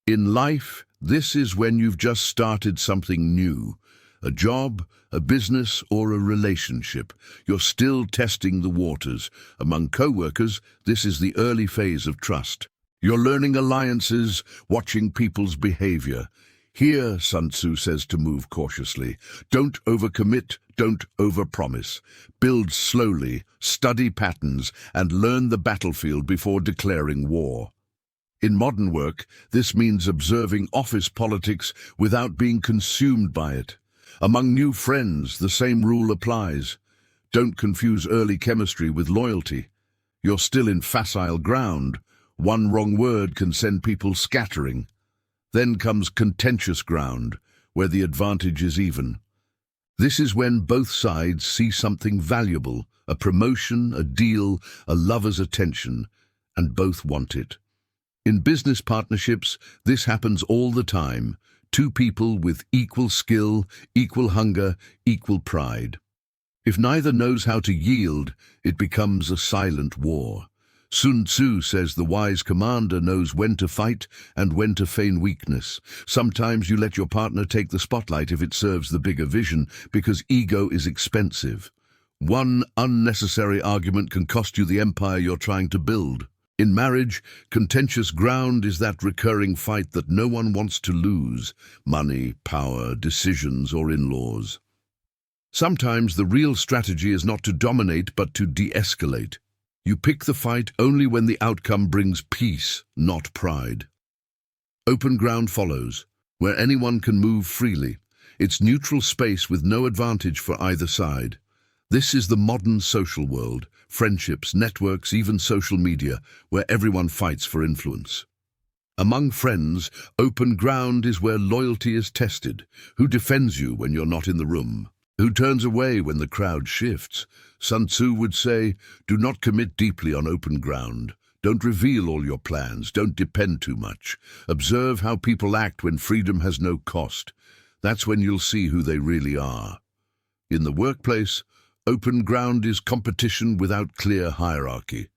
In life, this is when you've just started something new. A job, a business, or a relationship. You're still testing the waters. Among co-workers, this is the early phase of trust. You're learning alliances, watching people's behavior. Here, Sun Tzu says to move cautiously. Don't overcommit, don't overpromise. Build slowly, study patterns, and learn the battlefield before declaring war. In modern work, this means observing office politics without being consumed by it. Among new friends, the same rule applies. Don't confuse early chemistry with loyalty. You're still in facile ground. One wrong word can send people scattering. Then comes contentious ground, where the advantage is even. This is when both sides see something valuable, a promotion, a deal, a lover's attention, and both want it. In business partnerships, this happens all the time. 2 people with equal skill, equal hunger, equal pride. If neither knows how to yield, it becomes a silent war. Sun Tzu says the wise commander knows when to fight and when to feign weakness. Sometimes you let your partner take the spotlight if it serves the bigger vision, because ego is expensive. One unnecessary argument can cost you the empire you're trying to build. In marriage, contentious ground is that recurring fight that no one wants to lose: money, power, decisions, or in-laws. Sometimes the real strategy is not to dominate but to de-escalate. You pick the fight only when the outcome brings peace, not pride. Open ground follows, where anyone can move freely. It's neutral space with no advantage for either side. This is the modern social world: friendships, networks, even social media, where everyone fights for influence. Among friends, open ground is where loyalty is tested. Who defends you when you're not in the room? Who turns away when the crowd shifts? Sun Tzu would say, do not commit deeply on open ground. Don't reveal all your plans. Don't depend too much. Observe how people act when freedom has no cost. That's when you'll see who they really are. In the workplace, open ground is competition without clear hierarchy.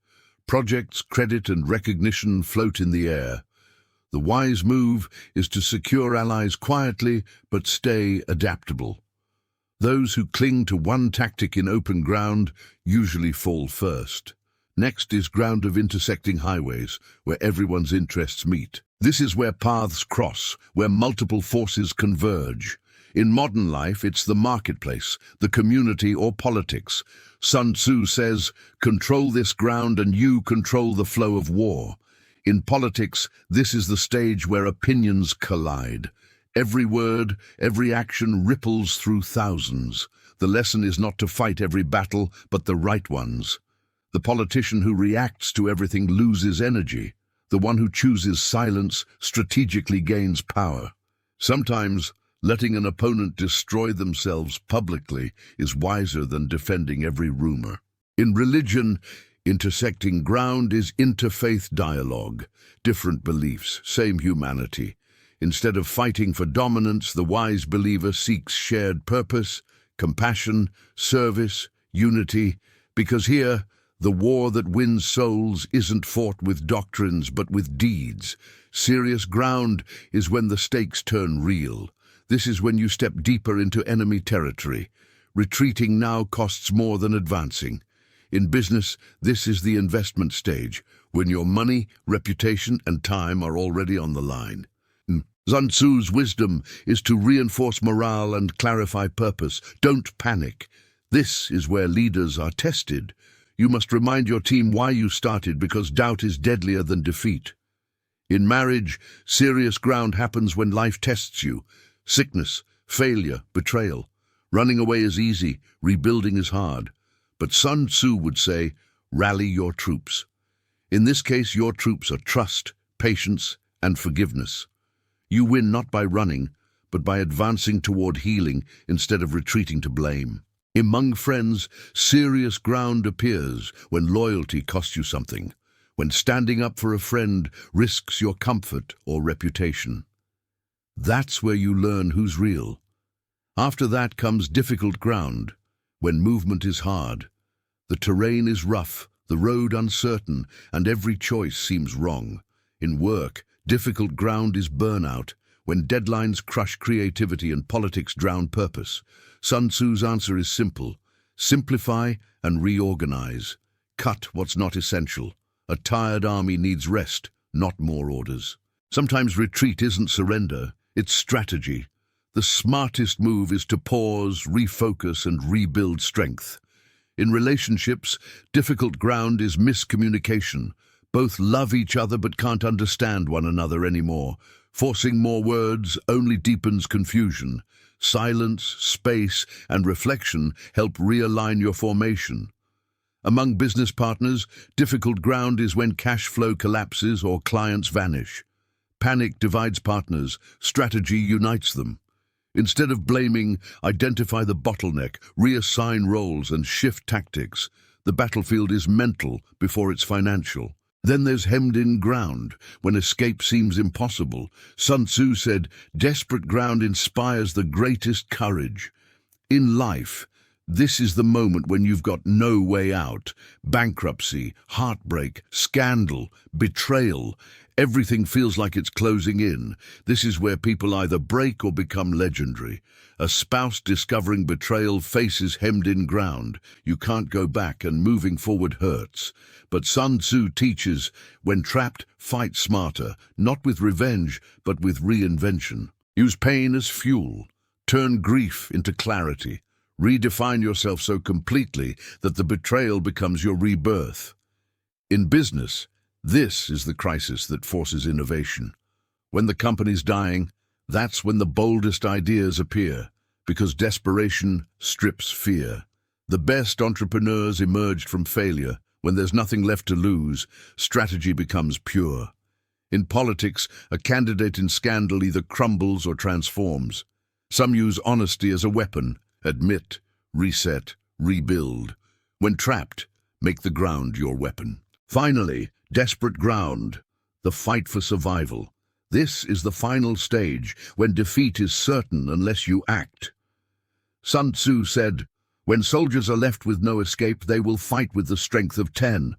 Projects, credit, and recognition float in the air. The wise move is to secure allies quietly but stay adaptable. Those who cling to one tactic in open ground usually fall first. Next is ground of intersecting highways, where everyone's interests meet. This is where paths cross, where multiple forces converge. In modern life, it's the marketplace, the community, or politics. Sun Tzu says, control this ground and you control the flow of war. In politics, this is the stage where opinions collide. Every word, every action ripples through thousands. The lesson is not to fight every battle, but the right ones. The politician who reacts to everything loses energy. The one who chooses silence strategically gains power. Sometimes, letting an opponent destroy themselves publicly is wiser than defending every rumor. In religion, intersecting ground is interfaith dialogue. Different beliefs, same humanity. Instead of fighting for dominance, the wise believer seeks shared purpose, compassion, service, unity, because here, the war that wins souls isn't fought with doctrines but with deeds. Serious ground is when the stakes turn real. This is when you step deeper into enemy territory. Retreating now costs more than advancing. In business, this is the investment stage, when your money, reputation, and time are already on the line. Sun Tzu's wisdom is to reinforce morale and clarify purpose. Don't panic. This is where leaders are tested. You must remind your team why you started, because doubt is deadlier than defeat. In marriage, serious ground happens when life tests you. Sickness, failure, betrayal. Running away is easy, rebuilding is hard. But Sun Tzu would say, rally your troops. In this case, your troops are trust, patience, and forgiveness. You win not by running, but by advancing toward healing instead of retreating to blame. Among friends, serious ground appears when loyalty costs you something, when standing up for a friend risks your comfort or reputation. That's where you learn who's real. After that comes difficult ground, when movement is hard. The terrain is rough, the road uncertain, and every choice seems wrong. In work, difficult ground is burnout, when deadlines crush creativity and politics drown purpose. Sun Tzu's answer is simple: simplify and reorganize. Cut what's not essential. A tired army needs rest, not more orders. Sometimes retreat isn't surrender, it's strategy. The smartest move is to pause, refocus, and rebuild strength. In relationships, difficult ground is miscommunication. Both love each other but can't understand one another anymore. Forcing more words only deepens confusion. Silence, space, and reflection help realign your formation. Among business partners, difficult ground is when cash flow collapses or clients vanish. Panic divides partners, strategy unites them. Instead of blaming, identify the bottleneck, reassign roles, and shift tactics. The battlefield is mental before it's financial. Then there's hemmed-in ground, when escape seems impossible. Sun Tzu said, desperate ground inspires the greatest courage. In life, This is the moment when you've got no way out. Bankruptcy, heartbreak, scandal, betrayal. Everything feels like it's closing in. This is where people either break or become legendary. A spouse discovering betrayal faces hemmed-in ground. You can't go back, and moving forward hurts. But Sun Tzu teaches, when trapped, fight smarter, not with revenge, but with reinvention. Use pain as fuel. Turn grief into clarity. Redefine yourself so completely that the betrayal becomes your rebirth. In business, this is the crisis that forces innovation. When the company's dying, that's when the boldest ideas appear, because desperation strips fear. The best entrepreneurs emerged from failure. When there's nothing left to lose, strategy becomes pure. In politics, a candidate in scandal either crumbles or transforms. Some use honesty as a weapon. Admit, reset, rebuild. When trapped, make the ground your weapon. Finally, desperate ground, the fight for survival. This is the final stage, when defeat is certain unless you act. Sun Tzu said, "When soldiers are left with no escape, they will fight with the strength of 10.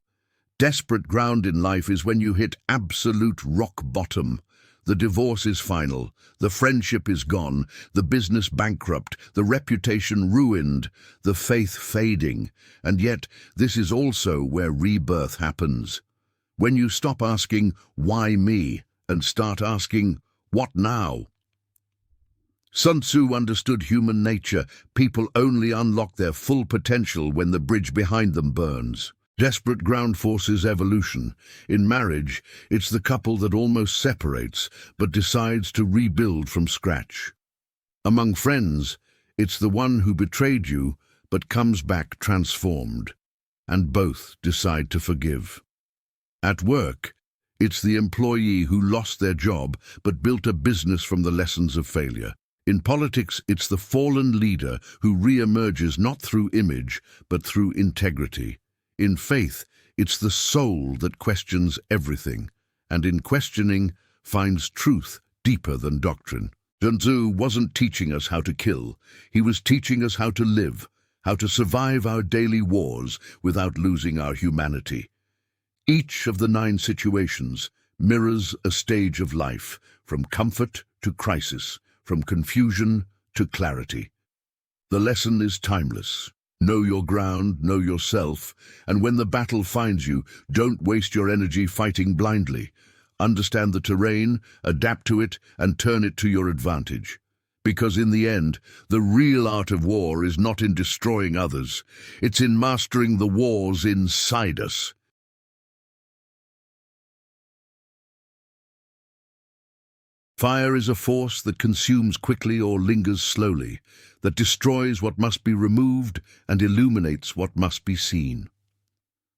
Desperate ground in life is when you hit absolute rock bottom. The divorce is final, the friendship is gone, the business bankrupt, the reputation ruined, the faith fading. And yet, this is also where rebirth happens. When you stop asking, "Why me?" and start asking, "What now?" Sun Tzu understood human nature. People only unlock their full potential when the bridge behind them burns. Desperate ground forces evolution. In marriage, it's the couple that almost separates, but decides to rebuild from scratch. Among friends, it's the one who betrayed you, but comes back transformed. And both decide to forgive. At work, it's the employee who lost their job, but built a business from the lessons of failure. In politics, it's the fallen leader who re-emerges not through image, but through integrity. In faith, it's the soul that questions everything, and in questioning, finds truth deeper than doctrine. Sun Tzu wasn't teaching us how to kill. He was teaching us how to live, how to survive our daily wars without losing our humanity. Each of the 9 situations mirrors a stage of life, from comfort to crisis, from confusion to clarity. The lesson is timeless. Know your ground, know yourself, and when the battle finds you, don't waste your energy fighting blindly. Understand the terrain, adapt to it, and turn it to your advantage. Because in the end, the real art of war is not in destroying others. It's in mastering the wars inside us. Fire is a force that consumes quickly or lingers slowly, that destroys what must be removed and illuminates what must be seen.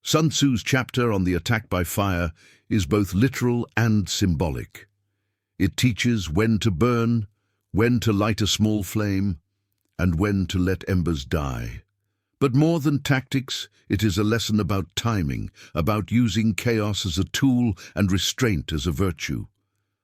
Sun Tzu's chapter on the attack by fire is both literal and symbolic. It teaches when to burn, when to light a small flame, and when to let embers die. But more than tactics, it is a lesson about timing, about using chaos as a tool and restraint as a virtue.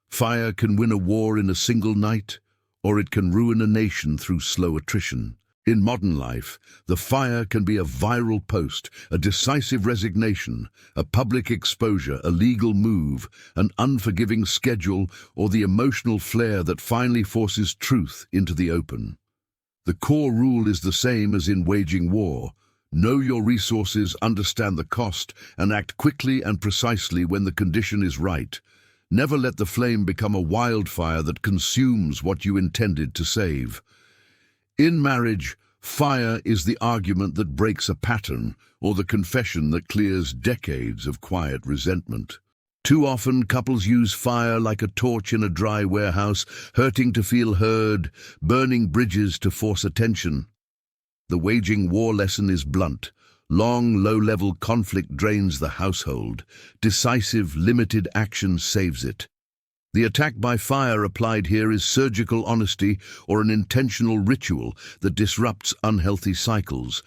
Fire can win a war in a single night, or it can ruin a nation through slow attrition. In modern life, the fire can be a viral post, a decisive resignation, a public exposure, a legal move, an unforgiving schedule, or the emotional flare that finally forces truth into the open. The core rule is the same as in waging war. Know your resources, understand the cost, and act quickly and precisely when the condition is right. Never let the flame become a wildfire that consumes what you intended to save. In marriage, fire is the argument that breaks a pattern, or the confession that clears decades of quiet resentment. Too often, couples use fire like a torch in a dry warehouse, hurting to feel heard, burning bridges to force attention. The waging war lesson is blunt. Long, low-level conflict drains the household. Decisive, limited action saves it. The attack by fire applied here is surgical honesty or an intentional ritual that disrupts unhealthy cycles.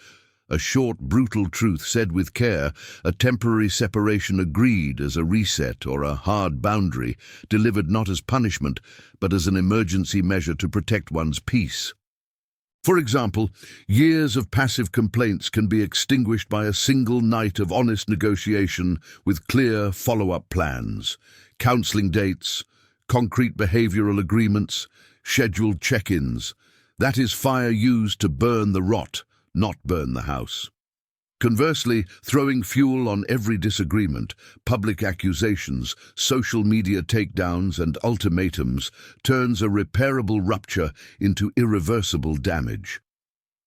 A short, brutal truth said with care, a temporary separation agreed as a reset or a hard boundary, delivered not as punishment, but as an emergency measure to protect one's peace. For example, years of passive complaints can be extinguished by a single night of honest negotiation with clear follow-up plans, counseling dates, concrete behavioral agreements, scheduled check-ins. That is fire used to burn the rot, not burn the house. Conversely, throwing fuel on every disagreement, public accusations, social media takedowns and ultimatums turns a repairable rupture into irreversible damage.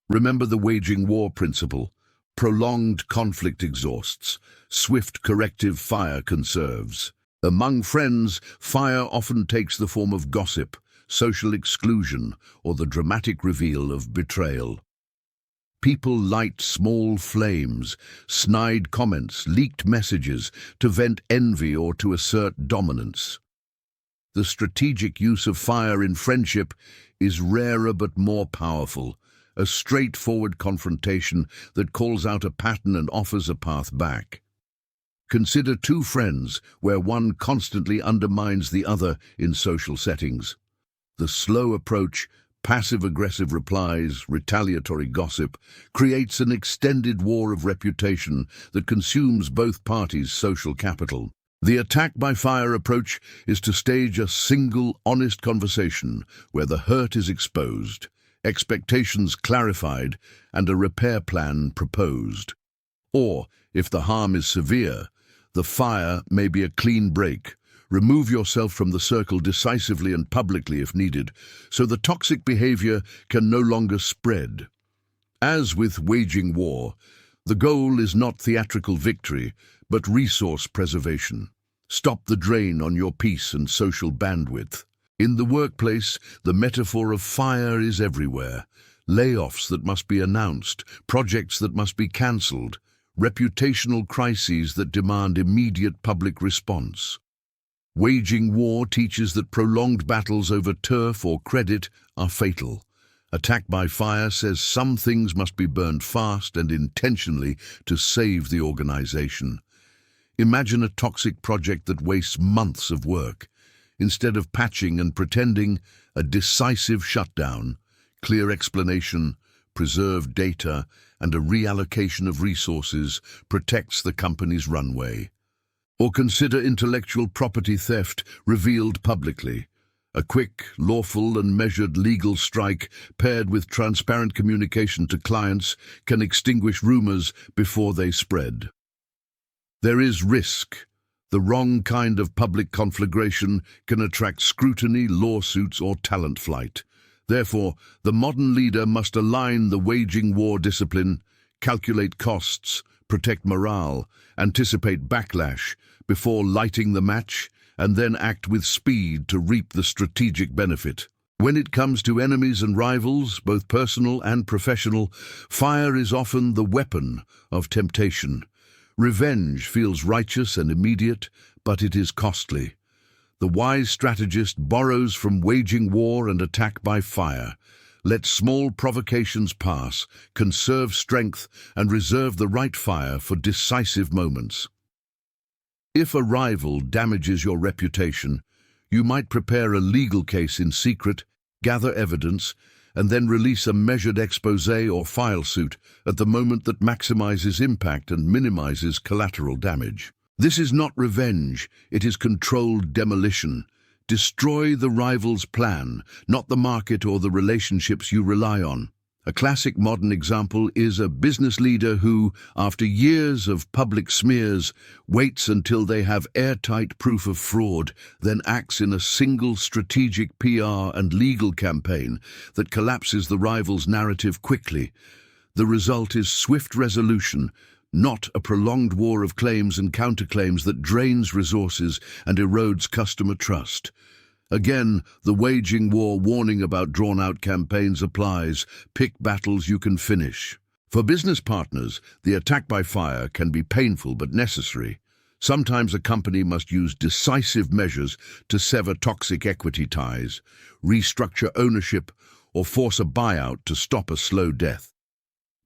Remember the waging war principle. Prolonged conflict exhausts, swift corrective fire conserves. Among friends, fire often takes the form of gossip, social exclusion, or the dramatic reveal of betrayal. People light small flames, snide comments, leaked messages to vent envy or to assert dominance. The strategic use of fire in friendship is rarer but more powerful, a straightforward confrontation that calls out a pattern and offers a path back. Consider two friends where one constantly undermines the other in social settings. The slow approach, passive-aggressive replies, retaliatory gossip, creates an extended war of reputation that consumes both parties' social capital. The attack-by-fire approach is to stage a single, honest conversation where the hurt is exposed, expectations clarified, and a repair plan proposed. Or, if the harm is severe, the fire may be a clean break. Remove yourself from the circle decisively and publicly if needed, so the toxic behavior can no longer spread. As with waging war, the goal is not theatrical victory, but resource preservation. Stop the drain on your peace and social bandwidth. In the workplace, the metaphor of fire is everywhere. Layoffs that must be announced, projects that must be cancelled, reputational crises that demand immediate public response. Waging war teaches that prolonged battles over turf or credit are fatal. Attack by fire says some things must be burned fast and intentionally to save the organization. Imagine a toxic project that wastes months of work. Instead of patching and pretending, a decisive shutdown, clear explanation, preserved data, and a reallocation of resources protects the company's runway. Or consider intellectual property theft revealed publicly. A quick, lawful and measured legal strike paired with transparent communication to clients can extinguish rumors before they spread. There is risk. The wrong kind of public conflagration can attract scrutiny, lawsuits, or talent flight. Therefore, the modern leader must align the waging war discipline, calculate costs, protect morale, anticipate backlash before lighting the match, and then act with speed to reap the strategic benefit. When it comes to enemies and rivals, both personal and professional, fire is often the weapon of temptation. Revenge feels righteous and immediate, but it is costly. The wise strategist borrows from waging war and attack by fire. Let small provocations pass, conserve strength, and reserve the right fire for decisive moments. If a rival damages your reputation, you might prepare a legal case in secret, gather evidence, and then release a measured exposé or file suit at the moment that maximizes impact and minimizes collateral damage. This is not revenge, it is controlled demolition. Destroy the rival's plan, not the market or the relationships you rely on. A classic modern example is a business leader who, after years of public smears, waits until they have airtight proof of fraud, then acts in a single strategic PR and legal campaign that collapses the rival's narrative quickly. The result is swift resolution, not a prolonged war of claims and counterclaims that drains resources and erodes customer trust. Again, the waging war warning about drawn-out campaigns applies. Pick battles you can finish. For business partners, the attack by fire can be painful but necessary. Sometimes a company must use decisive measures to sever toxic equity ties, restructure ownership, or force a buyout to stop a slow death.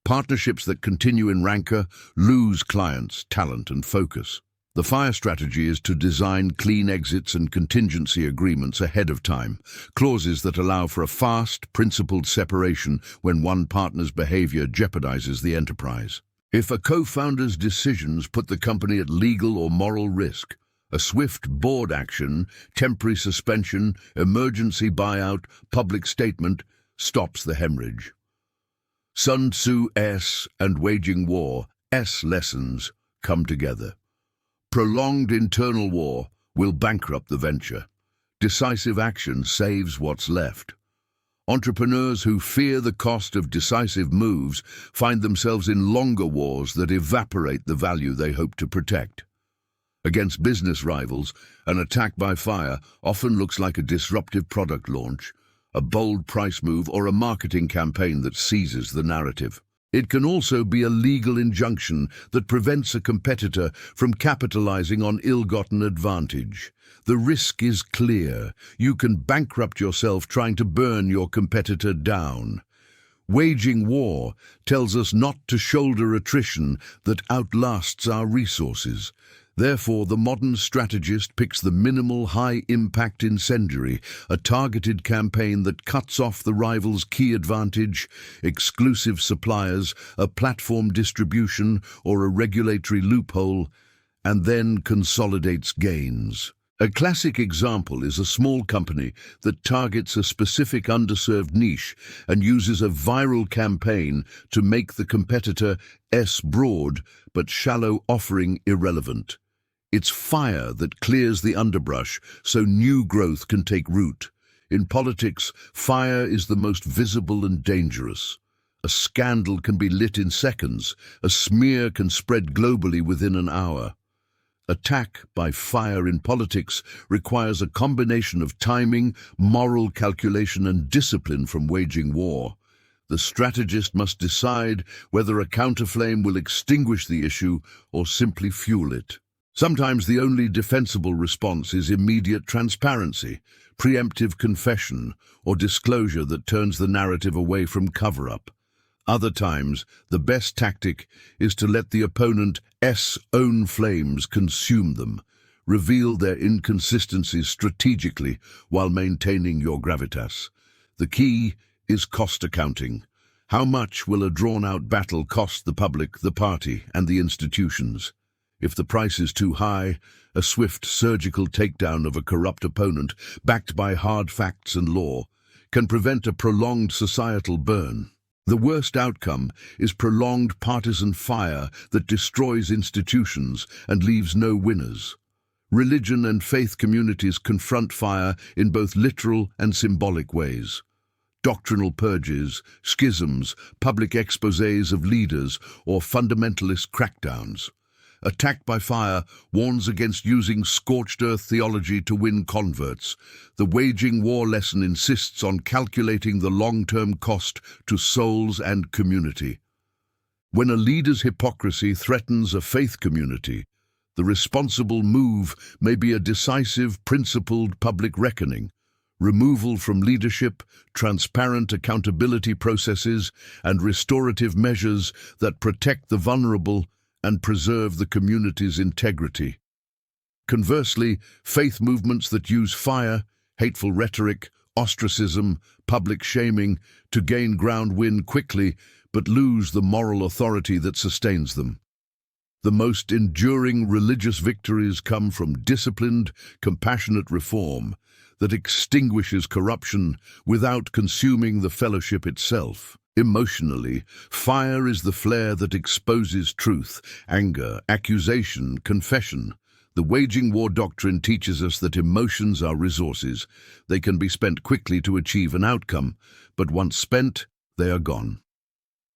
Partnerships that continue in rancor lose clients, talent, and focus. The fire strategy is to design clean exits and contingency agreements ahead of time, clauses that allow for a fast, principled separation when one partner's behavior jeopardizes the enterprise. If a co-founder's decisions put the company at legal or moral risk, a swift board action, temporary suspension, emergency buyout, public statement stops the hemorrhage. Sun Tzu S and waging war S lessons come together. Prolonged internal war will bankrupt the venture. Decisive action saves what's left. Entrepreneurs who fear the cost of decisive moves find themselves in longer wars that evaporate the value they hope to protect. Against business rivals, an attack by fire often looks like a disruptive product launch, a bold price move, or a marketing campaign that seizes the narrative. It can also be a legal injunction that prevents a competitor from capitalizing on ill-gotten advantage. The risk is clear. You can bankrupt yourself trying to burn your competitor down. Waging war tells us not to shoulder attrition that outlasts our resources. Therefore, the modern strategist picks the minimal, high-impact incendiary, a targeted campaign that cuts off the rival's key advantage, exclusive suppliers, a platform distribution, or a regulatory loophole, and then consolidates gains. A classic example is a small company that targets a specific underserved niche and uses a viral campaign to make the competitor's broad but shallow offering irrelevant. It's fire that clears the underbrush so new growth can take root. In politics, fire is the most visible and dangerous. A scandal can be lit in seconds. A smear can spread globally within an hour. Attack by fire in politics requires a combination of timing, moral calculation, and discipline from waging war. The strategist must decide whether a counterflame will extinguish the issue or simply fuel it. Sometimes the only defensible response is immediate transparency, preemptive confession, or disclosure that turns the narrative away from cover-up. Other times, the best tactic is to let the opponent's own flames consume them. Reveal their inconsistencies strategically while maintaining your gravitas. The key is cost accounting. How much will a drawn-out battle cost the public, the party, and the institutions? If the price is too high, a swift surgical takedown of a corrupt opponent, backed by hard facts and law, can prevent a prolonged societal burn. The worst outcome is prolonged partisan fire that destroys institutions and leaves no winners. Religion and faith communities confront fire in both literal and symbolic ways. Doctrinal purges, schisms, public exposés of leaders, or fundamentalist crackdowns. Attack by fire warns against using scorched earth theology to win converts. The waging war lesson insists on calculating the long-term cost to souls and community. When a leader's hypocrisy threatens a faith community, the responsible move may be a decisive, principled public reckoning. Removal from leadership, transparent accountability processes, and restorative measures that protect the vulnerable and preserve the community's integrity. Conversely, faith movements that use fire, hateful rhetoric, ostracism, public shaming to gain ground win quickly but lose the moral authority that sustains them. The most enduring religious victories come from disciplined, compassionate reform that extinguishes corruption without consuming the fellowship itself. Emotionally, fire is the flare that exposes truth, anger, accusation, confession. The waging war doctrine teaches us that emotions are resources. They can be spent quickly to achieve an outcome, but once spent, they are gone.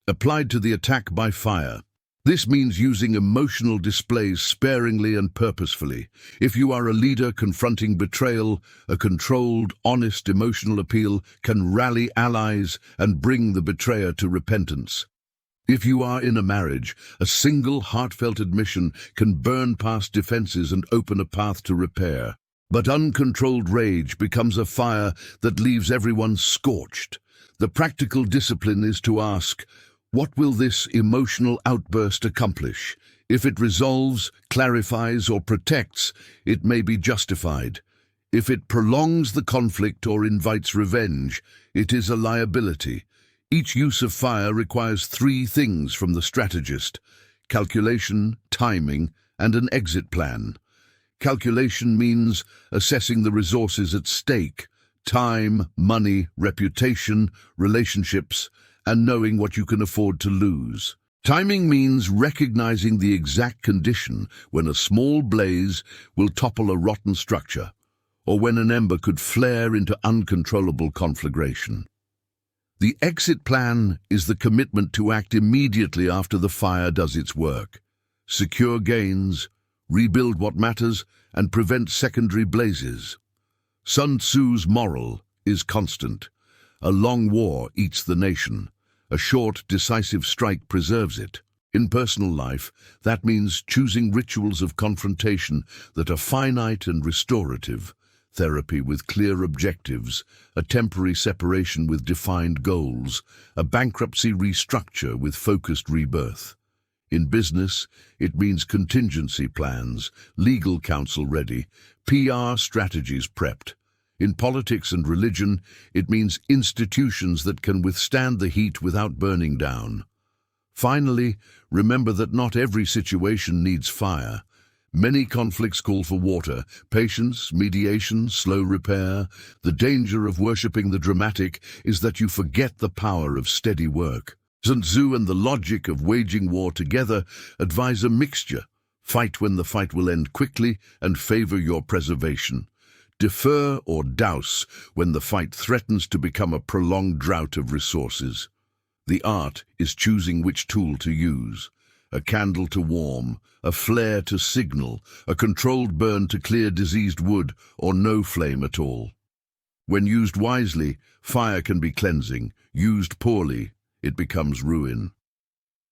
Applied to the attack by fire, this means using emotional displays sparingly and purposefully. If you are a leader confronting betrayal, a controlled, honest emotional appeal can rally allies and bring the betrayer to repentance. If you are in a marriage, a single heartfelt admission can burn past defenses and open a path to repair. But uncontrolled rage becomes a fire that leaves everyone scorched. The practical discipline is to ask, what will this emotional outburst accomplish? If it resolves, clarifies, or protects, it may be justified. If it prolongs the conflict or invites revenge, it is a liability. Each use of fire requires three things from the strategist: calculation, timing, and an exit plan. Calculation means assessing the resources at stake: time, money, reputation, relationships, and knowing what you can afford to lose. Timing means recognizing the exact condition when a small blaze will topple a rotten structure, or when an ember could flare into uncontrollable conflagration. The exit plan is the commitment to act immediately after the fire does its work. Secure gains, rebuild what matters, and prevent secondary blazes. Sun Tzu's moral is constant. A long war eats the nation. A short, decisive strike preserves it. In personal life, that means choosing rituals of confrontation that are finite and restorative, therapy with clear objectives, a temporary separation with defined goals, a bankruptcy restructure with focused rebirth. In business, it means contingency plans, legal counsel ready, PR strategies prepped. In politics and religion, it means institutions that can withstand the heat without burning down. Finally, remember that not every situation needs fire. Many conflicts call for water, patience, mediation, slow repair. The danger of worshipping the dramatic is that you forget the power of steady work. Sun Tzu and the logic of waging war together advise a mixture. Fight when the fight will end quickly and favor your preservation. Defer or douse when the fight threatens to become a prolonged drought of resources. The art is choosing which tool to use. A candle to warm, a flare to signal, a controlled burn to clear diseased wood, or no flame at all. When used wisely, fire can be cleansing. Used poorly, it becomes ruin.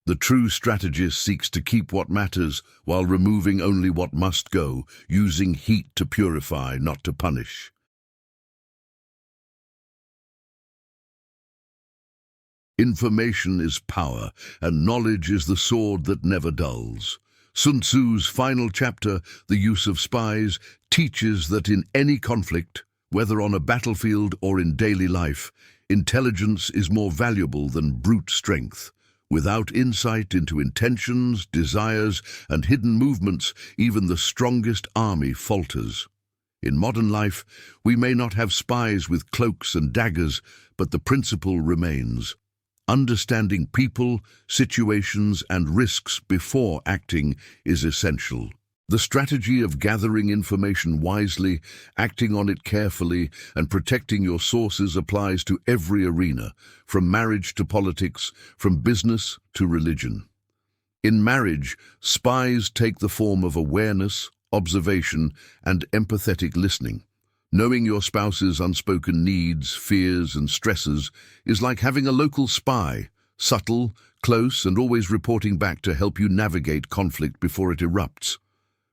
The true strategist seeks to keep what matters while removing only what must go, using heat to purify, not to punish. Information is power, and knowledge is the sword that never dulls. Sun Tzu's final chapter, The Use of Spies, teaches that in any conflict, whether on a battlefield or in daily life, intelligence is more valuable than brute strength. Without insight into intentions, desires, and hidden movements, even the strongest army falters. In modern life, we may not have spies with cloaks and daggers, but the principle remains. Understanding people, situations, and risks before acting is essential. The strategy of gathering information wisely, acting on it carefully, and protecting your sources applies to every arena, from marriage to politics, from business to religion. In marriage, spies take the form of awareness, observation, and empathetic listening. Knowing your spouse's unspoken needs, fears, and stresses is like having a local spy, subtle, close, and always reporting back to help you navigate conflict before it erupts.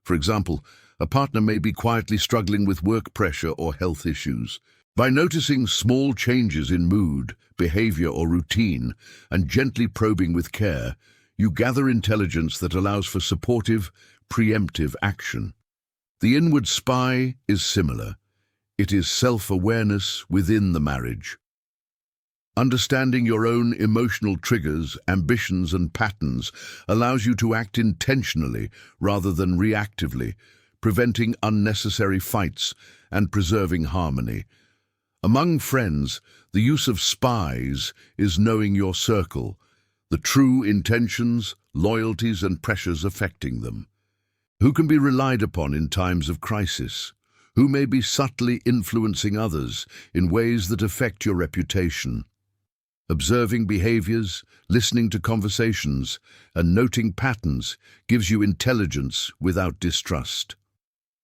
For example, a partner may be quietly struggling with work pressure or health issues. By noticing small changes in mood, behavior, or routine, and gently probing with care, you gather intelligence that allows for supportive, preemptive action. The inward spy is similar. It is self-awareness within the marriage. Understanding your own emotional triggers, ambitions, and patterns allows you to act intentionally rather than reactively, preventing unnecessary fights and preserving harmony. Among friends, the use of spies is knowing your circle, the true intentions, loyalties, and pressures affecting them. Who can be relied upon in times of crisis? Who may be subtly influencing others in ways that affect your reputation? Observing behaviors, listening to conversations, and noting patterns gives you intelligence without distrust.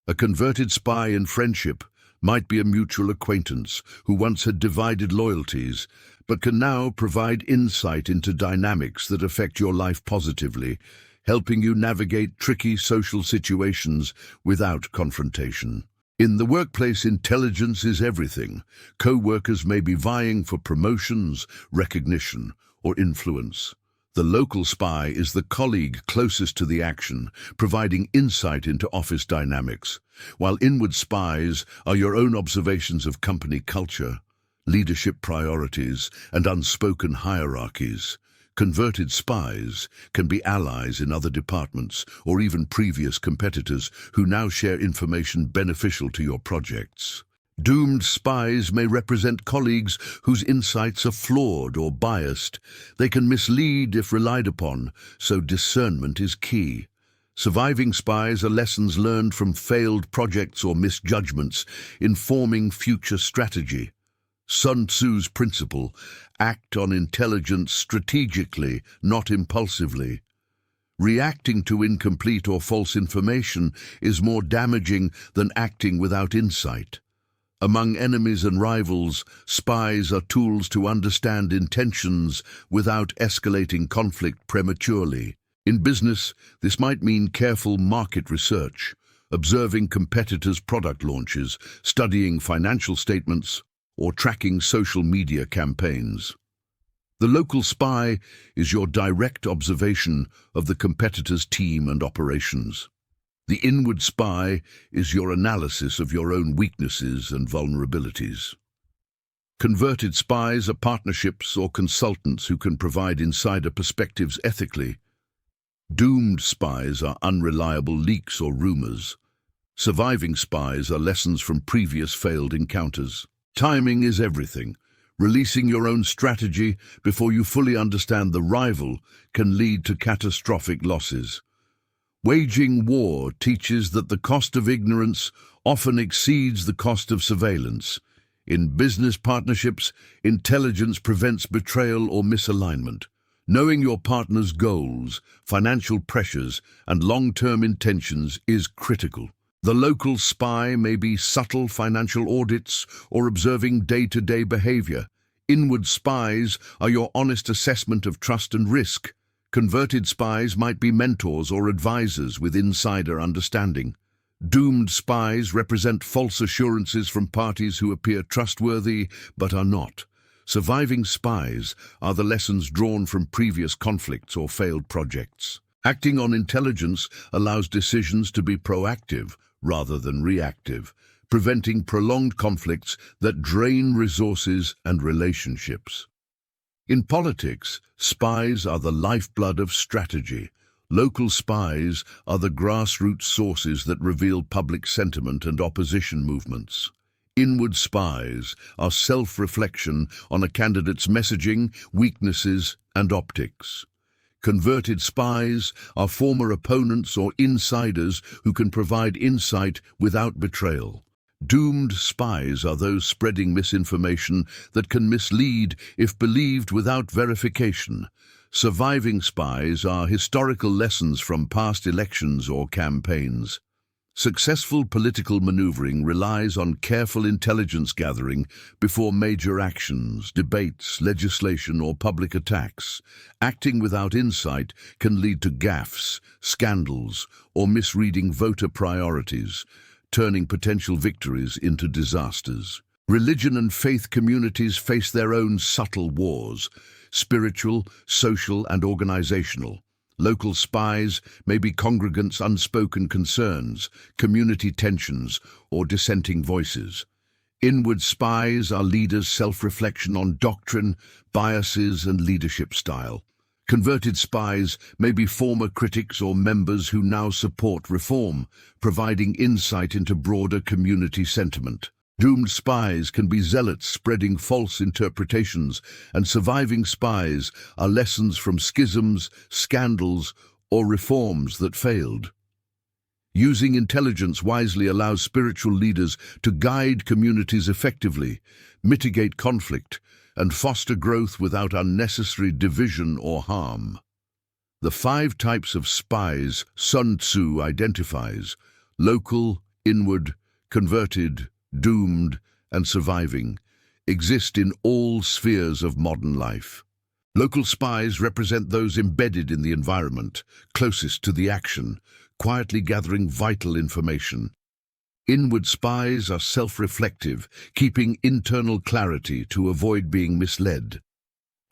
A converted spy in friendship might be a mutual acquaintance who once had divided loyalties, but can now provide insight into dynamics that affect your life positively, helping you navigate tricky social situations without confrontation. In the workplace, intelligence is everything. Co-workers may be vying for promotions, recognition, or influence. The local spy is the colleague closest to the action, providing insight into office dynamics, while inward spies are your own observations of company culture, leadership priorities, and unspoken hierarchies. Converted spies can be allies in other departments or even previous competitors who now share information beneficial to your projects. Doomed spies may represent colleagues whose insights are flawed or biased. They can mislead if relied upon, so discernment is key. Surviving spies are lessons learned from failed projects or misjudgments, informing future strategy. Sun Tzu's principle: act on intelligence strategically, not impulsively. Reacting to incomplete or false information is more damaging than acting without insight. Among enemies and rivals, spies are tools to understand intentions without escalating conflict prematurely. In business, this might mean careful market research, observing competitors' product launches, studying financial statements, or tracking social media campaigns. The local spy is your direct observation of the competitor's team and operations. The inward spy is your analysis of your own weaknesses and vulnerabilities. Converted spies are partnerships or consultants who can provide insider perspectives ethically. Doomed spies are unreliable leaks or rumors. Surviving spies are lessons from previous failed encounters. Timing is everything. Releasing your own strategy before you fully understand the rival can lead to catastrophic losses. Waging war teaches that the cost of ignorance often exceeds the cost of surveillance. In business partnerships, intelligence prevents betrayal or misalignment. Knowing your partner's goals, financial pressures, and long-term intentions is critical. The local spy may be subtle financial audits or observing day-to-day behavior. Inward spies are your honest assessment of trust and risk. Converted spies might be mentors or advisors with insider understanding. Doomed spies represent false assurances from parties who appear trustworthy but are not. Surviving spies are the lessons drawn from previous conflicts or failed projects. Acting on intelligence allows decisions to be proactive rather than reactive, preventing prolonged conflicts that drain resources and relationships. In politics, spies are the lifeblood of strategy. Local spies are the grassroots sources that reveal public sentiment and opposition movements. Inward spies are self-reflection on a candidate's messaging, weaknesses, and optics. Converted spies are former opponents or insiders who can provide insight without betrayal. Doomed spies are those spreading misinformation that can mislead if believed without verification. Surviving spies are historical lessons from past elections or campaigns. Successful political maneuvering relies on careful intelligence gathering before major actions, debates, legislation, or public attacks. Acting without insight can lead to gaffes, scandals, or misreading voter priorities, turning potential victories into disasters. Religion and faith communities face their own subtle wars: spiritual, social, and organizational. Local spies may be congregants' unspoken concerns, community tensions, or dissenting voices. Inward spies are leaders' self-reflection on doctrine, biases, and leadership style. Converted spies may be former critics or members who now support reform, providing insight into broader community sentiment. Doomed spies can be zealots spreading false interpretations, and surviving spies are lessons from schisms, scandals, or reforms that failed. Using intelligence wisely allows spiritual leaders to guide communities effectively, mitigate conflict, and foster growth without unnecessary division or harm. The 5 types of spies Sun Tzu identifies: local, inward, converted, doomed, and surviving, exist in all spheres of modern life. Local spies represent those embedded in the environment, closest to the action, quietly gathering vital information. Inward spies are self-reflective, keeping internal clarity to avoid being misled.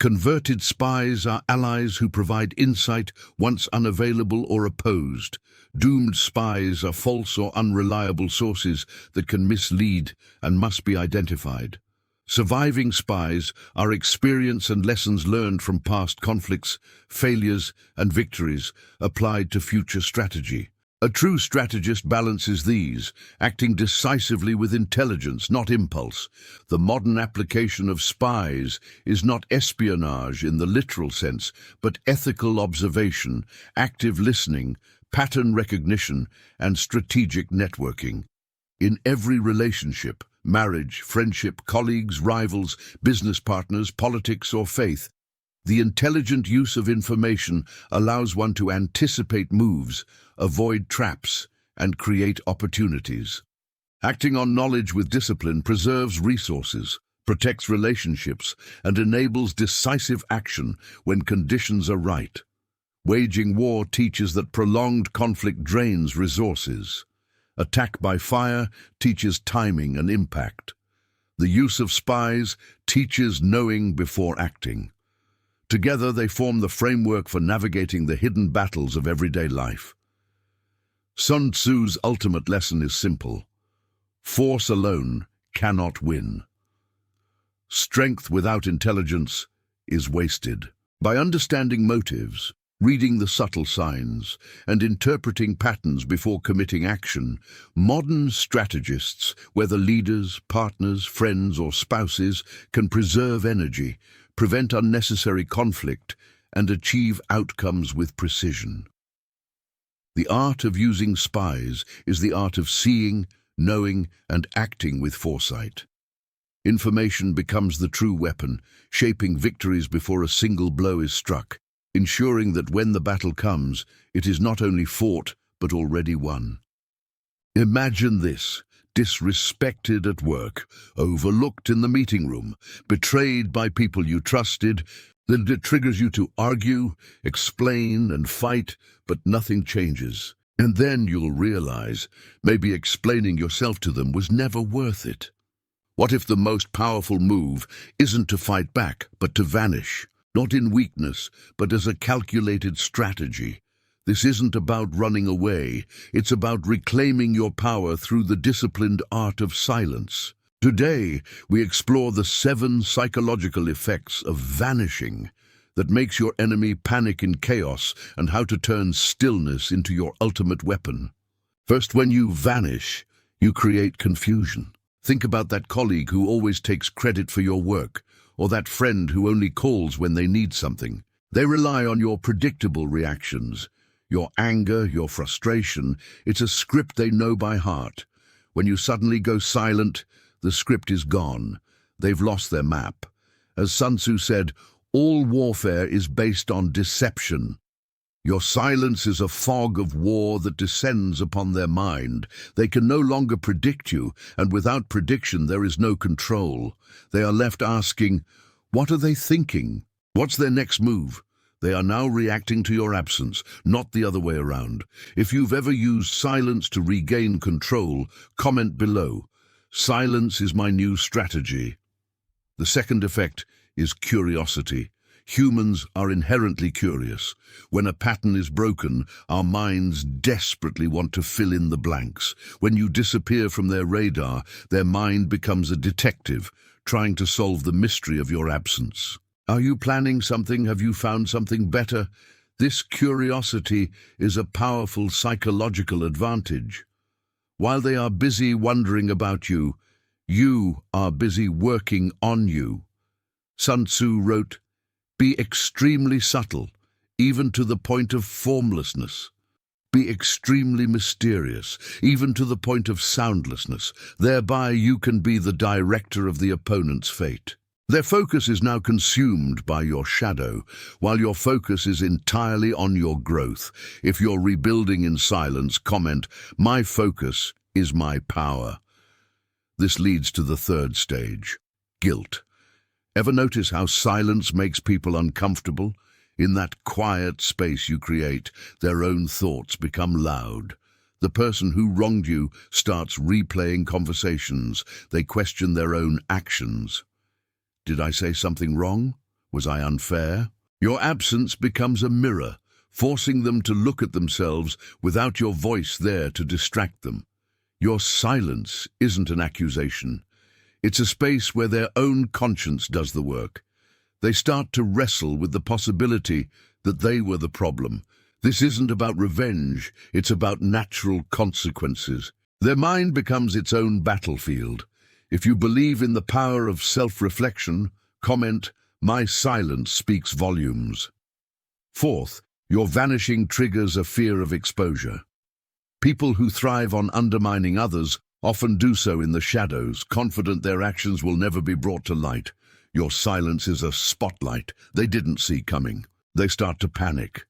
Converted spies are allies who provide insight once unavailable or opposed. Doomed spies are false or unreliable sources that can mislead and must be identified. Surviving spies are experience and lessons learned from past conflicts, failures, and victories applied to future strategy. A true strategist balances these, acting decisively with intelligence, not impulse. The modern application of spies is not espionage in the literal sense, but ethical observation, active listening, pattern recognition, and strategic networking. In every relationship, marriage, friendship, colleagues, rivals, business partners, politics, or faith, the intelligent use of information allows one to anticipate moves, avoid traps, and create opportunities. Acting on knowledge with discipline preserves resources, protects relationships, and enables decisive action when conditions are right. Waging war teaches that prolonged conflict drains resources. Attack by fire teaches timing and impact. The use of spies teaches knowing before acting. Together they form the framework for navigating the hidden battles of everyday life. Sun Tzu's ultimate lesson is simple. Force alone cannot win. Strength without intelligence is wasted. By understanding motives, reading the subtle signs, and interpreting patterns before committing action, modern strategists, whether leaders, partners, friends, or spouses, can preserve energy, prevent unnecessary conflict, and achieve outcomes with precision. The art of using spies is the art of seeing, knowing, and acting with foresight. Information becomes the true weapon, shaping victories before a single blow is struck, ensuring that when the battle comes, it is not only fought, but already won. Imagine this: disrespected at work, overlooked in the meeting room, betrayed by people you trusted. Then it triggers you to argue, explain, and fight, but nothing changes. And then you'll realize maybe explaining yourself to them was never worth it. What if the most powerful move isn't to fight back, but to vanish? Not in weakness, but as a calculated strategy. This isn't about running away. It's about reclaiming your power through the disciplined art of silence. Today, we explore the 7 psychological effects of vanishing that makes your enemy panic in chaos, and how to turn stillness into your ultimate weapon. First, when you vanish, you create confusion. Think about that colleague who always takes credit for your work, or that friend who only calls when they need something. They rely on your predictable reactions, your anger, your frustration. It's a script they know by heart. When you suddenly go silent, the script is gone. They've lost their map. As Sun Tzu said, all warfare is based on deception. Your silence is a fog of war that descends upon their mind. They can no longer predict you, and without prediction there is no control. They are left asking, what are they thinking? What's their next move? They are now reacting to your absence, not the other way around. If you've ever used silence to regain control, comment below. Silence is my new strategy. The second effect is curiosity. Humans are inherently curious. When a pattern is broken, our minds desperately want to fill in the blanks. When you disappear from their radar, their mind becomes a detective, trying to solve the mystery of your absence. Are you planning something? Have you found something better? This curiosity is a powerful psychological advantage. While they are busy wondering about you, you are busy working on you. Sun Tzu wrote, "Be extremely subtle, even to the point of formlessness. Be extremely mysterious, even to the point of soundlessness. Thereby you can be the director of the opponent's fate." Their focus is now consumed by your shadow, while your focus is entirely on your growth. If you're rebuilding in silence, comment, "My focus is my power." This leads to the third stage, guilt. Ever notice how silence makes people uncomfortable? In that quiet space you create, their own thoughts become loud. The person who wronged you starts replaying conversations. They question their own actions. Did I say something wrong? Was I unfair? Your absence becomes a mirror, forcing them to look at themselves without your voice there to distract them. Your silence isn't an accusation. It's a space where their own conscience does the work. They start to wrestle with the possibility that they were the problem. This isn't about revenge, it's about natural consequences. Their mind becomes its own battlefield. If you believe in the power of self-reflection, comment, "My silence speaks volumes." Fourth, your vanishing triggers a fear of exposure. People who thrive on undermining others often do so in the shadows, confident their actions will never be brought to light. Your silence is a spotlight they didn't see coming. They start to panic.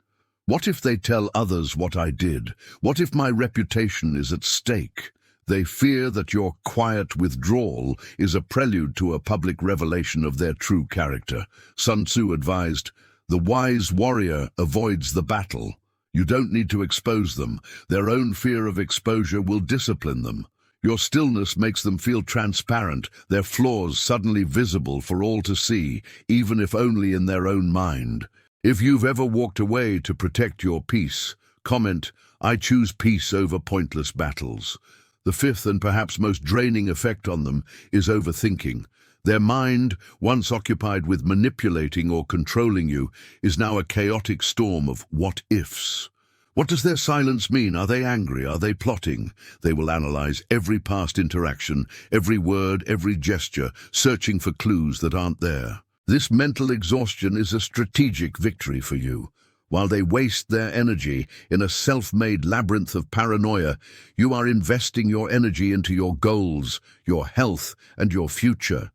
What if they tell others what I did? What if my reputation is at stake? They fear that your quiet withdrawal is a prelude to a public revelation of their true character. Sun Tzu advised, "The wise warrior avoids the battle." You don't need to expose them. Their own fear of exposure will discipline them. Your stillness makes them feel transparent, their flaws suddenly visible for all to see, even if only in their own mind. If you've ever walked away to protect your peace, comment, "I choose peace over pointless battles." The fifth and perhaps most draining effect on them is overthinking. Their mind, once occupied with manipulating or controlling you, is now a chaotic storm of what-ifs. What does their silence mean? Are they angry? Are they plotting? They will analyze every past interaction, every word, every gesture, searching for clues that aren't there. This mental exhaustion is a strategic victory for you. While they waste their energy in a self-made labyrinth of paranoia, you are investing your energy into your goals, your health, and your future.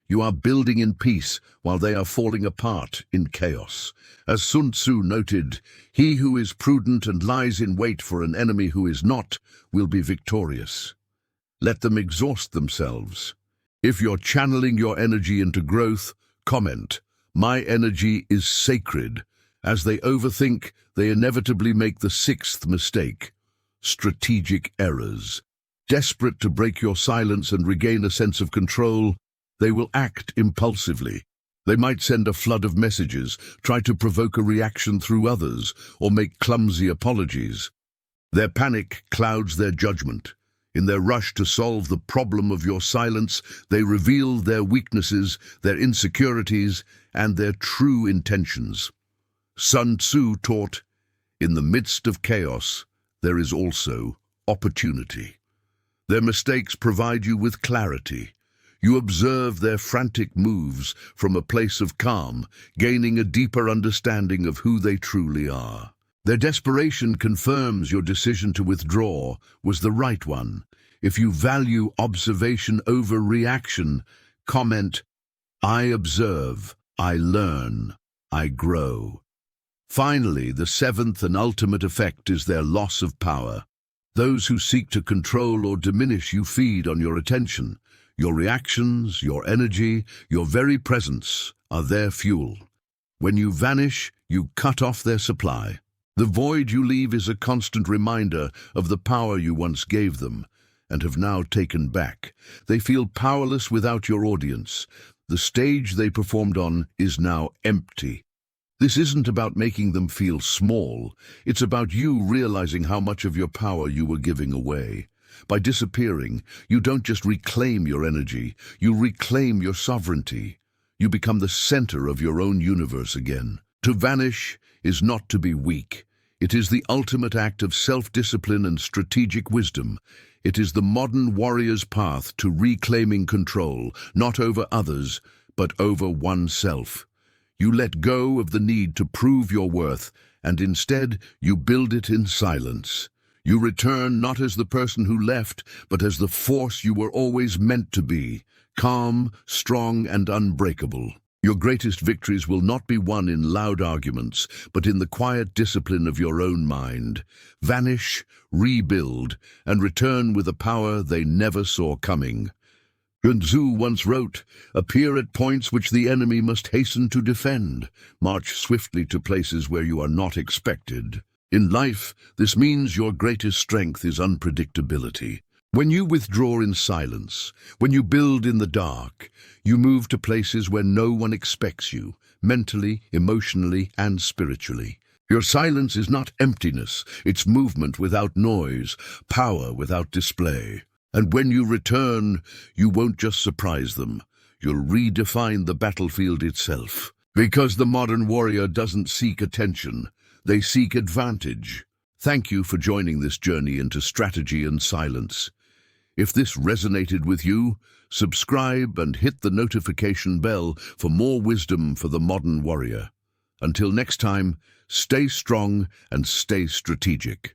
You are building in peace while they are falling apart in chaos. As Sun Tzu noted, "He who is prudent and lies in wait for an enemy who is not will be victorious." Let them exhaust themselves. If you're channeling your energy into growth, comment, "My energy is sacred." As they overthink, they inevitably make the sixth mistake: strategic errors. Desperate to break your silence and regain a sense of control, they will act impulsively. They might send a flood of messages, try to provoke a reaction through others, or make clumsy apologies. Their panic clouds their judgment. In their rush to solve the problem of your silence, they reveal their weaknesses, their insecurities, and their true intentions. Sun Tzu taught, "In the midst of chaos, there is also opportunity." Their mistakes provide you with clarity. You observe their frantic moves from a place of calm, gaining a deeper understanding of who they truly are. Their desperation confirms your decision to withdraw was the right one. If you value observation over reaction, comment, "I observe, I learn, I grow." Finally, the seventh and ultimate effect is their loss of power. Those who seek to control or diminish you feed on your attention. Your reactions, your energy, your very presence are their fuel. When you vanish, you cut off their supply. The void you leave is a constant reminder of the power you once gave them and have now taken back. They feel powerless without your audience. The stage they performed on is now empty. This isn't about making them feel small. It's about you realizing how much of your power you were giving away. By disappearing, you don't just reclaim your energy, you reclaim your sovereignty. You become the center of your own universe again. To vanish is not to be weak. It is the ultimate act of self-discipline and strategic wisdom. It is the modern warrior's path to reclaiming control, not over others, but over oneself. You let go of the need to prove your worth, and instead you build it in silence. You return not as the person who left, but as the force you were always meant to be, calm, strong, and unbreakable. Your greatest victories will not be won in loud arguments, but in the quiet discipline of your own mind. Vanish, rebuild, and return with a power they never saw coming. Sun Tzu once wrote, "Appear at points which the enemy must hasten to defend. March swiftly to places where you are not expected." In life, this means your greatest strength is unpredictability. When you withdraw in silence, when you build in the dark, you move to places where no one expects you. mentally, emotionally, and spiritually. Your silence is not emptiness, it's movement without noise, power without display. And when you return, you won't just surprise them, you'll redefine the battlefield itself. Because the modern warrior doesn't seek attention, they seek advantage. Thank you for joining this journey into strategy and silence. If this resonated with you, subscribe and hit the notification bell for more wisdom for the modern warrior. Until next time, stay strong and stay strategic.